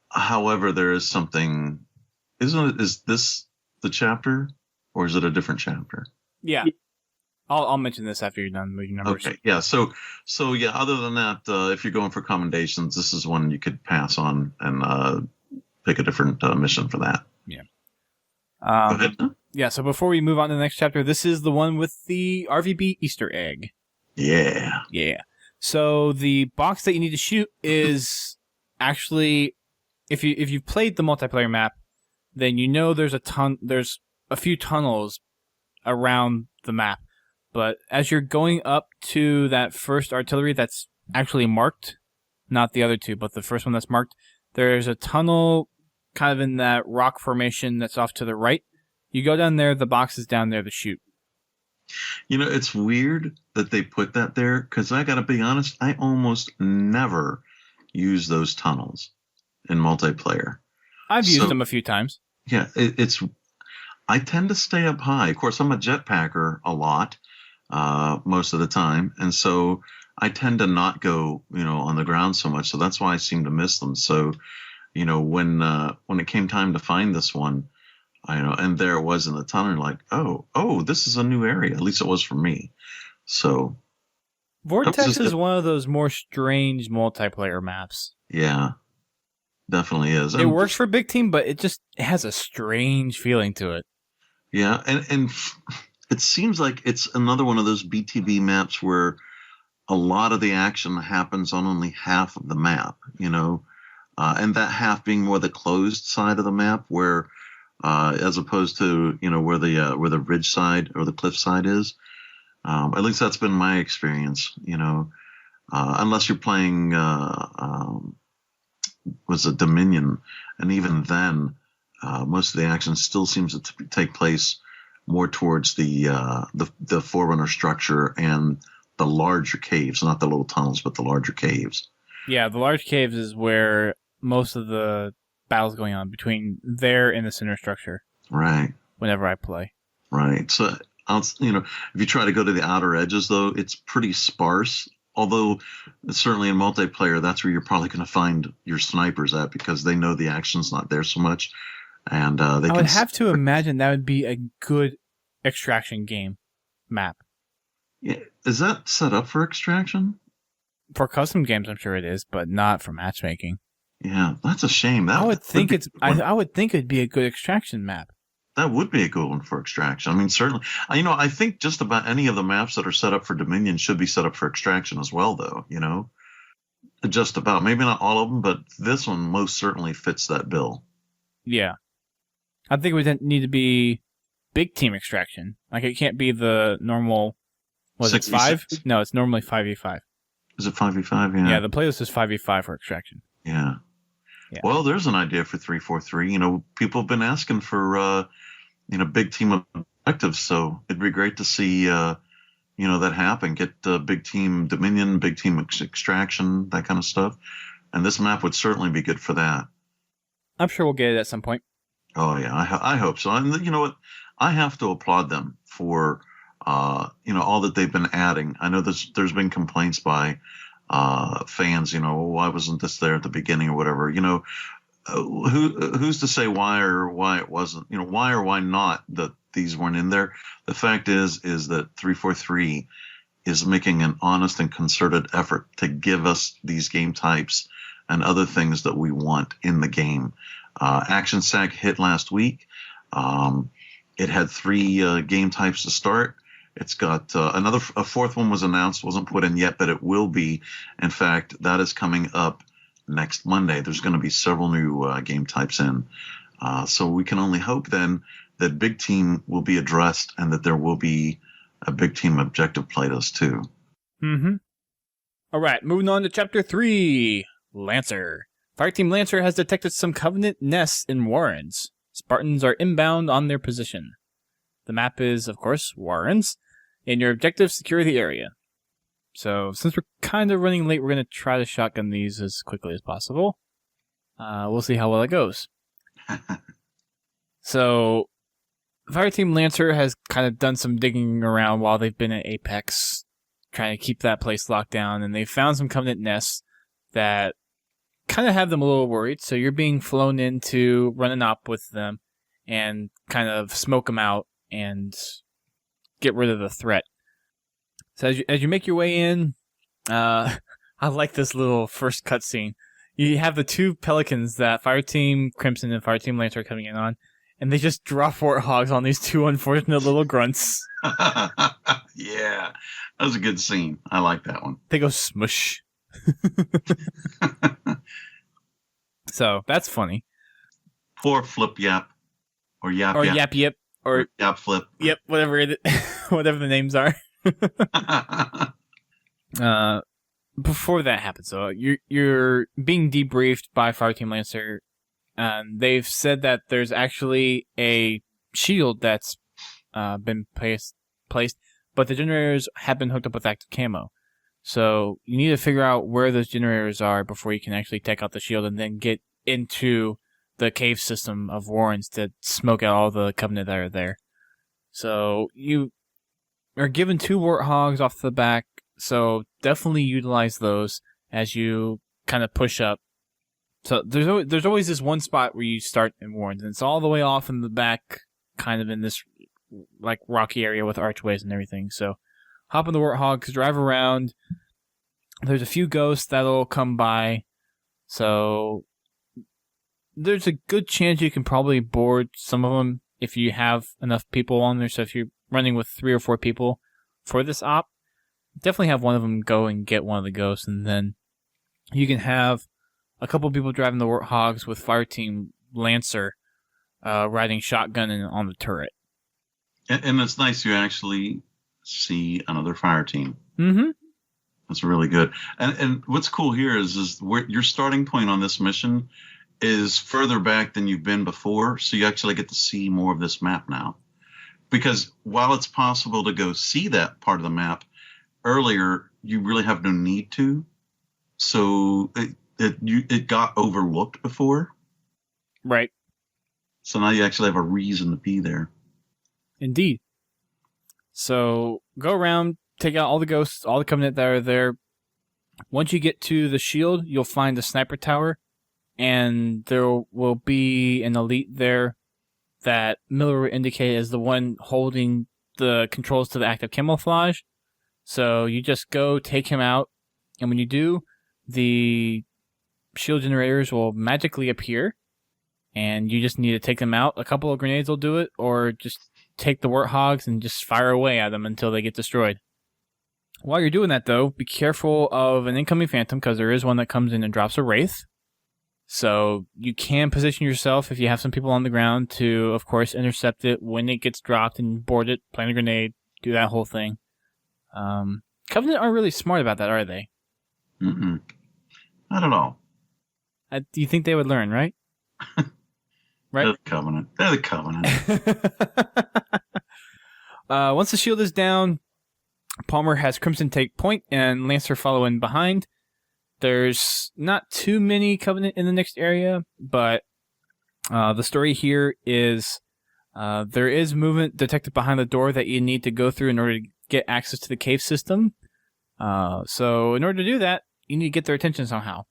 However, there is something... Is this the chapter, or is it a different chapter? Yeah. I'll mention this after you're done with your numbers. Okay, yeah. So yeah. Other than that, if you're going for commendations, this is one you could pass on and pick a different mission for that. Yeah. Go ahead. Yeah. So before we move on to the next chapter, this is the one with the RVB Easter egg. Yeah. Yeah. So the box that you need to shoot is actually, if you've played the multiplayer map, then there's a few tunnels around the map. But as you're going up to that first artillery that's actually marked, not the other two, but the first one that's marked, there's a tunnel kind of in that rock formation that's off to the right. You go down there, the box is down there to shoot. It's weird that they put that there, because I got to be honest, I almost never use those tunnels in multiplayer. I've used them a few times. Yeah, I tend to stay up high. Of course, I'm a jetpacker a lot. Most of the time, and so I tend to not go, on the ground so much. So that's why I seem to miss them. So, when it came time to find this one, and there it was in the tunnel, like, oh, this is a new area. At least it was for me. So, Vortex is one of those more strange multiplayer maps. Yeah, definitely is. It works for big team, but it has a strange feeling to it. Yeah, and it seems like it's another one of those BTB maps where a lot of the action happens on only half of the map, and that half being more the closed side of the map, where as opposed to where the ridge side or the cliff side is. At least that's been my experience. Unless you're playing was a Dominion, and even then, most of the action still seems to take place more towards the Forerunner structure and the larger caves, not the little tunnels, but the larger caves. Yeah, the large caves is where most of the battle's going on, between there and the center structure. Right. Whenever I play. Right. So, if you try to go to the outer edges, though, it's pretty sparse. Although, certainly in multiplayer, that's where you're probably going to find your snipers at, because they know the action's not there so much. And I would have to imagine that would be a good extraction game map. Yeah, is that set up for extraction? For custom games, I'm sure it is, but not for matchmaking. Yeah, that's a shame. I would think it'd be a good extraction map. That would be a good one for extraction. I mean, certainly. I think just about any of the maps that are set up for Dominion should be set up for extraction as well, though. Just about. Maybe not all of them, but this one most certainly fits that bill. Yeah. I think it would need to be big team extraction. Like, it can't be the normal... Was it 5? No, it's normally 5v5. Is it 5v5? Yeah. Yeah, the playlist is 5v5 for extraction. Yeah. Well, there's an idea for 343. People have been asking for, big team objectives, so it'd be great to see, that happen. Get big team Dominion, big team extraction, that kind of stuff. And this map would certainly be good for that. I'm sure we'll get it at some point. Oh, yeah, I hope so. And you know what? I have to applaud them for all that they've been adding. I know there's been complaints by fans, why wasn't this there at the beginning or whatever, who's to say why it wasn't, why or why not that these weren't in there. The fact is that 343 is making an honest and concerted effort to give us these game types and other things that we want in the game. Action Sack hit last week. It had 3 game types to start. It's got a fourth one was announced, wasn't put in yet, but it will be. In fact, that is coming up next Monday. There's going to be several new game types in. So we can only hope then that big team will be addressed and that there will be a big team objective playlist too. Mm-hmm. All right, moving on to Chapter 3, Lancer. Fireteam Lancer has detected some Covenant nests in Warrens. Spartans are inbound on their position. The map is, of course, Warrens, and your objectives secure the area. So, since we're kind of running late, we're going to try to shotgun these as quickly as possible. We'll see how well it goes. So, Fireteam Lancer has kind of done some digging around while they've been at Apex, trying to keep that place locked down, and they found some Covenant nests that kind of have them a little worried, so you're being flown in to run an op with them and kind of smoke them out and get rid of the threat. So as you make your way in, I like this little first cutscene. You have the 2 pelicans that Fireteam Crimson and Fireteam Lancer are coming in on, and they just drop warthogs on these 2 unfortunate little grunts. Yeah, that was a good scene. I like that one. They go smush. So that's funny. Poor Flip Yap, or Yap or Yap, Yap or Yap Flip. Yep, whatever whatever the names are. Before that happens, though, you're being debriefed by Fireteam Lancer. They've said that there's actually a shield that's been placed, but the generators have been hooked up with active camo. So you need to figure out where those generators are before you can actually take out the shield and then get into the cave system of Warrens to smoke out all the Covenant that are there. So you are given 2 warthogs off the back, so definitely utilize those as you kind of push up. So there's always this one spot where you start in Warrens, and it's all the way off in the back, kind of in this like rocky area with archways and everything. So hop on the warthogs, drive around. There's a few ghosts that'll come by, so there's a good chance you can probably board some of them if you have enough people on there. So if you're running with 3 or 4 people for this op, definitely have one of them go and get one of the ghosts, and then you can have a couple people driving the warthogs with Fireteam Lancer riding shotgun on the turret. And it's nice you actually see another fire team. Mm-hmm. That's really good. And what's cool here is where your starting point on this mission is further back than you've been before, so you actually get to see more of this map now. Because while it's possible to go see that part of the map earlier, you really have no need to. So it got overlooked before. Right. So now you actually have a reason to be there. Indeed. So go around, take out all the ghosts, all the Covenant that are there. Once you get to the shield, you'll find the sniper tower, and there will be an elite there that Miller will indicate as the one holding the controls to the active camouflage. So you just go take him out, and when you do, the shield generators will magically appear, and you just need to take them out. A couple of grenades will do it, or just take the warthogs and just fire away at them until they get destroyed. While you're doing that, though, be careful of an incoming phantom, because there is one that comes in and drops a wraith. So you can position yourself, if you have some people on the ground, to, of course, intercept it when it gets dropped and board it, plant a grenade, do that whole thing. Covenant aren't really smart about that, are they? Mm-mm. Not at all. Do you think they would learn, right? Right? They're the Covenant. Once the shield is down, Palmer has Crimson take point and Lancer follow in behind. There's not too many Covenant in the next area, but the story here is There is movement detected behind the door that you need to go through in order to get access to the cave system. So in order to do that, you need to get their attention somehow.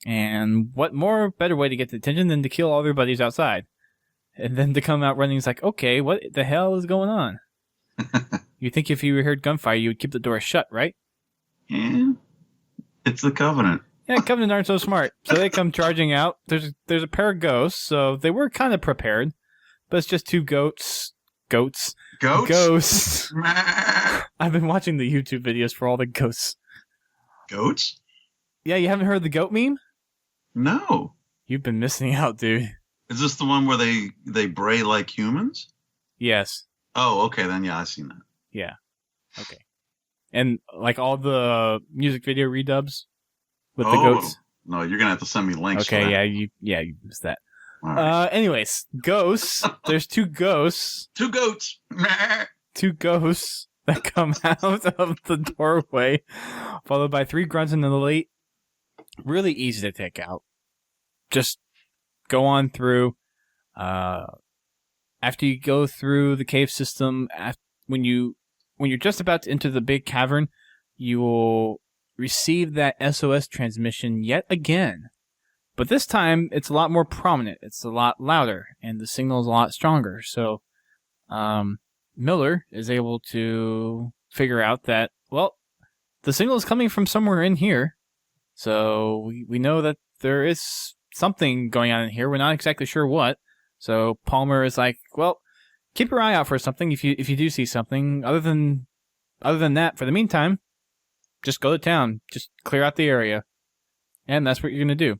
And what more better way to get the attention than to kill all their buddies outside? And then to come out running is like, okay, what the hell is going on? You think if you heard gunfire, you would keep the door shut, right? Yeah. It's the Covenant. Yeah, Covenant aren't so smart. So they come charging out. There's a pair of ghosts, so they were kind of prepared. But it's just two goats. Goats? Ghosts. I've been watching the YouTube videos for all the ghosts. Goats? Yeah, you haven't heard the goat meme? No. You've been missing out, dude. Is this the one where they bray like humans? Yes. Oh, okay, then yeah, I've seen that. Yeah. Okay. And like all the music video redubs with the goats? No, you're going to have to send me links for Okay, that. you missed that. Right. Anyways, ghosts. There's two ghosts. Two goats. Two ghosts that come out of the doorway, followed by three grunts in the late. Really easy to take out. Just go on through. After you go through the cave system, when you're just about to enter the big cavern, you will receive that SOS transmission yet again. But this time, it's a lot more prominent. It's a lot louder, and the signal is a lot stronger. So, Miller is able to figure out that, well, the signal is coming from somewhere in here. So, we know that there is something going on in here. We're not exactly sure what. So, Palmer is like, well, keep your eye out for something if you do see something. Other than that, for the meantime, just go to town. Just clear out the area. And that's what you're going to do.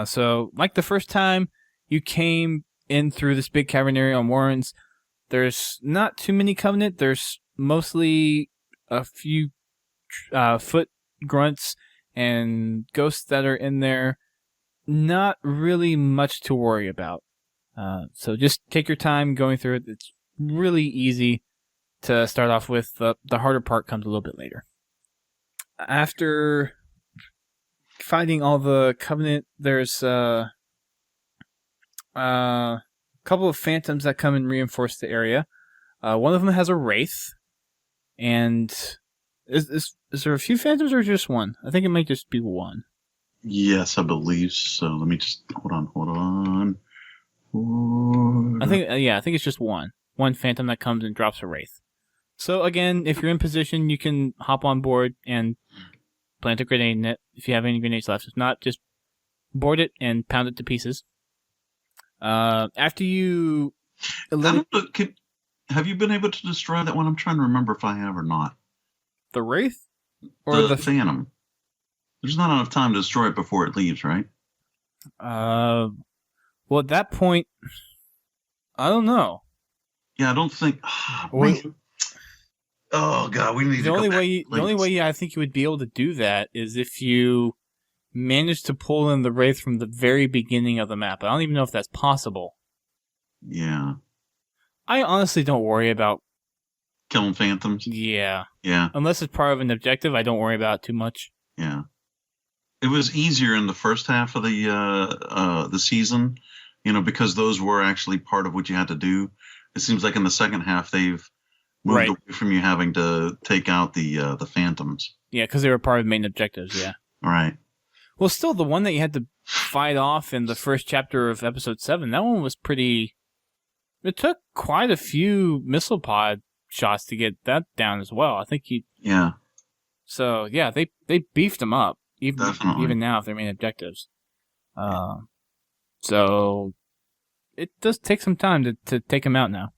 So, like the first time you came in through this big cavern area on Warrens, there's not too many Covenant. There's mostly a few foot grunts and ghosts that are in there. Not really much to worry about. So just take your time going through it. It's really easy to start off with. The harder part comes a little bit later. After fighting all the Covenant, there's a couple of phantoms that come and reinforce the area. One of them has a wraith, and is there a few phantoms or just one? I think it might just be one. Yes, I believe so. Let me just hold on. I think it's just one phantom that comes and drops a wraith. So again, if you're in position, you can hop on board and plant a grenade in it if you have any grenades left. If not, just board it and pound it to pieces. After you... Have you been able to destroy that one? I'm trying to remember if I have or not. The Wraith? Or the Phantom. There's not enough time to destroy it before it leaves, right? Well, at that point, I don't know. Yeah, I don't think... Oh, God, we need to go back. The only way I think you would be able to do that is if you managed to pull in the Wraith from the very beginning of the map. I don't even know if that's possible. Yeah. I honestly don't worry about... Killing phantoms? Yeah. Yeah. Unless it's part of an objective, I don't worry about it too much. Yeah. It was easier in the first half of the season, because those were actually part of what you had to do. It seems like in the second half, they've moved away from you having to take out the phantoms. Yeah, because they were part of the main objectives, yeah. All right. Well, still, the one that you had to fight off in the first chapter of episode 7, that one was pretty... It took quite a few missile pod shots to get that down as well. I think Yeah. So, yeah, they beefed them up, even now, if they're main objectives. So, it does take some time to take them out now.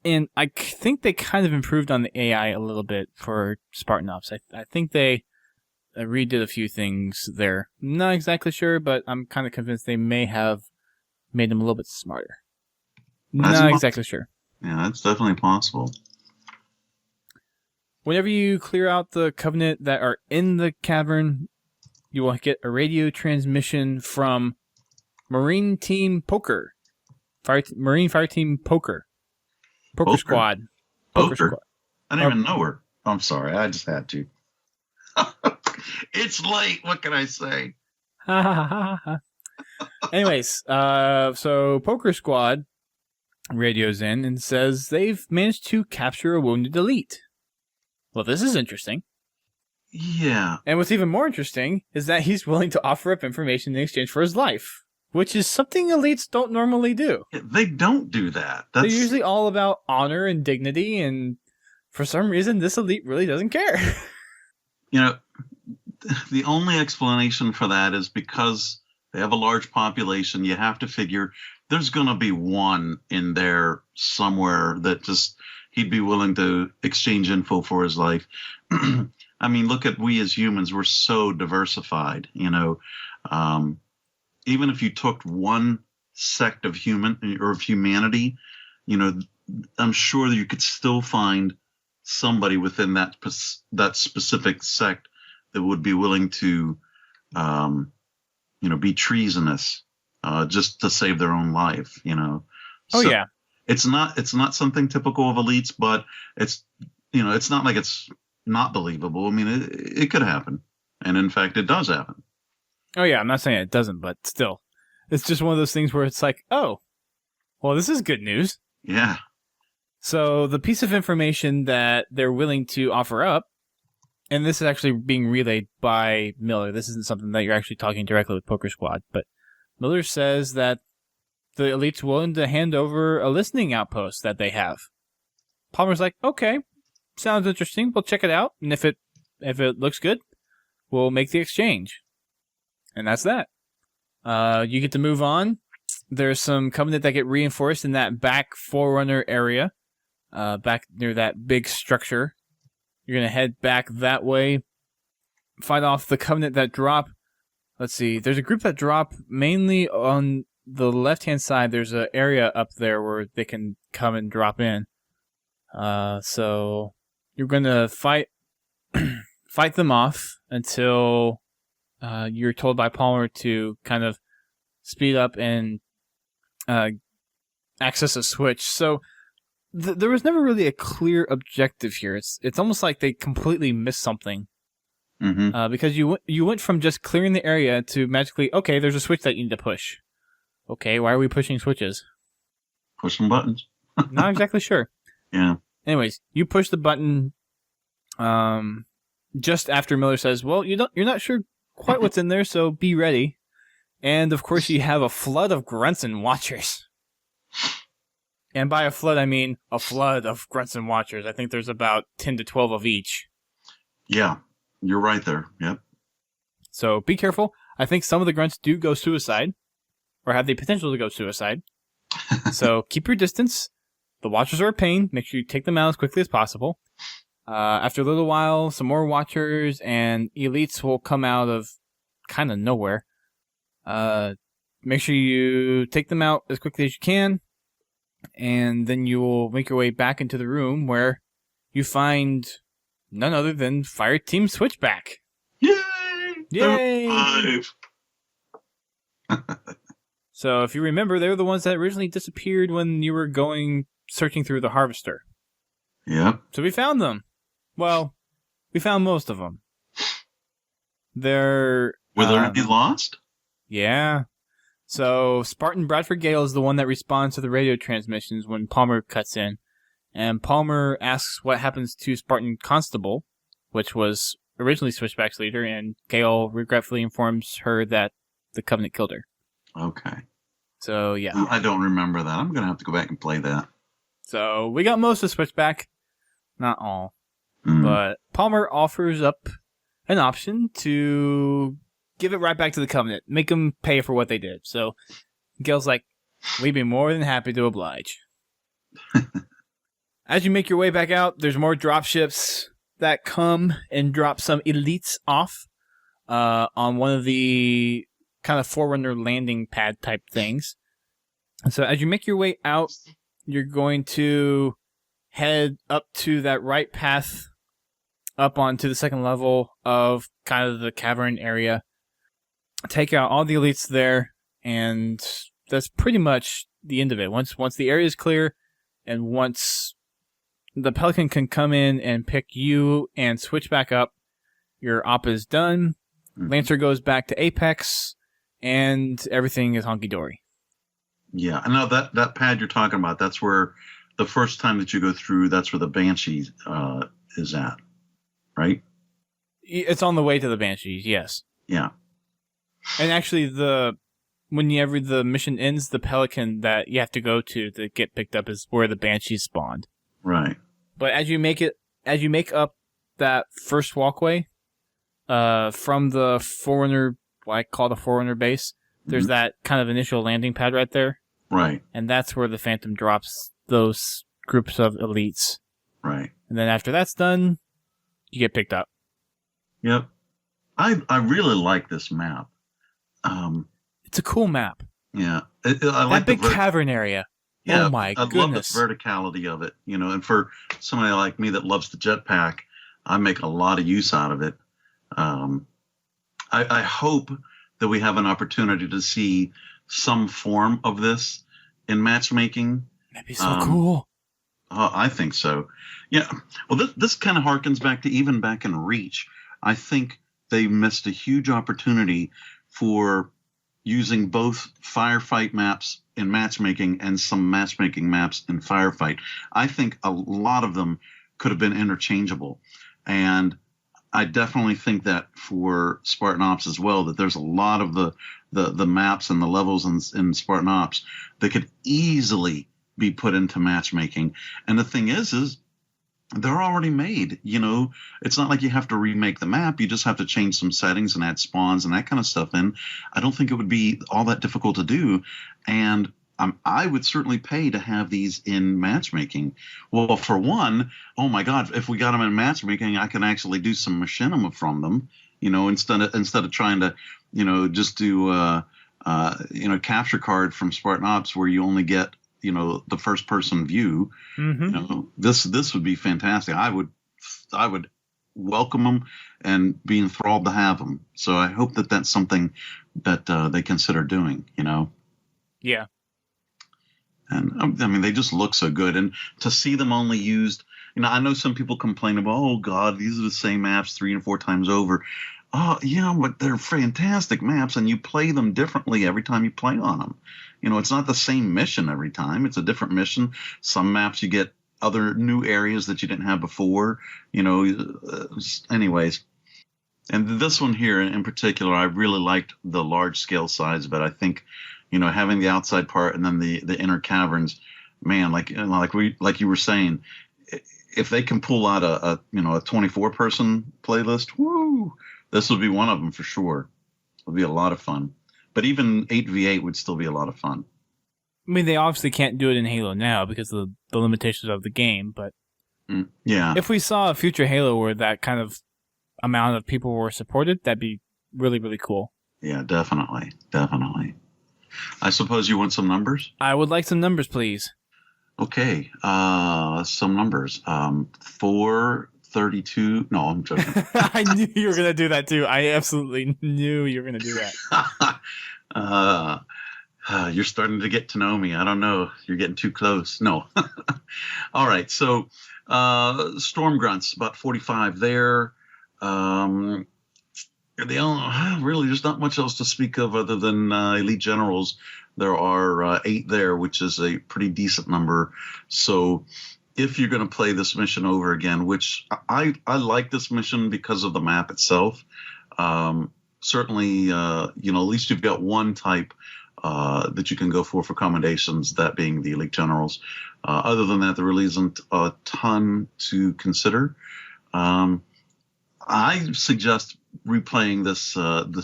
And I think they kind of improved on the AI a little bit for Spartan Ops. I think they redid a few things there. Not exactly sure, but I'm kind of convinced they may have made them a little bit smarter. Not exactly sure. Yeah, that's definitely possible. Whenever you clear out the Covenant that are in the cavern, you will get a radio transmission from Marine Team Poker. Marine Fire Team Poker. Poker Squad. Poker Squad. I didn't even know her. I'm sorry, I just had to. It's late. What can I say? Anyways, so Poker Squad radios in and says they've managed to capture a wounded elite. Well, this is interesting. Yeah. And what's even more interesting is that he's willing to offer up information in exchange for his life, which is something elites don't normally do. They don't do that. They're usually all about honor and dignity, and for some reason, this elite really doesn't care. The only explanation for that is because they have a large population. You have to figure there's going to be one in there somewhere that just he'd be willing to exchange info for his life. I mean, look at we as humans. We're so diversified, even if you took one sect of humanity, I'm sure that you could still find somebody within that specific sect that would be willing to, be treasonous, just to save their own life, Oh, so yeah. It's not something typical of elites, but it's not like it's not believable. I mean, it could happen. And in fact, it does happen. Oh, yeah. I'm not saying it doesn't, but still. It's just one of those things where it's like, oh, well, this is good news. Yeah. So the piece of information that they're willing to offer up, and this is actually being relayed by Miller. This isn't something that you're actually talking directly with Poker Squad, but Miller says that the elite's willing to hand over a listening outpost that they have. Palmer's like, okay, sounds interesting. We'll check it out, and if it looks good, we'll make the exchange. And that's that. You get to move on. There's some Covenant that get reinforced in that back Forerunner area, back near that big structure. You're going to head back that way, fight off the Covenant that drop. Let's see, there's a group that drop mainly on the left-hand side. There's an area up there where they can come and drop in. So you're going to fight them off until you're told by Palmer to kind of speed up and access a switch. So there was never really a clear objective here. It's almost like they completely missed something. Mm-hmm. Because you went from just clearing the area to magically, okay, there's a switch that you need to push. Okay, why are we pushing switches? Pushing buttons. Not exactly sure. Yeah. Anyways, you push the button just after Miller says, well, you're not sure quite what's in there, so be ready. And of course you have a flood of grunts and watchers. And by a flood, I mean a flood of grunts and watchers. I think there's about 10 to 12 of each. Yeah, you're right there. Yep. So be careful. I think some of the grunts do go suicide, or have the potential to go suicide. So keep your distance. The watchers are a pain. Make sure you take them out as quickly as possible. After a little while, some more watchers and elites will come out of kind of nowhere. Make sure you take them out as quickly as you can. And then you will make your way back into the room where you find none other than Fire Team Switchback. Yay! Yay! So if you remember, they were the ones that originally disappeared when you were searching through the harvester. Yep. So we found them. Well, we found most of them. Were there any lost? Yeah. So Spartan Bradford Gale is the one that responds to the radio transmissions when Palmer cuts in. And Palmer asks what happens to Spartan Constable, which was originally Switchback's leader, and Gale regretfully informs her that the Covenant killed her. Okay. So, yeah. I don't remember that. I'm going to have to go back and play that. So, we got most of Switchback. Not all. But Palmer offers up an option to give it right back to the Covenant. Make them pay for what they did. So, Gale's like, we'd be more than happy to oblige. As you make your way back out, there's more dropships that come and drop some elites off on one of the kind of Forerunner landing pad type things. And so as you make your way out, you're going to head up to that right path up onto the second level of kind of the cavern area. Take out all the elites there, and that's pretty much the end of it. Once the area is clear, and once the Pelican can come in and pick you and switch back up, your op is done. Lancer goes back to Apex, and everything is honky-dory. Yeah, I know that pad you're talking about. That's where the first time that you go through. That's where the Banshee is at, right? It's on the way to the Banshees, yes. Yeah. And actually, whenever the mission ends, the Pelican that you have to go to get picked up is where the Banshees spawned. Right. But as you make up that first walkway, from the Forerunner, what I call the Forerunner base, there's that kind of initial landing pad right there. Right. And that's where the Phantom drops those groups of elites. Right. And then after that's done, you get picked up. Yep. I really like this map. It's a cool map. Yeah. I like that big cavern area. Yeah, oh my goodness. I love the verticality of it, and for somebody like me that loves the jetpack, I make a lot of use out of it. I hope that we have an opportunity to see some form of this in matchmaking. That'd be so cool. I think so. Yeah. Well, this kind of harkens back to even back in Reach. I think they missed a huge opportunity for using both firefight maps in matchmaking and some matchmaking maps in firefight. I think a lot of them could have been interchangeable. And I definitely think that for Spartan Ops as well, that there's a lot of the maps and the levels in Spartan Ops that could easily be put into matchmaking. And the thing is they're already made. It's not like you have to remake the map. You just have to change some settings and add spawns and that kind of stuff in. I don't think it would be all that difficult to do. And I would certainly pay to have these in matchmaking. Well, for one, oh my God, if we got them in matchmaking, I can actually do some machinima from them, instead of trying to, just do, capture card from Spartan Ops where you only get, the first person view. Mm-hmm. This would be fantastic. I would welcome them and be enthralled to have them. So I hope that that's something that they consider doing, Yeah. And I mean, they just look so good. And to see them only used, I know some people complain about, oh God, these are the same maps 3 and 4 times over. Oh yeah, but they're fantastic maps, and you play them differently every time you play on them. It's not the same mission every time. It's a different mission. Some maps you get other new areas that you didn't have before. Anyways. And this one here in particular, I really liked the large scale size of it. I think, having the outside part and then the inner caverns, man, like you were saying, if they can pull out a 24 person playlist, woo, this would be one of them for sure. It would be a lot of fun. But even 8v8 would still be a lot of fun. I mean, they obviously can't do it in Halo now because of the limitations of the game, but yeah, if we saw a future Halo where that kind of amount of people were supported, that'd be really, really cool. Yeah, definitely. I suppose you want some numbers? I would like some numbers, please. Okay, some numbers. 432. No, I'm joking. I knew you were going to do that too. I absolutely knew you were going to do that. You're starting to get to know me. I don't know. You're getting too close. No. All right. So, Storm Grunts, about 45 there. Really, there's not much else to speak of other than Elite Generals. There are 8 there, which is a pretty decent number. So if you're going to play this mission over again, which I like this mission because of the map itself, certainly, at least you've got one type that you can go for commendations, that being the Elite Generals. Other than that, there really isn't a ton to consider. I suggest replaying this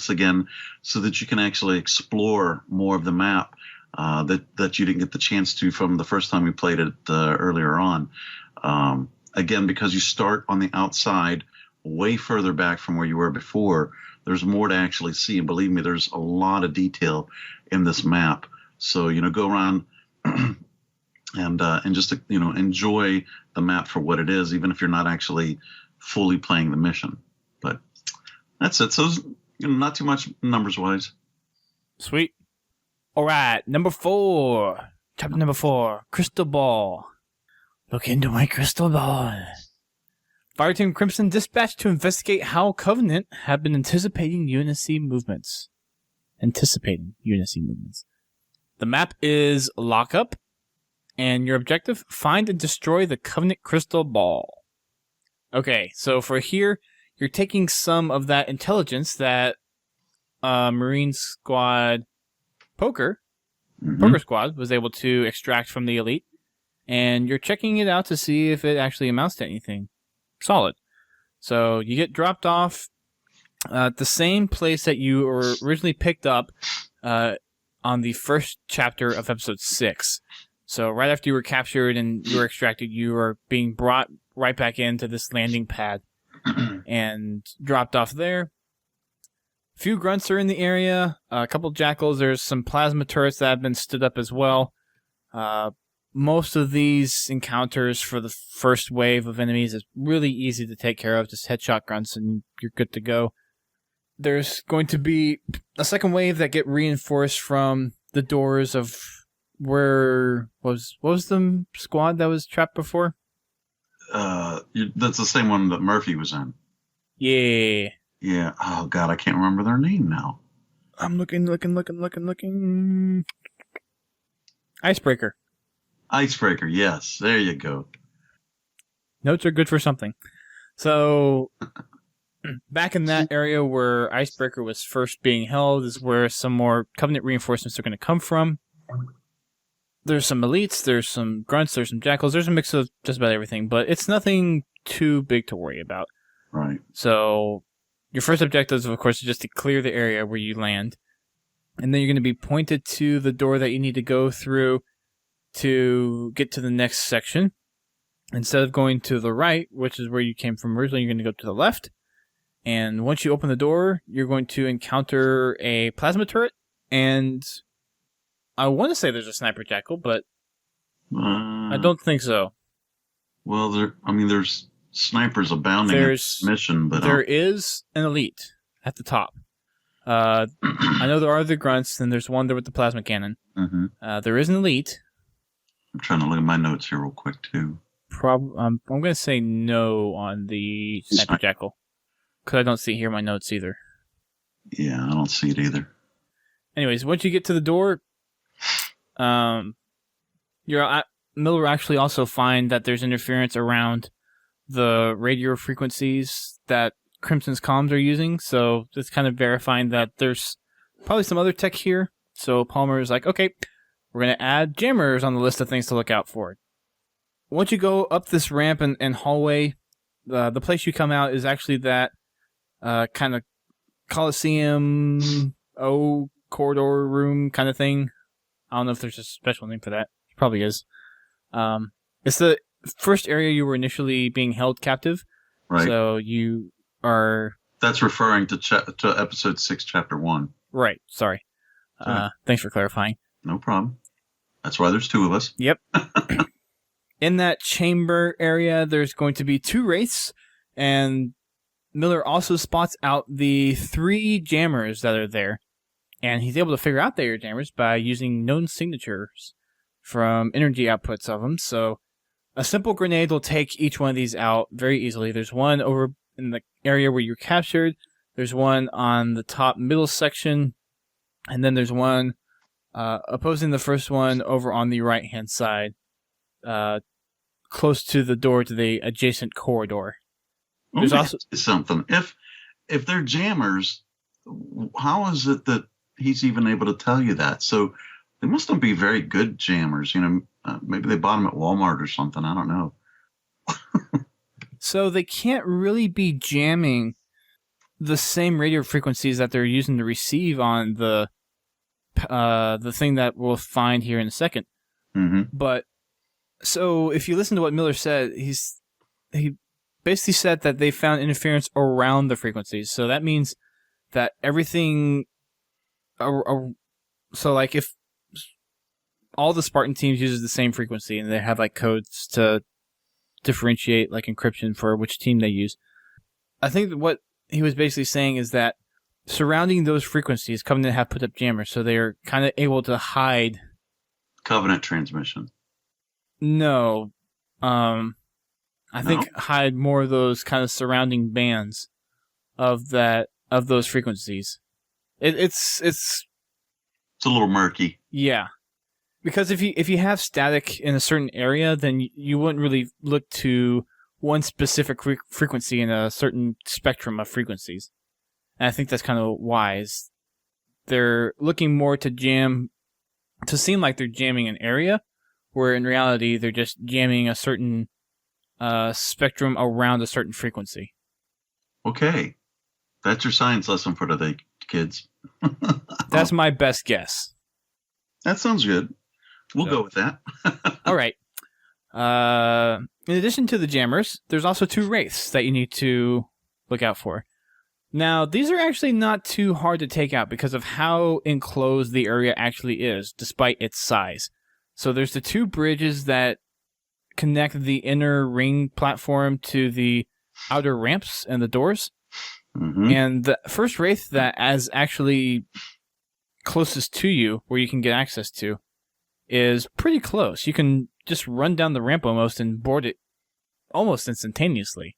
again so that you can actually explore more of the map that you didn't get the chance to from the first time you played it earlier on. Again, because you start on the outside, way further back from where you were before, there's more to actually see. And believe me, there's a lot of detail in this map. So, go around and just, enjoy the map for what it is, even if you're not actually fully playing the mission. But that's it. So, not too much numbers wise. Sweet. All right, number 4. Chapter number 4, Crystal Ball. Look into my crystal ball. Fireteam Crimson dispatched to investigate how Covenant have been anticipating UNSC movements. The The map is Lockup, and your objective, find and destroy the Covenant Crystal Ball. Okay, so for here, you're taking some of that intelligence that Marine Squad Poker Squad was able to extract from the Elite, and you're checking it out to see if it actually amounts to anything solid. So you get dropped off at the same place that you were originally picked up on the first chapter of episode 6. So right after you were captured and you were extracted, you were being brought right back into this landing pad and dropped off there. A few grunts are in the area, a couple jackals, there's some plasma turrets that have been stood up as well. Most of these encounters for the first wave of enemies is really easy to take care of, just headshot grunts and you're good to go. There's going to be a second wave that get reinforced from the doors of where what was the squad that was trapped before? That's the same one that Murphy was in. Yeah. Yeah. Oh God, I can't remember their name now. I'm looking. Icebreaker. Icebreaker. Yes, there you go. Notes are good for something. So, back in that area where Icebreaker was first being held is where some more Covenant reinforcements are going to come from. There's some elites, there's some grunts, there's some jackals, there's a mix of just about everything, but it's nothing too big to worry about. Right. So, your first objective, of course, is just to clear the area where you land. And then you're going to be pointed to the door that you need to go through to get to the next section. Instead of going to the right, which is where you came from originally, you're going to go to the left. And once you open the door, you're going to encounter a plasma turret and... I want to say there's a sniper jackal, but I don't think so. Well, there's snipers abounding in this mission, but there is an elite at the top. I know there are the grunts, and there's one there with the plasma cannon. Mm-hmm. There is an elite. I'm trying to look at my notes here real quick too. I'm going to say no on the sniper jackal because I don't see it here in my notes either. Yeah, I don't see it either. Anyways, once you get to the door. Miller actually also find that there's interference around the radio frequencies that Crimson's comms are using, so it's kind of verifying that there's probably some other tech here. So Palmer is like, okay, we're going to add jammers on the list of things to look out for. Once you go up this ramp and hallway, the place you come out is actually that kind of Coliseum corridor room kind of thing. I don't know if there's a special name for that. It probably is. It's the first area you were initially being held captive. Right. So you are... That's referring to episode 6, chapter 1. Right. Sorry. Thanks for clarifying. No problem. That's why there's 2 of us. Yep. In that chamber area, there's going to be 2 wraiths, and Miller also spots out the 3 jammers that are there. And he's able to figure out their jammers by using known signatures from energy outputs of them. So a simple grenade will take each one of these out very easily. There's one over in the area where you're captured. There's one on the top middle section. And then there's one opposing the first one over on the right-hand side, close to the door to the adjacent corridor. There's also something. If they're jammers, how is it that he's even able to tell you that? So they must not be very good jammers. Maybe they bought them at Walmart or something. I don't know. So they can't really be jamming the same radio frequencies that they're using to receive on the thing that we'll find here in a second. Mm-hmm. But so if you listen to what Miller said, he basically said that they found interference around the frequencies. So that means that everything. So like if all the Spartan teams uses the same frequency and they have like codes to differentiate like encryption for which team they use. I think that what he was basically saying is that surrounding those frequencies, Covenant have put up jammers, so they're kind of able to hide. Covenant transmission. No. I think hide more of those kind of surrounding bands of those frequencies. It's a little murky. Yeah. Because if you have static in a certain area, then you wouldn't really look to one specific frequency in a certain spectrum of frequencies. And I think that's kind of wise. They're looking more to seem like they're jamming an area, where in reality they're just jamming a certain spectrum around a certain frequency. Okay. That's your science lesson for today, kids. That's my best guess. That sounds good. We'll go with that. All right. In addition to the jammers, there's also 2 wraiths that you need to look out for. Now, these are actually not too hard to take out because of how enclosed the area actually is, despite its size. So there's the 2 bridges that connect the inner ring platform to the outer ramps and the doors. Mm-hmm. And the first wraith that is actually closest to you, where you can get access to, is pretty close. You can just run down the ramp almost and board it almost instantaneously.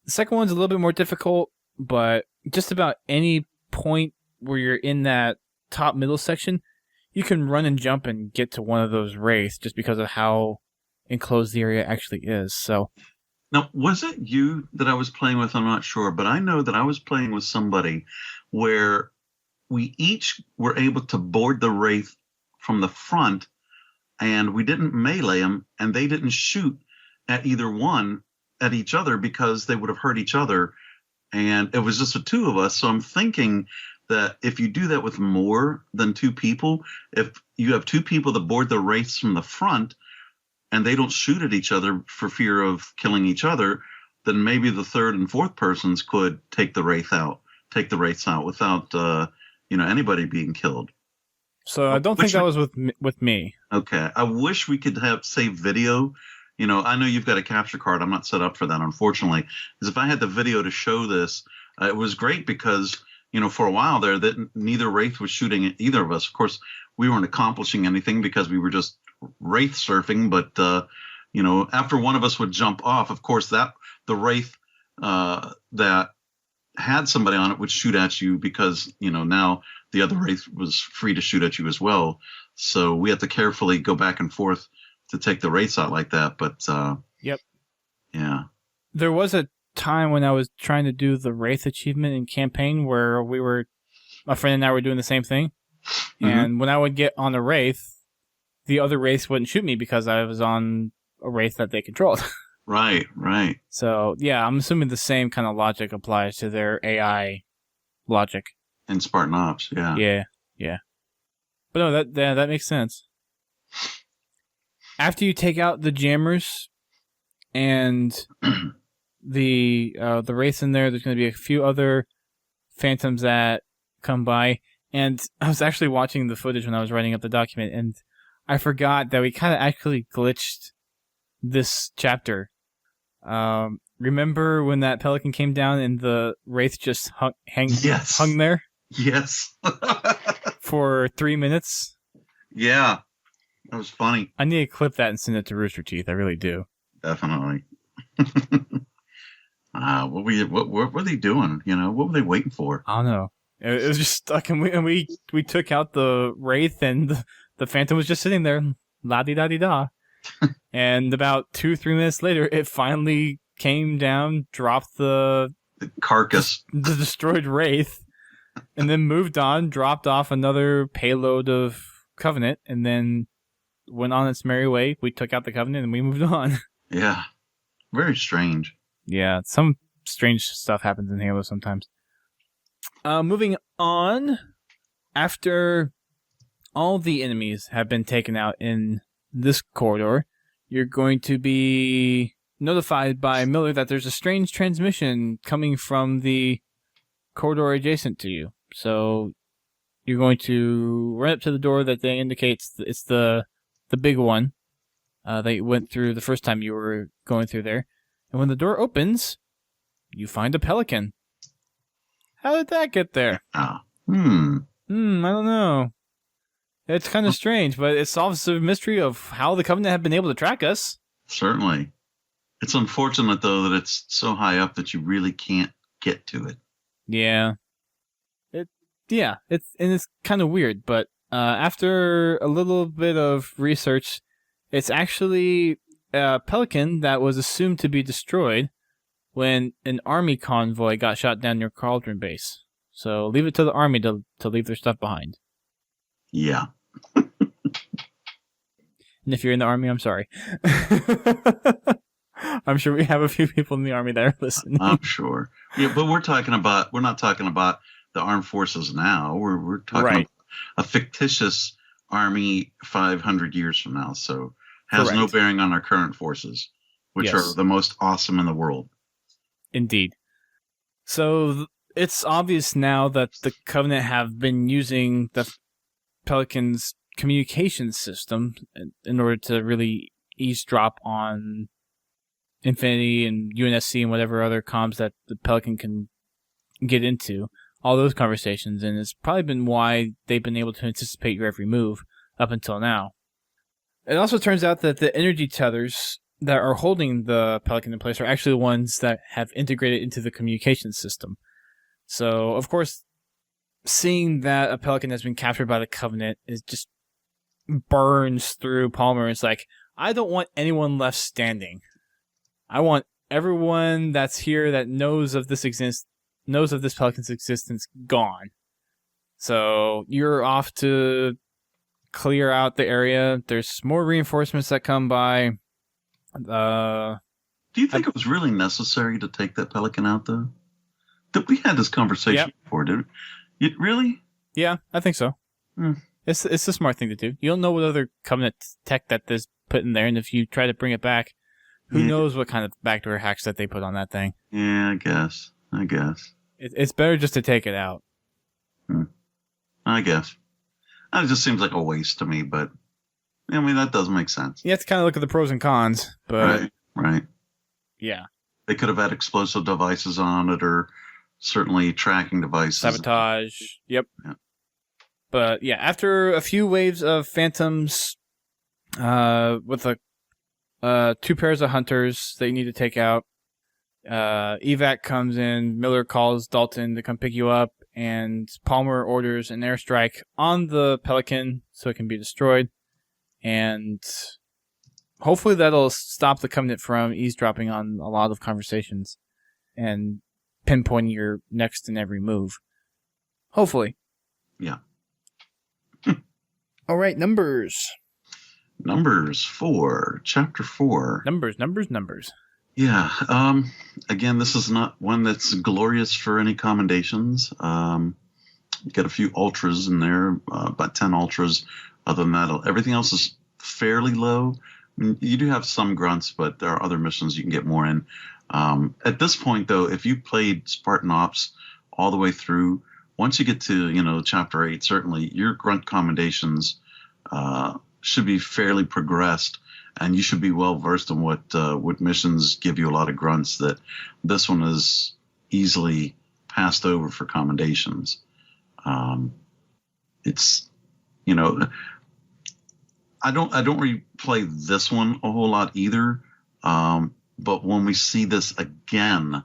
The second one's a little bit more difficult, but just about any point where you're in that top middle section, you can run and jump and get to one of those wraiths just because of how enclosed the area actually is. So, now, was it you that I was playing with? I'm not sure, but I know that I was playing with somebody where we each were able to board the wraith from the front, and we didn't melee them, and they didn't shoot at either one at each other because they would have hurt each other. And it was just the 2 of us. So I'm thinking that if you do that with more than 2 people, if you have 2 people that board the wraiths from the front and they don't shoot at each other for fear of killing each other, then maybe the 3rd and 4th persons could take the wraiths out without anybody being killed. So I don't think that was with me. Okay. I wish we could have saved video. I know you've got a capture card. I'm not set up for that, unfortunately. Because if I had the video to show this, it was great because, for a while there, that neither wraith was shooting at either of us. Of course, we weren't accomplishing anything because we were just wraith surfing. But, after one of us would jump off, of course, the wraith that had somebody on it would shoot at you because, now the other wraith was free to shoot at you as well. So we had to carefully go back and forth to take the wraiths out like that. But yep. Yeah. There was a time when I was trying to do the wraith achievement in campaign where my friend and I were doing the same thing. Mm-hmm. And when I would get on a wraith, the other wraiths wouldn't shoot me because I was on a wraith that they controlled. Right. So, yeah, I'm assuming the same kind of logic applies to their AI logic. In Spartan Ops, yeah. Yeah. But no, that makes sense. After you take out the jammers and the wraiths in there's going to be a few other phantoms that come by. And I was actually watching the footage when I was writing up the document, and I forgot that we kind of actually glitched this chapter. Remember when that pelican came down and the wraith just hung there? Yes. For 3 minutes? Yeah. That was funny. I need to clip that and send it to Rooster Teeth. I really do. Definitely. What were they doing? What were they waiting for? I don't know. It was just stuck, and we took out the wraith, and the phantom was just sitting there, la-di-da-di-da. And about 2-3 minutes later, it finally came down, dropped the carcass, the destroyed wraith, and then moved on, dropped off another payload of Covenant, and then went on its merry way. We took out the Covenant, and we moved on. Yeah. Very strange. Yeah, some strange stuff happens in Halo sometimes. Moving on, after all the enemies have been taken out in this corridor, you're going to be notified by Miller that there's a strange transmission coming from the corridor adjacent to you. So you're going to run up to the door that indicates it's the big one that you went through the first time you were going through there. And when the door opens, you find a pelican. How did that get there? I don't know. It's kind of strange, but it solves the mystery of how the Covenant have been able to track us. Certainly. It's unfortunate, though, that it's so high up that you really can't get to it. Yeah. It's kind of weird, but After a little bit of research, it's actually a Pelican that was assumed to be destroyed when an army convoy got shot down near Cauldron Base. So leave it to the army to leave their stuff behind. Yeah. And if you're in the army, I'm sorry. I'm sure we have a few people in the army that are listening. I'm sure. Yeah, but we're not talking about the armed forces now. We're talking about a fictitious army 500 years from now. So has no bearing on our current forces, which are the most awesome in the world. Indeed. So it's obvious now that the Covenant have been using the Pelican's communication system in order to really eavesdrop on Infinity and UNSC and whatever other comms that the Pelican can get into, all those conversations, and it's probably been why they've been able to anticipate your every move up until now. It also turns out that the energy tethers that are holding the Pelican in place are actually the ones that have integrated into the communication system. So, of course, seeing that a Pelican has been captured by the Covenant is just burns through Palmer. It's like, I don't want anyone left standing. I want everyone that's here that knows of this Pelican's existence gone. So you're off to clear out the area. There's more reinforcements that come by. Do you think it was really necessary to take that Pelican out, though? We had this conversation before, didn't we? Really? Yeah, I think so. It's a smart thing to do. You don't know what other Covenant tech that is put in there, and if you try to bring it back, who knows what kind of backdoor hacks that they put on that thing. Yeah, I guess. It's better just to take it out. I guess. It just seems like a waste to me, but I mean, that does make sense. You have to kind of look at the pros and cons, but... Right. Yeah. They could have had explosive devices on it, or certainly tracking devices. Sabotage. Yep. Yeah. But yeah, after a few waves of phantoms, with two pairs of hunters that you need to take out, evac comes in, Miller calls Dalton to come pick you up, and Palmer orders an airstrike on the Pelican so it can be destroyed. And hopefully that'll stop the Covenant from eavesdropping on a lot of conversations and pinpointing your next and every move. Hopefully. Yeah. All right, numbers. Numbers 4, chapter 4. Numbers. Yeah. Again, this is not one that's glorious for any commendations. You got a few ultras in there, about 10 ultras. Other than that, everything else is fairly low. I mean, you do have some grunts, but there are other missions you can get more in. At this point, though, if you played Spartan Ops all the way through, once you get to, chapter 8, certainly your grunt commendations should be fairly progressed, and you should be well versed in what missions give you a lot of grunts that this one is easily passed over for commendations. It's, I don't replay this one a whole lot either. But when we see this again,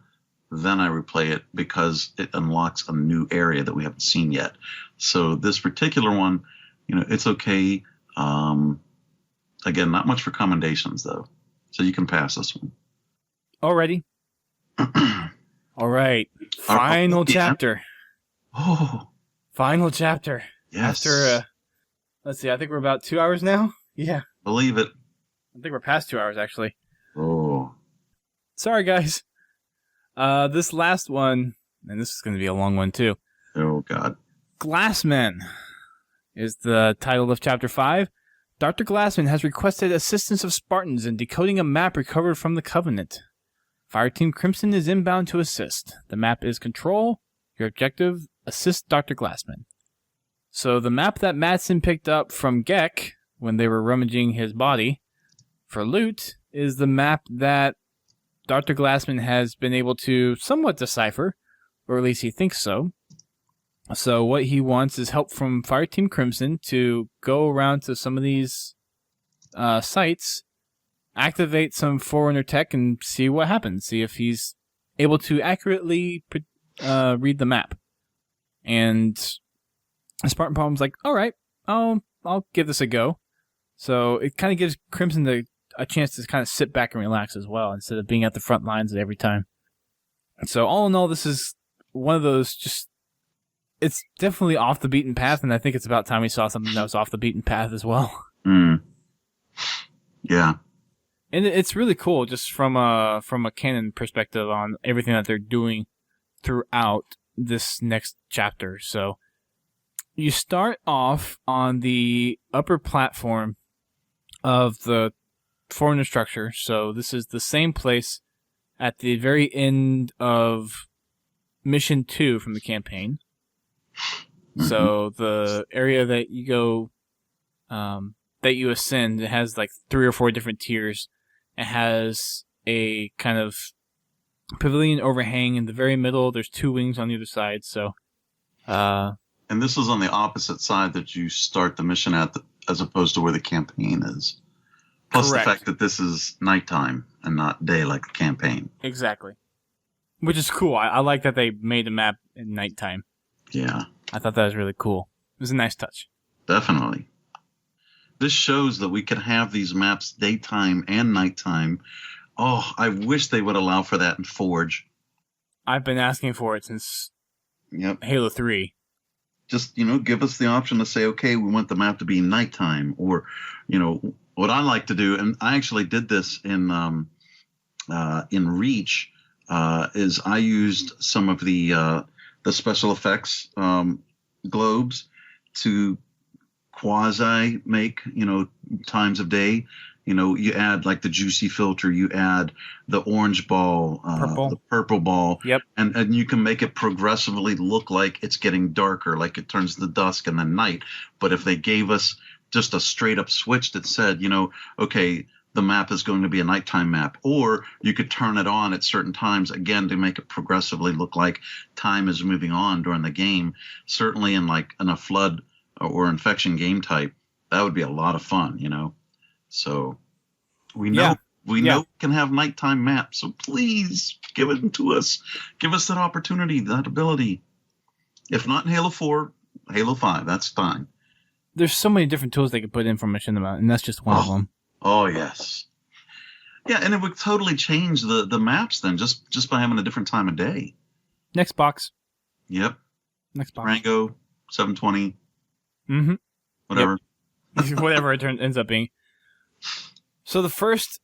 then I replay it because it unlocks a new area that we haven't seen yet. So this particular one, it's okay. Again, not much for commendations though. So you can pass this one. Alrighty. All right. Final chapter. Oh. Final chapter. Yes. After, let's see, I think we're about 2 hours now. Yeah. Believe it. I think we're past 2 hours, actually. Oh. Sorry, guys. This last one, and this is going to be a long one, too. Oh, God. Glassman is the title of Chapter 5. Dr. Glassman has requested assistance of Spartans in decoding a map recovered from the Covenant. Fireteam Crimson is inbound to assist. The map is Control. Your objective, assist Dr. Glassman. So the map that Madsen picked up from Gek when they were rummaging his body for loot is the map that Dr. Glassman has been able to somewhat decipher, or at least he thinks so. So what he wants is help from Fireteam Crimson to go around to some of these sites, activate some Forerunner tech, and see what happens. See if he's able to accurately read the map. And Spartan Palm's like, all right, oh, I'll give this a go. So it kind of gives Crimson a chance to kind of sit back and relax as well, instead of being at the front lines every time. So all in all, this is one of those it's definitely off the beaten path, and I think it's about time we saw something that was off the beaten path as well. Yeah. And it's really cool just from a canon perspective on everything that they're doing throughout this next chapter. So you start off on the upper platform of the Foreigner structure. So this is the same place at the very end of Mission 2 from the campaign. So the area that you go, that you ascend, it has like 3 or 4 different tiers. It has a kind of pavilion overhang in the very middle. There's 2 wings on either side. So, and this is on the opposite side that you start the mission at, as opposed to where the campaign is. Plus correct. The fact that this is nighttime and not day like the campaign. Exactly. Which is cool. I like that they made the map at nighttime. Yeah. I thought that was really cool. It was a nice touch. Definitely. This shows that we can have these maps daytime and nighttime. Oh, I wish they would allow for that in Forge. I've been asking for it since Halo 3. Just, give us the option to say, okay, we want the map to be nighttime. Or, what I like to do, and I actually did this in Reach, is I used some of the special effects globes to quasi make, times of day. You add like the juicy filter, you add the orange ball, the purple ball, and you can make it progressively look like it's getting darker, like it turns to dusk and then night. But if they gave us just a straight up switch that said, okay, the map is going to be a nighttime map, or you could turn it on at certain times, again, to make it progressively look like time is moving on during the game, certainly in a flood or infection game type, that would be a lot of fun, So we know we can have nighttime maps. So please give it to us. Give us that opportunity, that ability. If not in Halo 4, Halo 5, that's fine. There's so many different tools they could put in for Machinima, and that's just one of them. Oh, yes. Yeah, and it would totally change the maps then, just by having a different time of day. Next box. Yep. Next box. Rango, 720. Mm-hmm. Whatever. Yep. Whatever it ends up being. So the first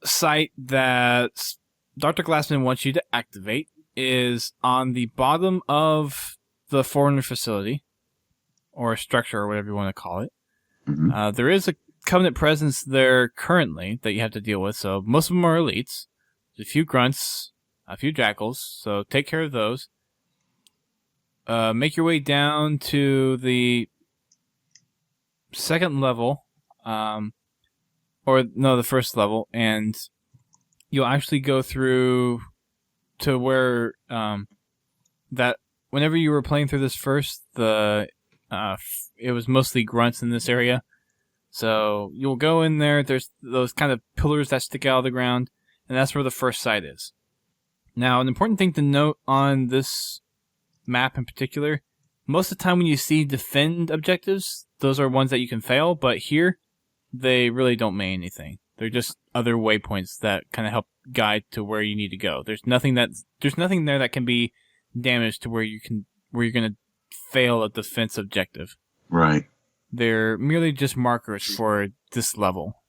site that Dr. Glassman wants you to activate is on the bottom of the Foreigner facility, or structure, or whatever you want to call it. Mm-hmm. There is a Covenant presence there currently that you have to deal with, so most of them are elites. There's a few grunts, a few jackals, so take care of those. Make your way down to the second level, the first level, and you'll actually go through to where that whenever you were playing through this first, it was mostly grunts in this area. So you'll go in there, there's those kind of pillars that stick out of the ground, and that's where the first site is. Now, an important thing to note on this map in particular, most of the time when you see defend objectives, those are ones that you can fail, but here, they really don't mean anything. They're just other waypoints that kind of help guide to where you need to go. There's nothing there that can be damaged to where you're going to fail a defense objective. Right. They're merely just markers for this level.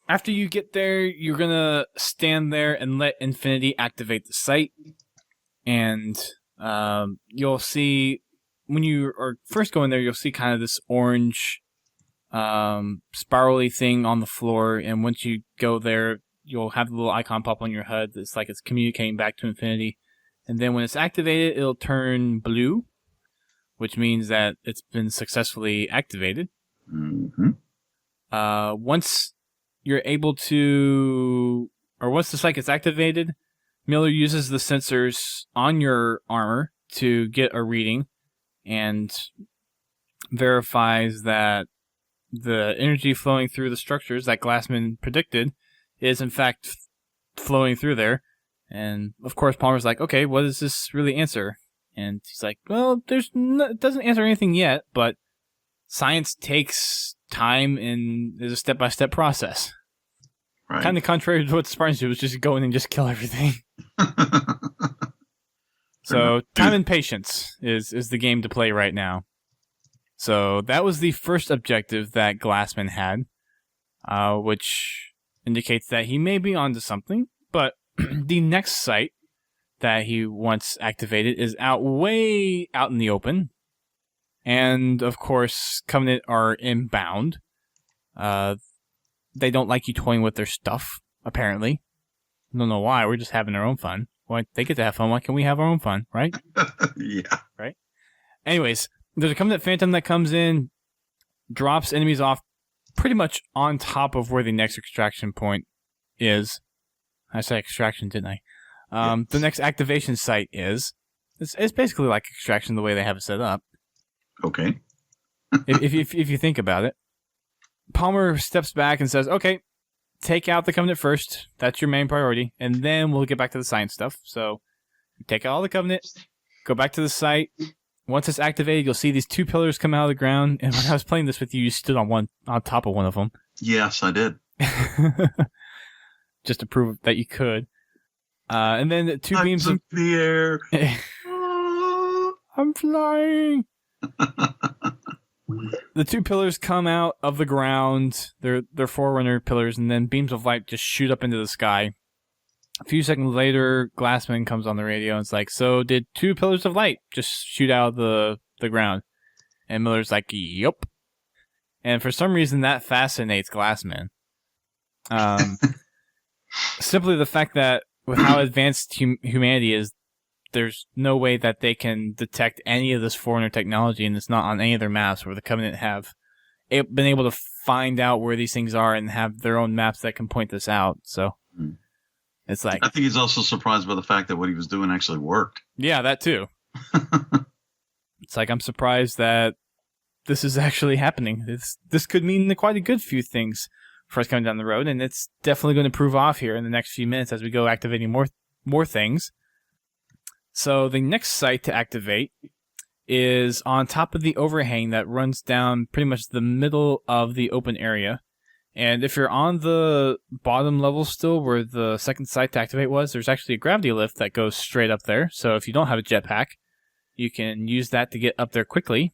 After you get there, you're going to stand there and let Infinity activate the site. And you'll see, when you are first going there, you'll see kind of this orange spirally thing on the floor. And once you go there, you'll have the little icon pop on your HUD. It's like it's communicating back to Infinity. And then when it's activated, it'll turn blue, which means that it's been successfully activated. Mm-hmm. Once you're able to, or once the site gets activated, Miller uses the sensors on your armor to get a reading and verifies that the energy flowing through the structures that Glassman predicted is in fact flowing through there. And of course, Palmer's like, okay, what does this really answer? And he's like, well, it doesn't answer anything yet, but science takes time and is a step-by-step process. Right. Kind of contrary to what the Spartans do, was just go in and just kill everything. So time and patience is the game to play right now. So that was the first objective that Glassman had, which indicates that he may be onto something. But the next site that he wants activated is way out in the open. And, of course, Covenant are inbound. They don't like you toying with their stuff, apparently. I don't know why. We're just having our own fun. Well, they get to have fun. Why can't we have our own fun, right? Yeah. Right? Anyways, there's a Covenant Phantom that comes in, drops enemies off pretty much on top of where the next extraction point is. I said extraction, didn't I? Yes. The next activation site is. It's basically like extraction the way they have it set up. Okay. if you think about it. Palmer steps back and says, okay, take out the Covenant first. That's your main priority. And then we'll get back to the science stuff. So you take out all the Covenant, go back to the site. Once it's activated, you'll see these two pillars come out of the ground. And when I was playing this with you, you stood on top of one of them. Yes, I did. Just to prove that you could. And then the two beams of the air. I'm flying. The two pillars come out of the ground. They're Forerunner pillars, and then beams of light just shoot up into the sky. A few seconds later, Glassman comes on the radio and it's like, so did two pillars of light just shoot out of the ground? And Miller's like, yup. And for some reason, that fascinates Glassman. Simply the fact that with how advanced humanity is, there's no way that they can detect any of this Forerunner technology, and it's not on any of their maps where the Covenant have been able to find out where these things are and have their own maps that can point this out. So it's like, I think he's also surprised by the fact that what he was doing actually worked. Yeah, that too. It's like, I'm surprised that this is actually happening. This could mean quite a good few things for us coming down the road, and it's definitely going to prove off here in the next few minutes as we go activating more things. So the next site to activate is on top of the overhang that runs down pretty much the middle of the open area. And if you're on the bottom level still where the second site to activate was, there's actually a gravity lift that goes straight up there. So if you don't have a jetpack, you can use that to get up there quickly.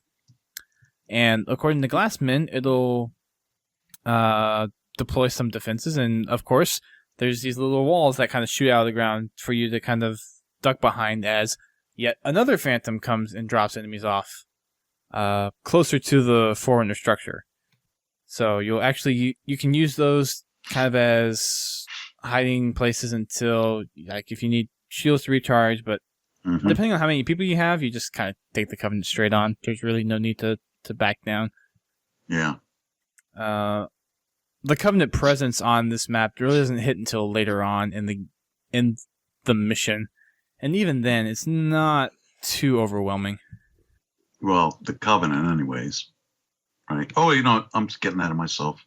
And according to Glassman, it'll deploy some defenses. And of course, there's these little walls that kind of shoot out of the ground for you to kind of duck behind as yet another Phantom comes and drops enemies off closer to the Forerunner structure. So you'll actually you can use those kind of as hiding places until, like, if you need shields to recharge, but depending on how many people you have, you just kind of take the Covenant straight on. There's really no need to back down. Yeah. The Covenant presence on this map really doesn't hit until later on in the mission. And even then, it's not too overwhelming. Well, the Covenant anyways. Right. Oh, I'm just getting ahead of myself.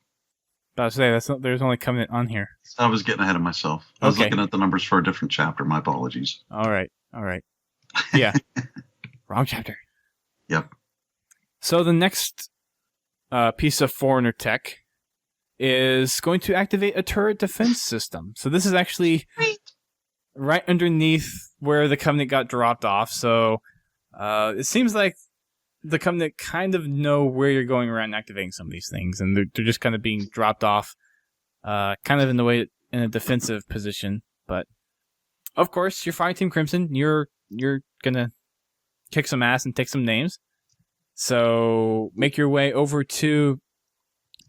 But I say, there's only Covenant on here. I was getting ahead of myself. I was looking at the numbers for a different chapter. My apologies. All right. Yeah. Wrong chapter. Yep. So the next piece of Forerunner tech is going to activate a turret defense system. So this is actually right underneath where the Covenant got dropped off. So it seems like the Covenant kind of know where you're going around activating some of these things, and they're just kind of being dropped off kind of in a defensive position. But of course, you're Fire Team Crimson. You're gonna kick some ass and take some names. So make your way over to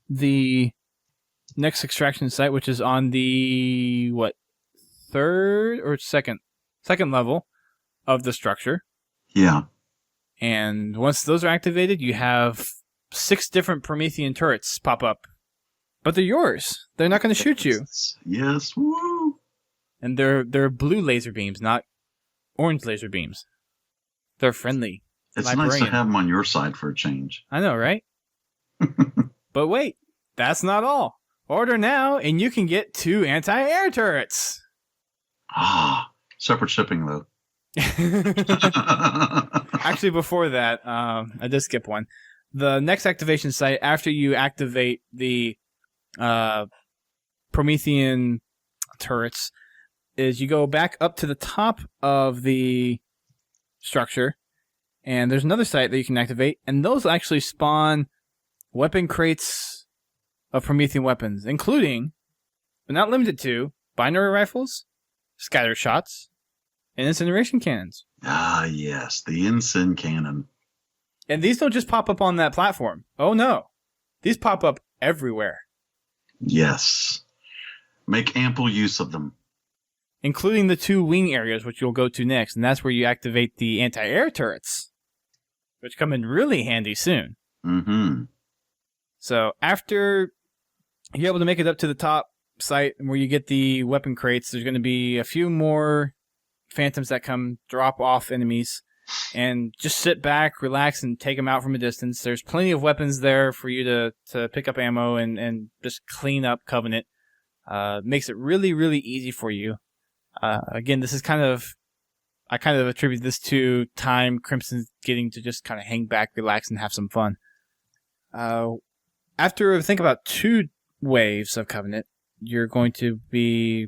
the next extraction site, which is on the third or second level of the structure. Yeah. And once those are activated, you have 6 different Promethean turrets pop up. But they're yours. They're not going to shoot you. Yes. Woo. And they're blue laser beams, not orange laser beams. They're friendly. It's nice to have them on your side for a change. I know, right? But wait, that's not all. Order now, and you can get 2 anti-air turrets. Separate shipping, though. Actually, before that, I did skip one. the next activation site after you activate the Promethean turrets is you go back up to the top of the structure, and there's another site that you can activate, and those actually spawn weapon crates of Promethean weapons, including, but not limited to, binary rifles, scatter shots, and incineration cannons. Ah, yes, the Incin cannon. And these don't just pop up on that platform. Oh no. These pop up everywhere. Yes. Make ample use of them. Including the 2 wing areas, which you'll go to next, and that's where you activate the anti-air turrets, which come in really handy soon. Mm-hmm. So after you're able to make it up to the top site where you get the weapon crates, there's going to be a few more phantoms that come drop off enemies, and just sit back, relax, and take them out from a distance. There's plenty of weapons there for you to pick up ammo and just clean up Covenant. Makes it really, really easy for you. Again, this is I kind of attribute this to time Crimson's getting to just kind of hang back, relax, and have some fun. After think about 2 waves of Covenant, you're going to be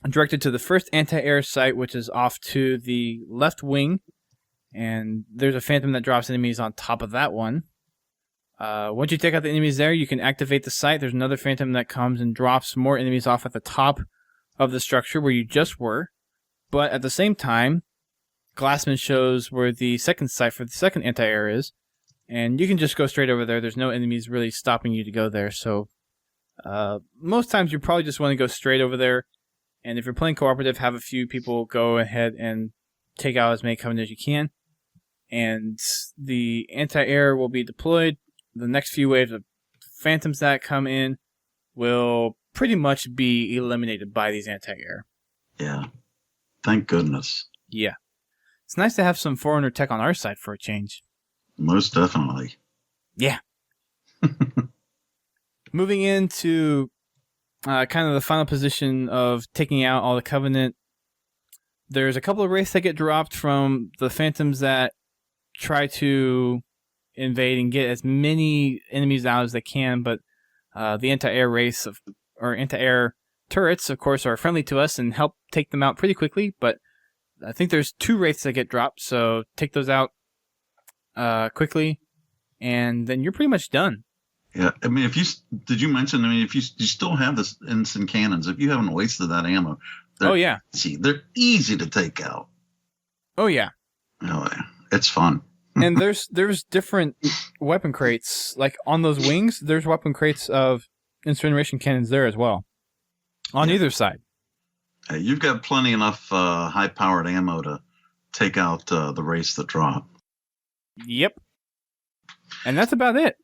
directed to the first anti-air site, which is off to the left wing, and there's a phantom that drops enemies on top of that one. Once you take out the enemies there, you can activate the site. There's another phantom that comes and drops more enemies off at the top of the structure where you just were, but at the same time, Glassman shows where the second site for the second anti-air is, and you can just go straight over there. There's no enemies really stopping you to go there, so most times you probably just want to go straight over there, and if you're playing cooperative, have a few people go ahead and take out as many Covenant as you can, and the anti-air will be deployed. The next few waves of phantoms that come in will pretty much be eliminated by these anti-air. Yeah. Thank goodness. Yeah. It's nice to have some foreigner tech on our side for a change. Most definitely. Yeah. Moving into kind of the final position of taking out all the Covenant, there's a couple of wraiths that get dropped from the phantoms that try to invade and get as many enemies out as they can, but the anti-air wraiths or anti-air turrets, of course, are friendly to us and help take them out pretty quickly, but I think there's 2 wraiths that get dropped, so take those out quickly, and then you're pretty much done. Yeah, I mean, did you mention, if you still have this instant cannons, if you haven't wasted that ammo, they're easy to take out. Oh, yeah. Oh, yeah. It's fun. And there's different weapon crates, like on those wings, there's weapon crates of incineration cannons there as well, on either side. You've got plenty enough high-powered ammo to take out the race that drop. Yep. And that's about it.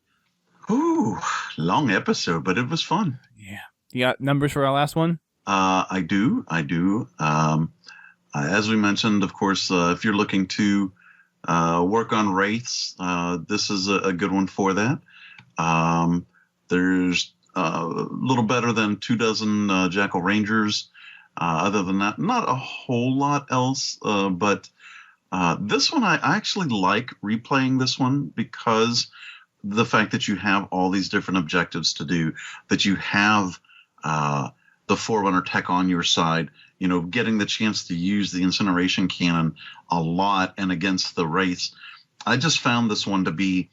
Ooh, long episode, but it was fun. Yeah. You got numbers for our last one? I do. As we mentioned, of course, if you're looking to work on wraiths, this is a good one for that. There's a little better than 24 Jackal Rangers. Other than that, not a whole lot else. But this one, I actually like replaying this one because the fact that you have all these different objectives to do, that you have the Forerunner tech on your side, getting the chance to use the incineration cannon a lot and against the wraiths. I just found this one to be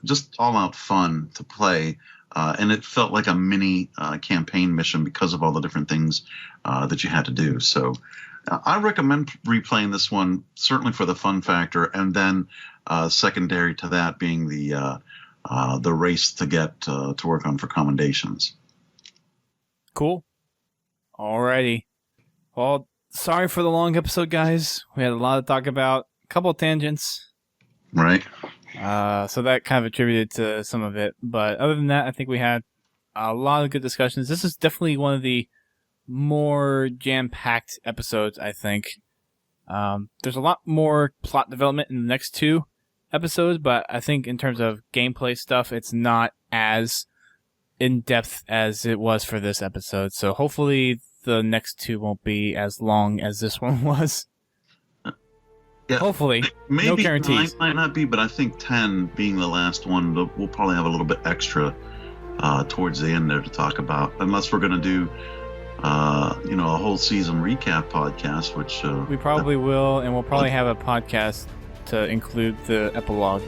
just all-out fun to play, and it felt like a mini campaign mission because of all the different things that you had to do. So I recommend replaying this one, certainly for the fun factor, and then secondary to that being the race to get to work on for commendations. Cool. Alrighty. Well, sorry for the long episode, guys. We had a lot to talk about, a couple of tangents. Right. So that kind of attributed to some of it. But other than that, I think we had a lot of good discussions. This is definitely one of the more jam-packed episodes, I think. There's a lot more plot development in the next 2 episodes, but I think in terms of gameplay stuff, it's not as in-depth as it was for this episode. So hopefully the next 2 won't be as long as this one was. Yeah. Hopefully. Maybe no guarantees. 9 might not be, but I think 10 being the last one, we'll probably have a little bit extra towards the end there to talk about, unless we're going to do a whole season recap podcast, which we probably will, and we'll probably have a podcast to include the epilogue.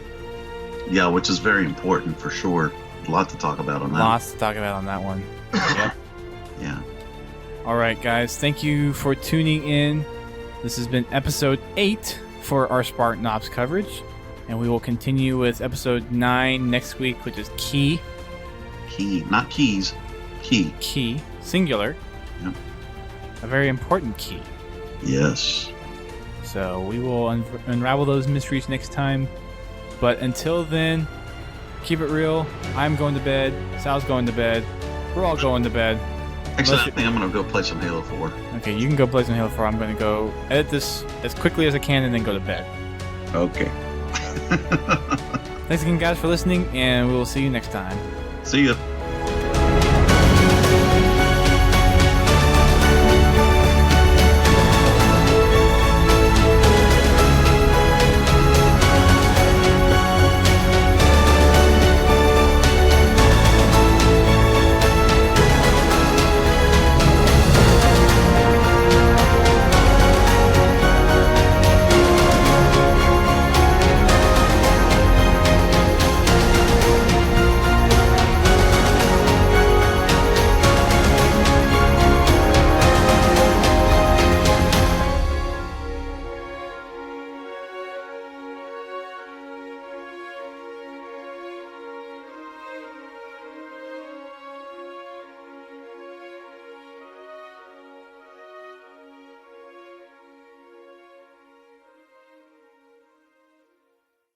Yeah, which is very important for sure. A lot to talk about on that. Lots to talk about on that one. Yep. Yeah. All right, guys. Thank you for tuning in. This has been episode 8 for our Spartan Ops coverage, and we will continue with episode 9 next week, which is Key. Key, not keys. Key. Key, singular. Yep. A very important key. Yes. So we will unravel those mysteries next time. But until then, keep it real. I'm going to bed. Sal's going to bed. We're all going to bed. Actually, I think I'm going to go play some Halo 4. Okay, you can go play some Halo 4. I'm going to go edit this as quickly as I can and then go to bed. Okay. Thanks again, guys, for listening, and we will see you next time. See ya.